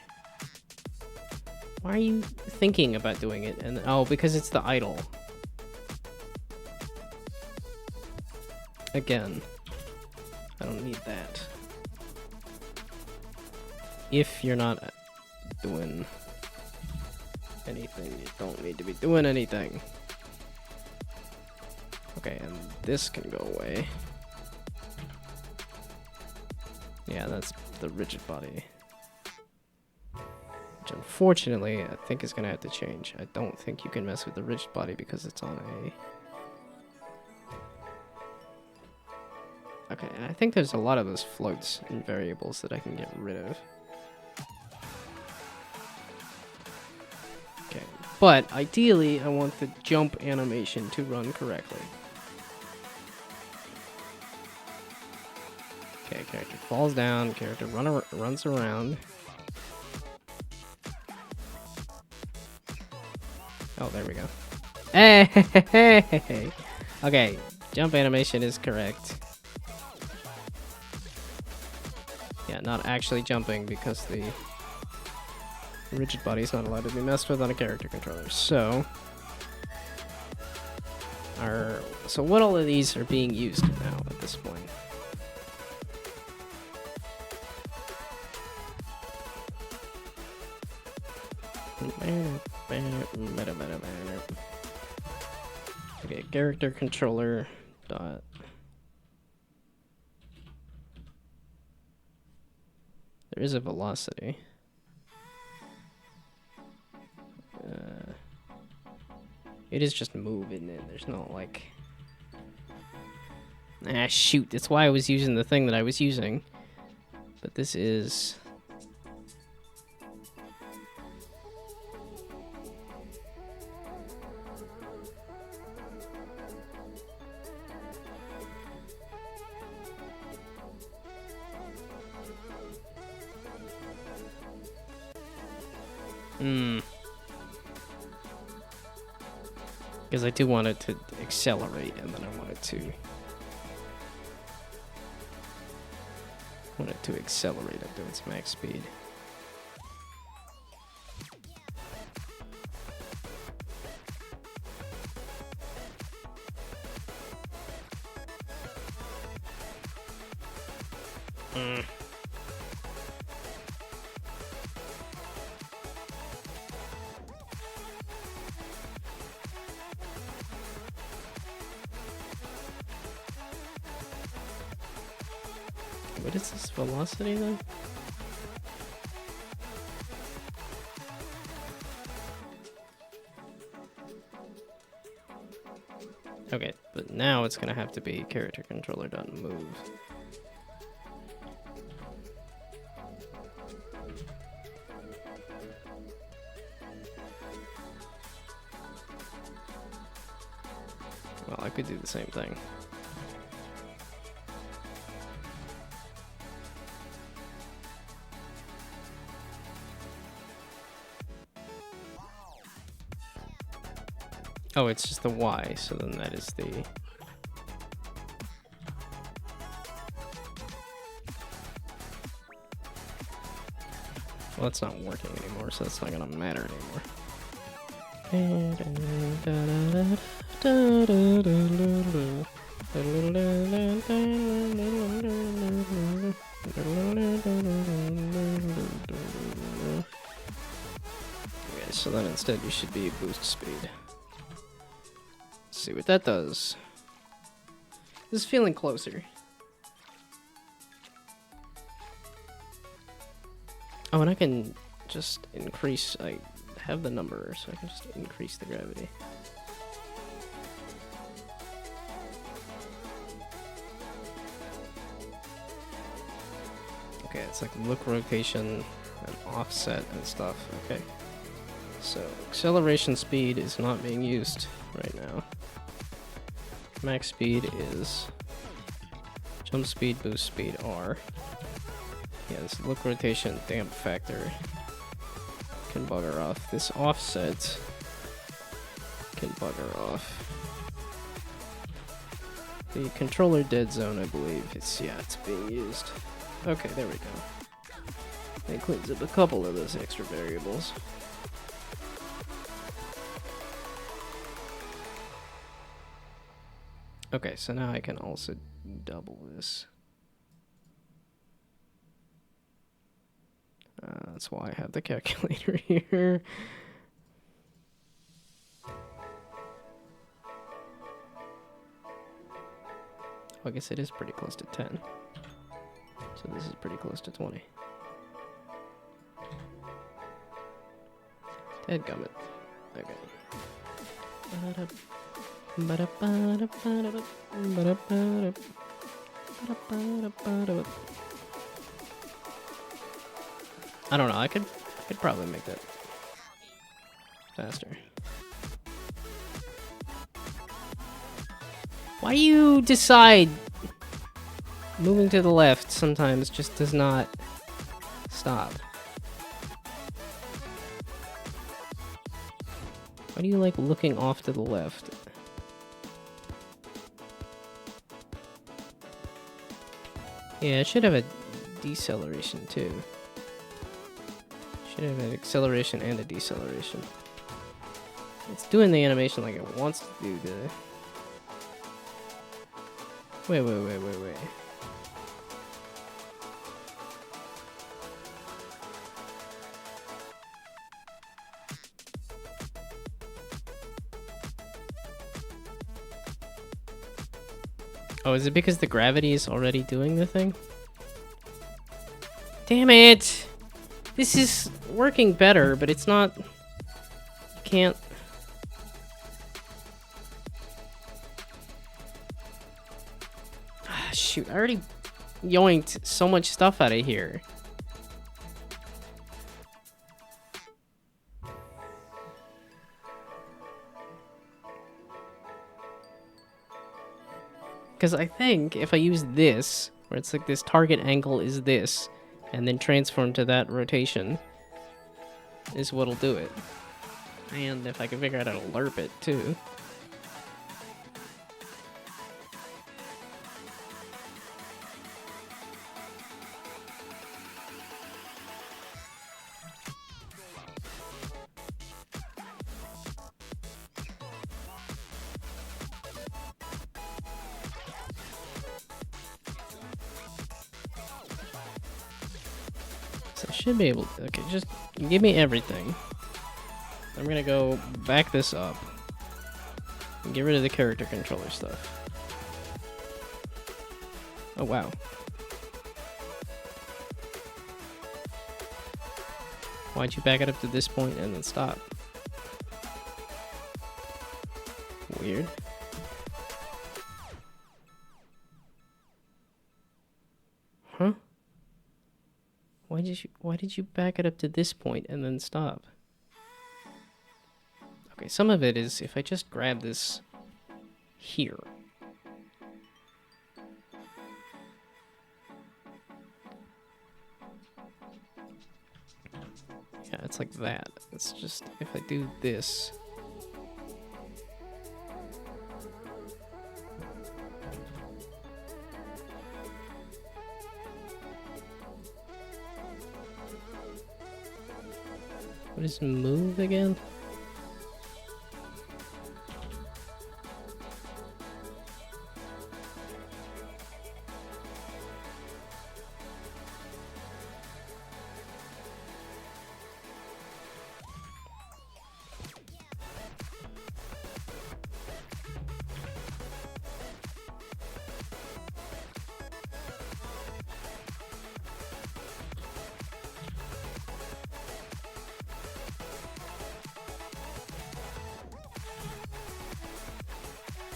Why are you thinking about doing it? And oh, because it's the idle. Again, I don't need that. If you're not doing anything, you don't need to be doing anything. Okay, and this can go away. Yeah, that's the rigid body. Which unfortunately, I think is gonna have to change. I don't think you can mess with the rigid body because it's on a... Okay, and I think there's a lot of those floats and variables that I can get rid of. Okay, but ideally, I want the jump animation to run correctly. Okay, character falls down, character runs around. Oh, there we go. Hey! Okay, jump animation is correct. Yeah, not actually jumping because the rigid body is not allowed to be messed with on a character controller. So, what all of these are being used now at this point? Okay, character controller dot. There is a velocity. It is just move, isn't it? There's no like... Ah, shoot. That's why I was using the thing that I was using. But this is... Because I do want it to accelerate, and then I want it to accelerate up to its max speed. What is this velocity then? Okay, but now it's gonna have to be character controller dot move. Well, I could do the same thing. Oh, it's just the Y, so then that is the... Well, that's not working anymore, so that's not gonna matter anymore. Okay, so then instead you should be boost speed. See what that does. This is feeling closer. Oh, and I can just increase. I have the number, so I can just increase the gravity. Okay, it's like look, rotation, and offset and stuff. Okay. So acceleration speed is not being used right now. Max speed is jump speed, boost speed R. Yeah, this look, rotation, damp factor can bugger off. This offset can bugger off. The controller dead zone, I believe, it's being used. Okay, there we go. It cleans up a couple of those extra variables. Okay, so now I can also double this. That's why I have the calculator here. I guess it is pretty close to 10. So this is pretty close to 20. Dadgummit. Okay. I don't know, I could probably make that faster. Why do you decide moving to the left sometimes just does not stop? Why do you like looking off to the left? Yeah, it should have a deceleration too. Should have an acceleration and a deceleration. It's doing the animation like it wants to do the... Wait. Oh, is it because the gravity is already doing the thing? Damn it! This is working better, but it's not... You can't... Ah, shoot, I already yoinked so much stuff out of here. Because I think if I use this, where it's like this target angle is this, and then transform to that rotation, is what'll do it. And if I can figure out how to lerp it, too. So I should be able to... Okay, just give me everything. I'm gonna go back this up. And get rid of the character controller stuff. Oh, wow. Why'd you back it up to this point and then stop? Weird. Huh? Why did you back it up to this point and then stop? Okay, some of it is if I just grab this here. Yeah, it's like that. It's just if I do this. What is move again?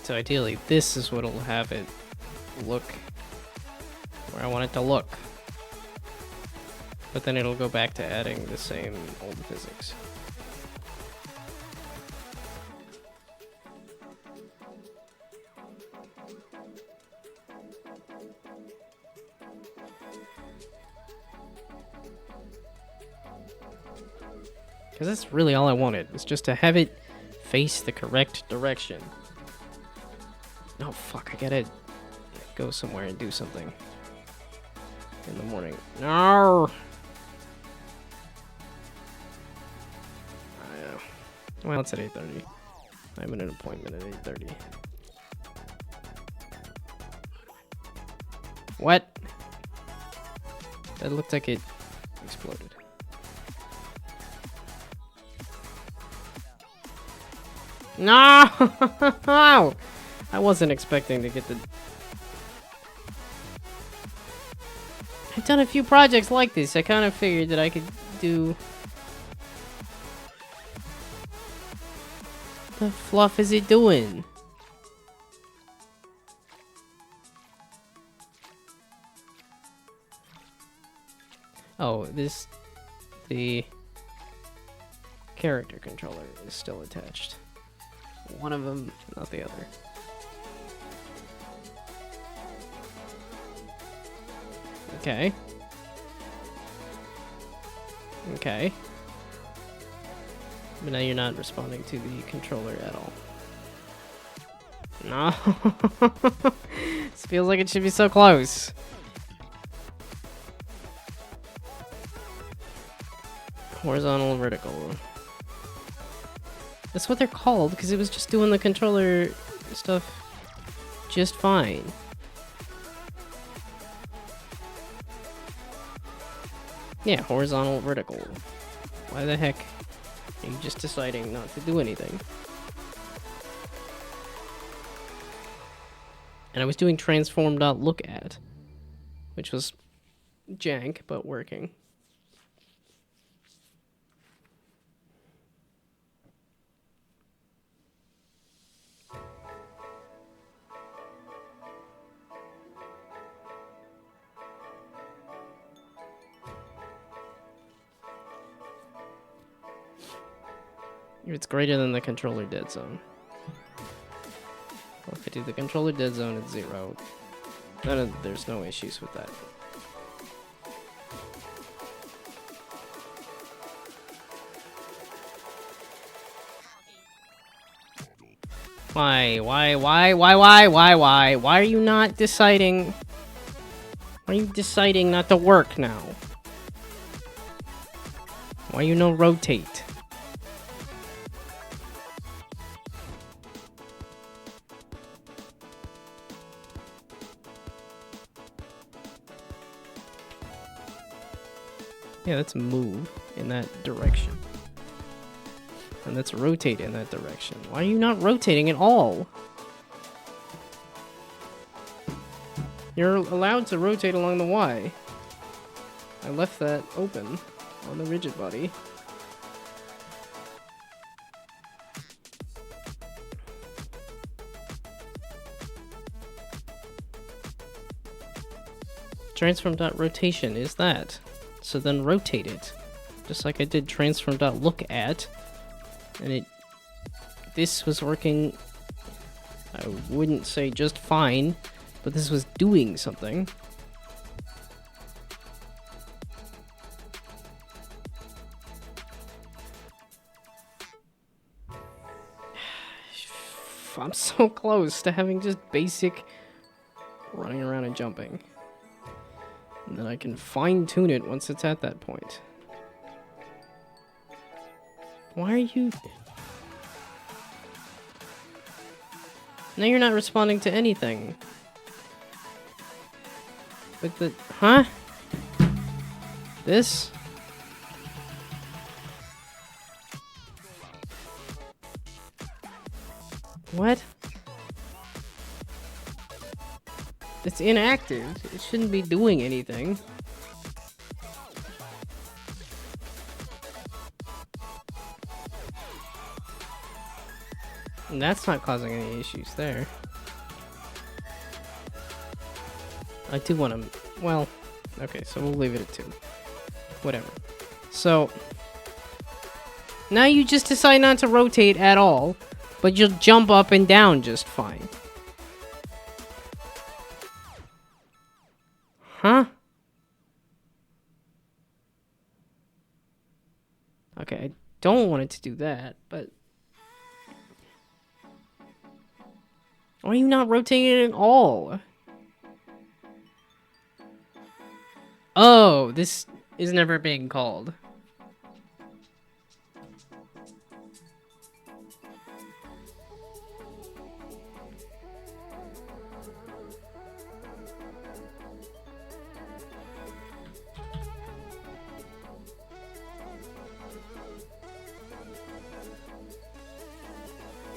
So ideally, this is what'll have it look where I want it to look. But then it'll go back to adding the same old physics. Because that's really all I wanted, is just to have it face the correct direction. Oh fuck, I gotta go somewhere and do something in the morning. No! Well, it's at 8:30. I'm at an appointment at 8:30. What? That looked like it exploded. No! I wasn't expecting to get the... I've done a few projects like this. I kind of figured that I could do... What the fluff is it doing? Oh, the character controller is still attached. One of them, not the other. Okay. Okay. But now you're not responding to the controller at all. No. This feels like it should be so close. Horizontal, vertical. That's what they're called, because it was just doing the controller stuff just fine. Yeah, horizontal, vertical. Why the heck are you just deciding not to do anything? And I was doing transform.lookAt, which was jank, but working. It's greater than the controller dead zone. Well, if I do the controller dead zone at 0, there's no issues with that. Why are you not deciding? Why are you deciding not to work now? Why you no rotate? Yeah, that's move in that direction. And that's rotate in that direction. Why are you not rotating at all? You're allowed to rotate along the Y. I left that open on the rigid body. Transform.rotation is that. So then rotate it. Just like I did transform.lookAt. And this was working, I wouldn't say just fine, but this was doing something. I'm so close to having just basic running around and jumping. And then I can fine-tune it once it's at that point. Why are you... Now you're not responding to anything. With the... Huh? This? What? It's inactive. It shouldn't be doing anything. And that's not causing any issues there. I do want to... Well, okay, so we'll leave it at 2. Whatever. So, now you just decide not to rotate at all, but you'll jump up and down just fine. Huh? Okay, I don't want it to do that, but... Why are you not rotating it at all? Oh, this is never being called.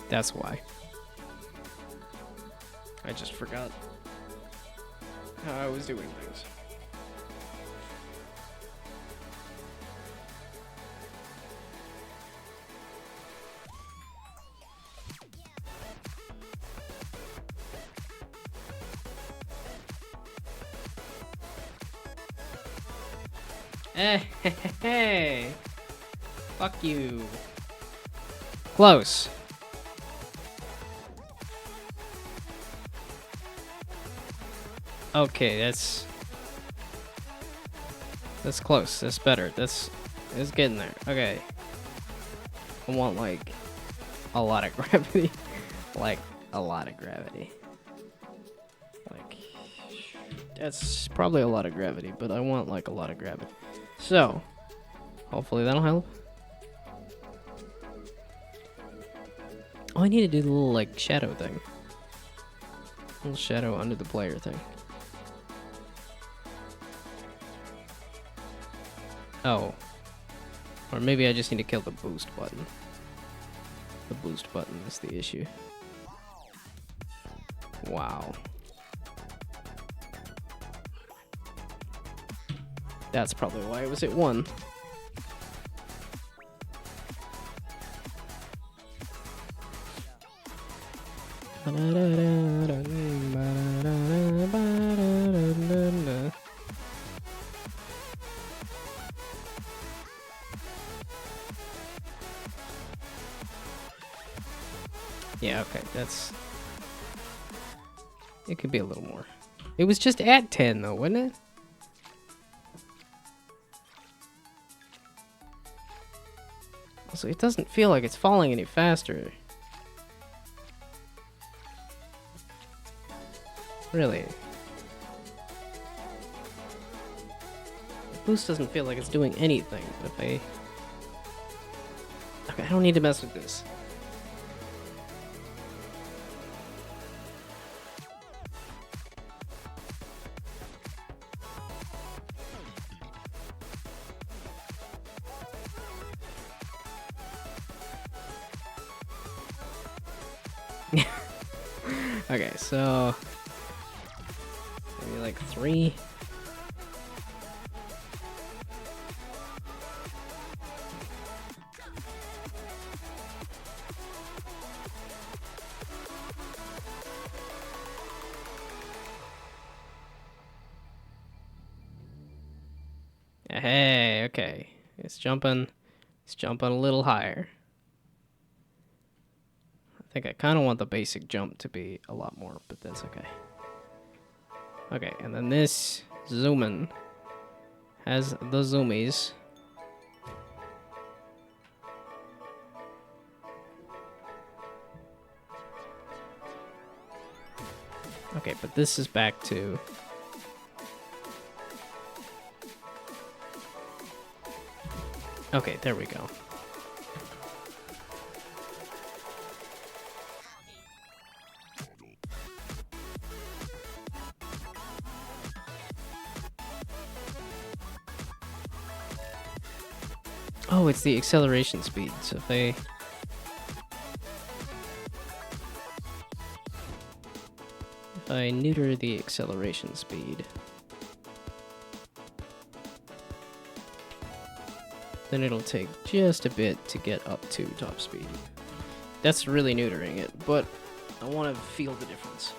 That's why. I just forgot how I was doing things. Hey, fuck you. Close. Okay, that's close. That's better. It's getting there. Okay. I want like a lot of gravity. Like a lot of gravity. Like that's probably a lot of gravity, but I want like a lot of gravity. So, hopefully that'll help. Oh, I need to do the little like shadow thing. Little shadow under the player thing. Oh. Or maybe I just need to kill the boost button. The boost button is the issue. Wow. That's probably why it was at 1. Yeah, okay, that's... It could be a little more. It was just at 10 though, wasn't it? So it doesn't feel like it's falling any faster. Really. The boost doesn't feel like it's doing anything, but okay, I don't need to mess with this. Okay, so maybe like 3. Hey, okay. It's jumping a little higher. I think I kind of want the basic jump to be a lot more, but that's okay. Okay, and then this zoom-in has the zoomies. Okay, but this is back to... Okay, there we go. Oh, it's the acceleration speed. So if I neuter the acceleration speed, then it'll take just a bit to get up to top speed. That's really neutering it, but I want to feel the difference.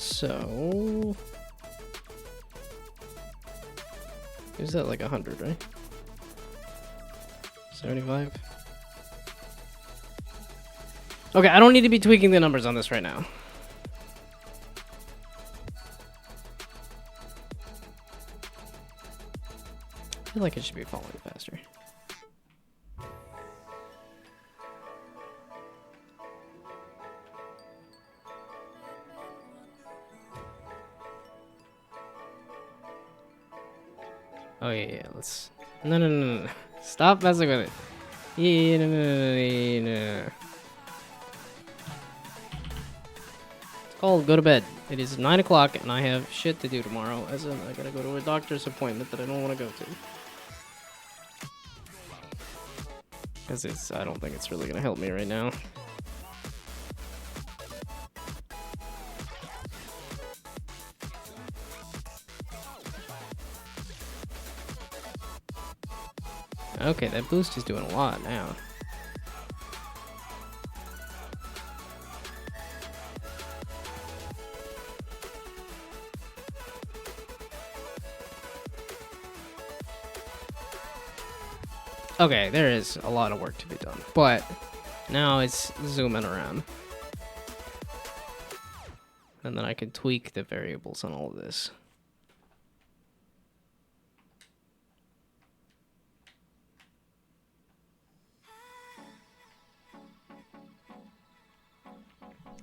So is that like 100, right? 75. Okay, I don't need to be tweaking the numbers on this right now. I feel like it should be falling faster. Oh yeah, let's... No. Stop messing with it. It's called Go to Bed. It is 9 o'clock and I have shit to do tomorrow. As in, I gotta go to a doctor's appointment that I don't want to go to. Because I don't think it's really gonna help me right now. Okay, that boost is doing a lot now. Okay, there is a lot of work to be done, but now it's zooming around. And then I can tweak the variables on all of this.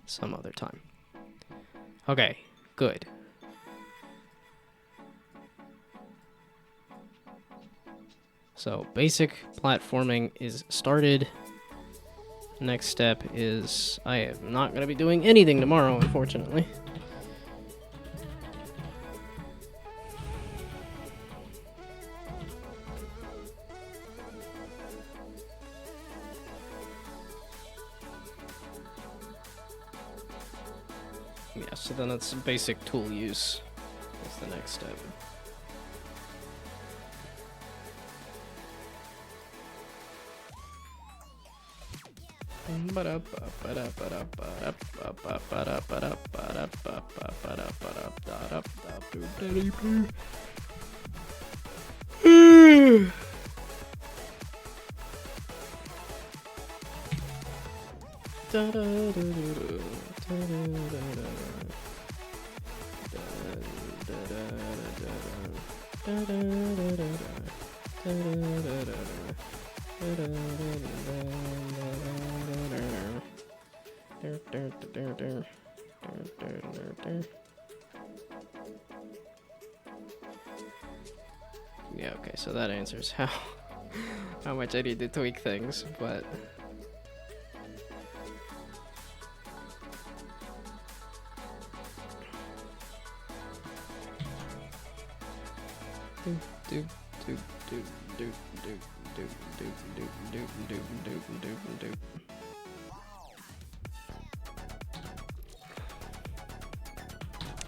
Some other time. Okay, good. So basic platforming is started. Next step is I am not going to be doing anything tomorrow, unfortunately. Yeah, so then it's basic tool use. That's the next step. Yeah, okay, so that answers how much I need to tweak things, but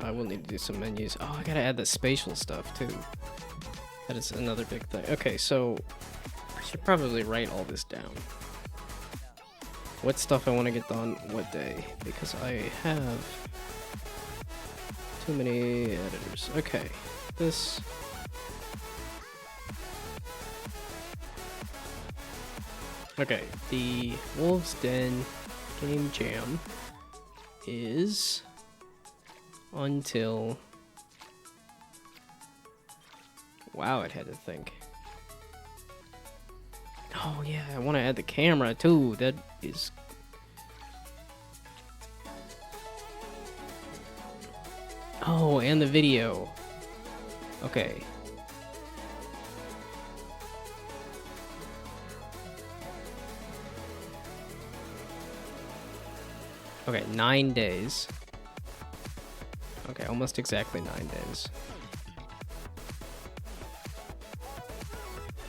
I will need to do some menus. Oh, I gotta add the spatial stuff too. That is another big thing. Okay, so I should probably write all this down. What stuff I want to get done what day, because I have too many editors. Okay, this. Okay, the Wolves Den Game Jam is until... Wow, it had to think. Oh yeah, I want to add the camera too. That is... Oh, and the video. Okay. Okay, 9 days. Okay, almost exactly 9 days.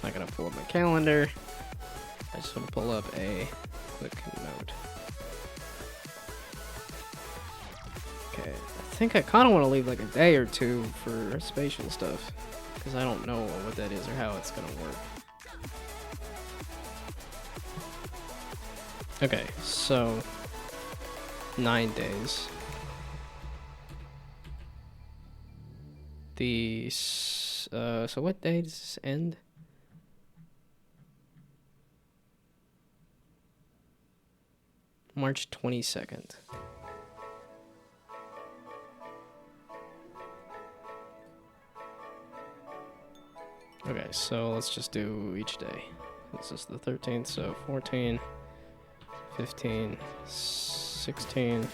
I'm not gonna pull up my calendar. I just want to pull up a quick note. Okay, I think I kind of want to leave like a day or two for spatial stuff, because I don't know what that is or how it's gonna work. Okay, so 9 days. The so what day does this end? March 22nd. Okay, so let's just do each day. This is the 13th, so 14, 15, 16,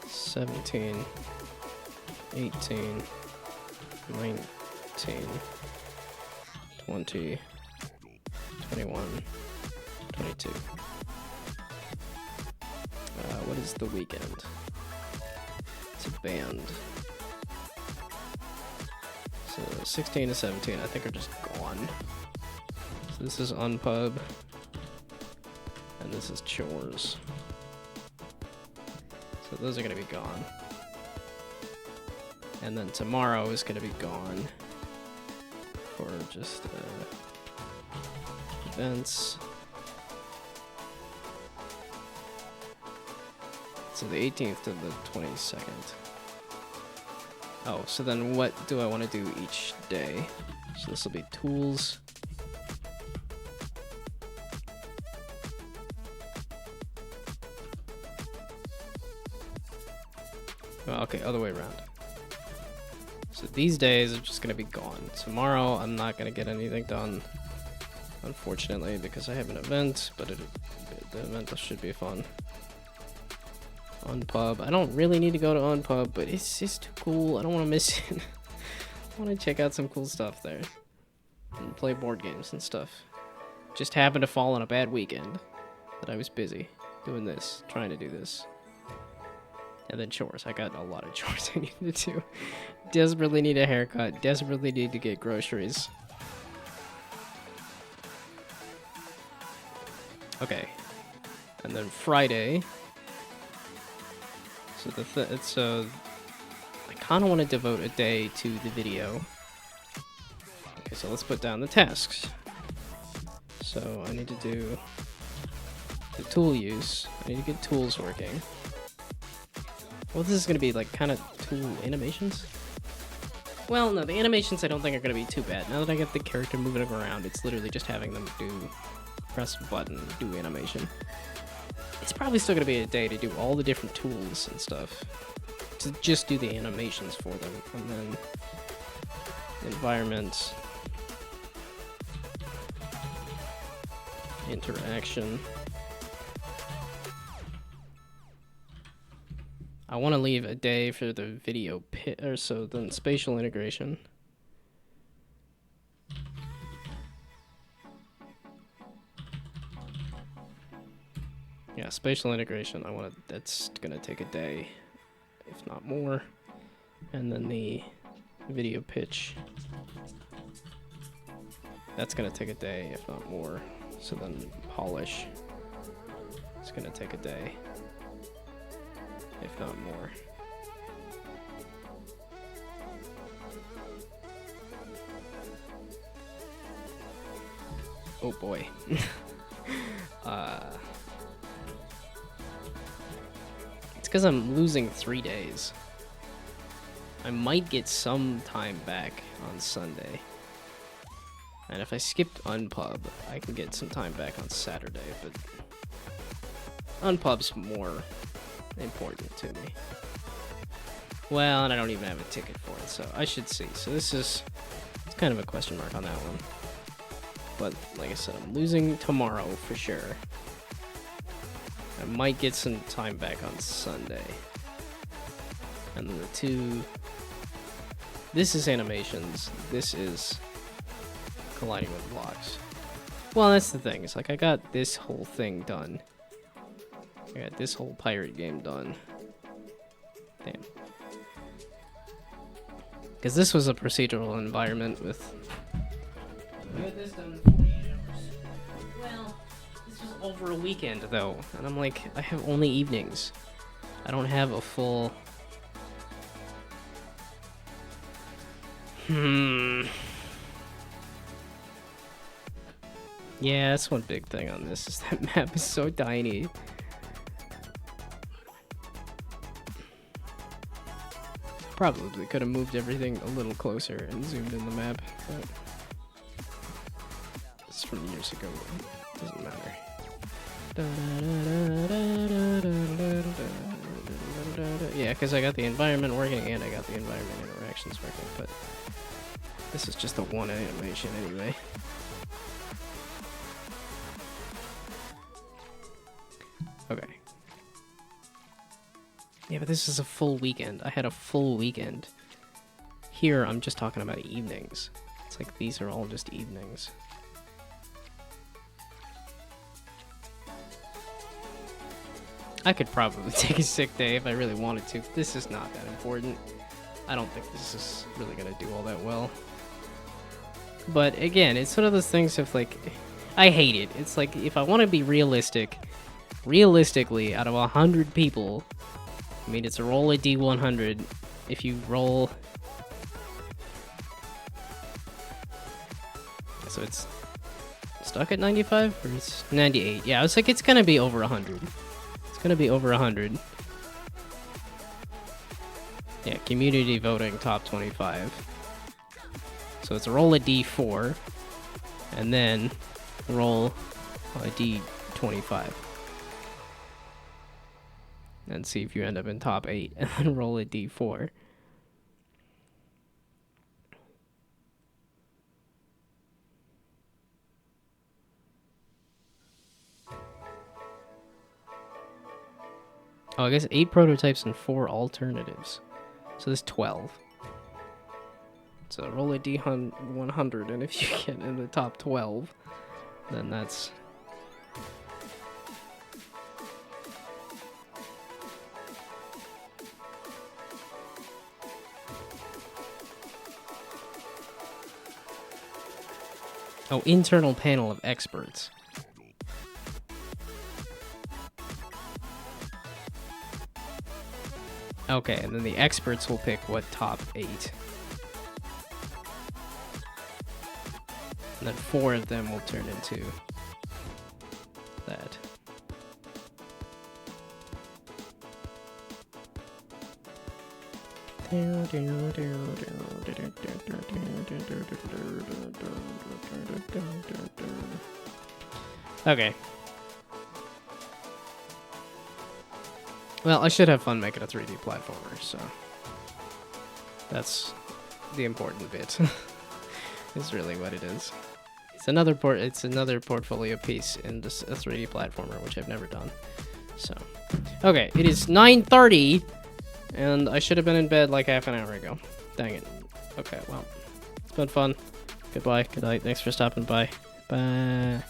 17, 18, 19, 20, 21, 22. What is the weekend? It's a band. So 16 to 17, I think, are just gone. So this is Unpub, and this is Chores. So those are gonna be gone. And then tomorrow is gonna be gone for just events. So the 18th to the 22nd. Oh, so then what do I want to do each day? So this will be tools. Oh, okay, other way around. So these days are just going to be gone. Tomorrow I'm not going to get anything done, unfortunately, because I have an event, but the event should be fun. Unpub. I don't really need to go to Unpub, but it's just too cool. I don't want to miss it. I want to check out some cool stuff there. And play board games and stuff. Just happened to fall on a bad weekend that I was busy doing this, trying to do this. And then chores. I got a lot of chores I need to do. Desperately need a haircut. Desperately need to get groceries. Okay. And then Friday... So I kind of want to devote a day to the video. Okay, so let's put down the tasks. So I need to do the tool use. I need to get tools working. Well, this is going to be like kind of tool animations. Well, no, the animations I don't think are going to be too bad. Now that I get the character moving around, it's literally just having them press a button, do animation. It's probably still going to be a day to do all the different tools and stuff. To just do the animations for them. And then environment. Interaction. I want to leave a day for the video so then spatial integration. Yeah, spatial integration, that's gonna take a day, if not more. And then the video pitch, that's gonna take a day, if not more. So then polish, it's gonna take a day, if not more. Oh boy. It's because I'm losing 3 days. I might get some time back on Sunday. And if I skipped Unpub, I can get some time back on Saturday, but Unpub's more important to me. Well, and I don't even have a ticket for it, so I should see. So it's kind of a question mark on that one. But like I said, I'm losing tomorrow for sure. I might get some time back on Sunday. And then the two... This is animations. This is colliding with blocks. Well, that's the thing. It's like I got this whole thing done. I got this whole pirate game done. Damn. Because this was a procedural environment with... We got this done in 48 hours. Well, this was over a weekend, though. And I'm like, I have only evenings. I don't have a full... Yeah, that's one big thing on this, is that map is so tiny. Probably could have moved everything a little closer and zoomed in the map, but it's from years ago. Doesn't matter. Yeah, because I got the environment working and I got the environment interactions working, but this is just the one animation anyway. Okay. Yeah, but this is a full weekend. I had a full weekend Here, I'm just talking about evenings. It's like these are all just evenings. I could probably take a sick day if I really wanted to. This is not that important. I don't think this is really gonna do all that well. But again, it's one of those things of like, I hate it. It's like, if I want to be realistic, realistically, out of 100 people, I mean, it's a roll of D100. If you roll... So it's stuck at 95? Or it's 98? Yeah, I was like, it's gonna be over 100. It's gonna be over 100. Yeah, community voting top 25. So it's a roll a D4, and then roll a D25. And see if you end up in top 8, and then roll a D4. Oh, I guess 8 prototypes and 4 alternatives. So there's 12. So roll a D100, and if you get in the top 12, then that's... Oh, internal panel of experts. Okay, and then the experts will pick what top 8. And then 4 of them will turn into that. Okay. Well, I should have fun making a 3D platformer, so that's the important bit. Is really what it is. It's another portfolio piece in this a 3D platformer, which I've never done. So, okay, it is 9:30, and I should have been in bed like half an hour ago. Dang it. Okay, well, it's been fun. Goodbye. Good night. Thanks for stopping by. Bye.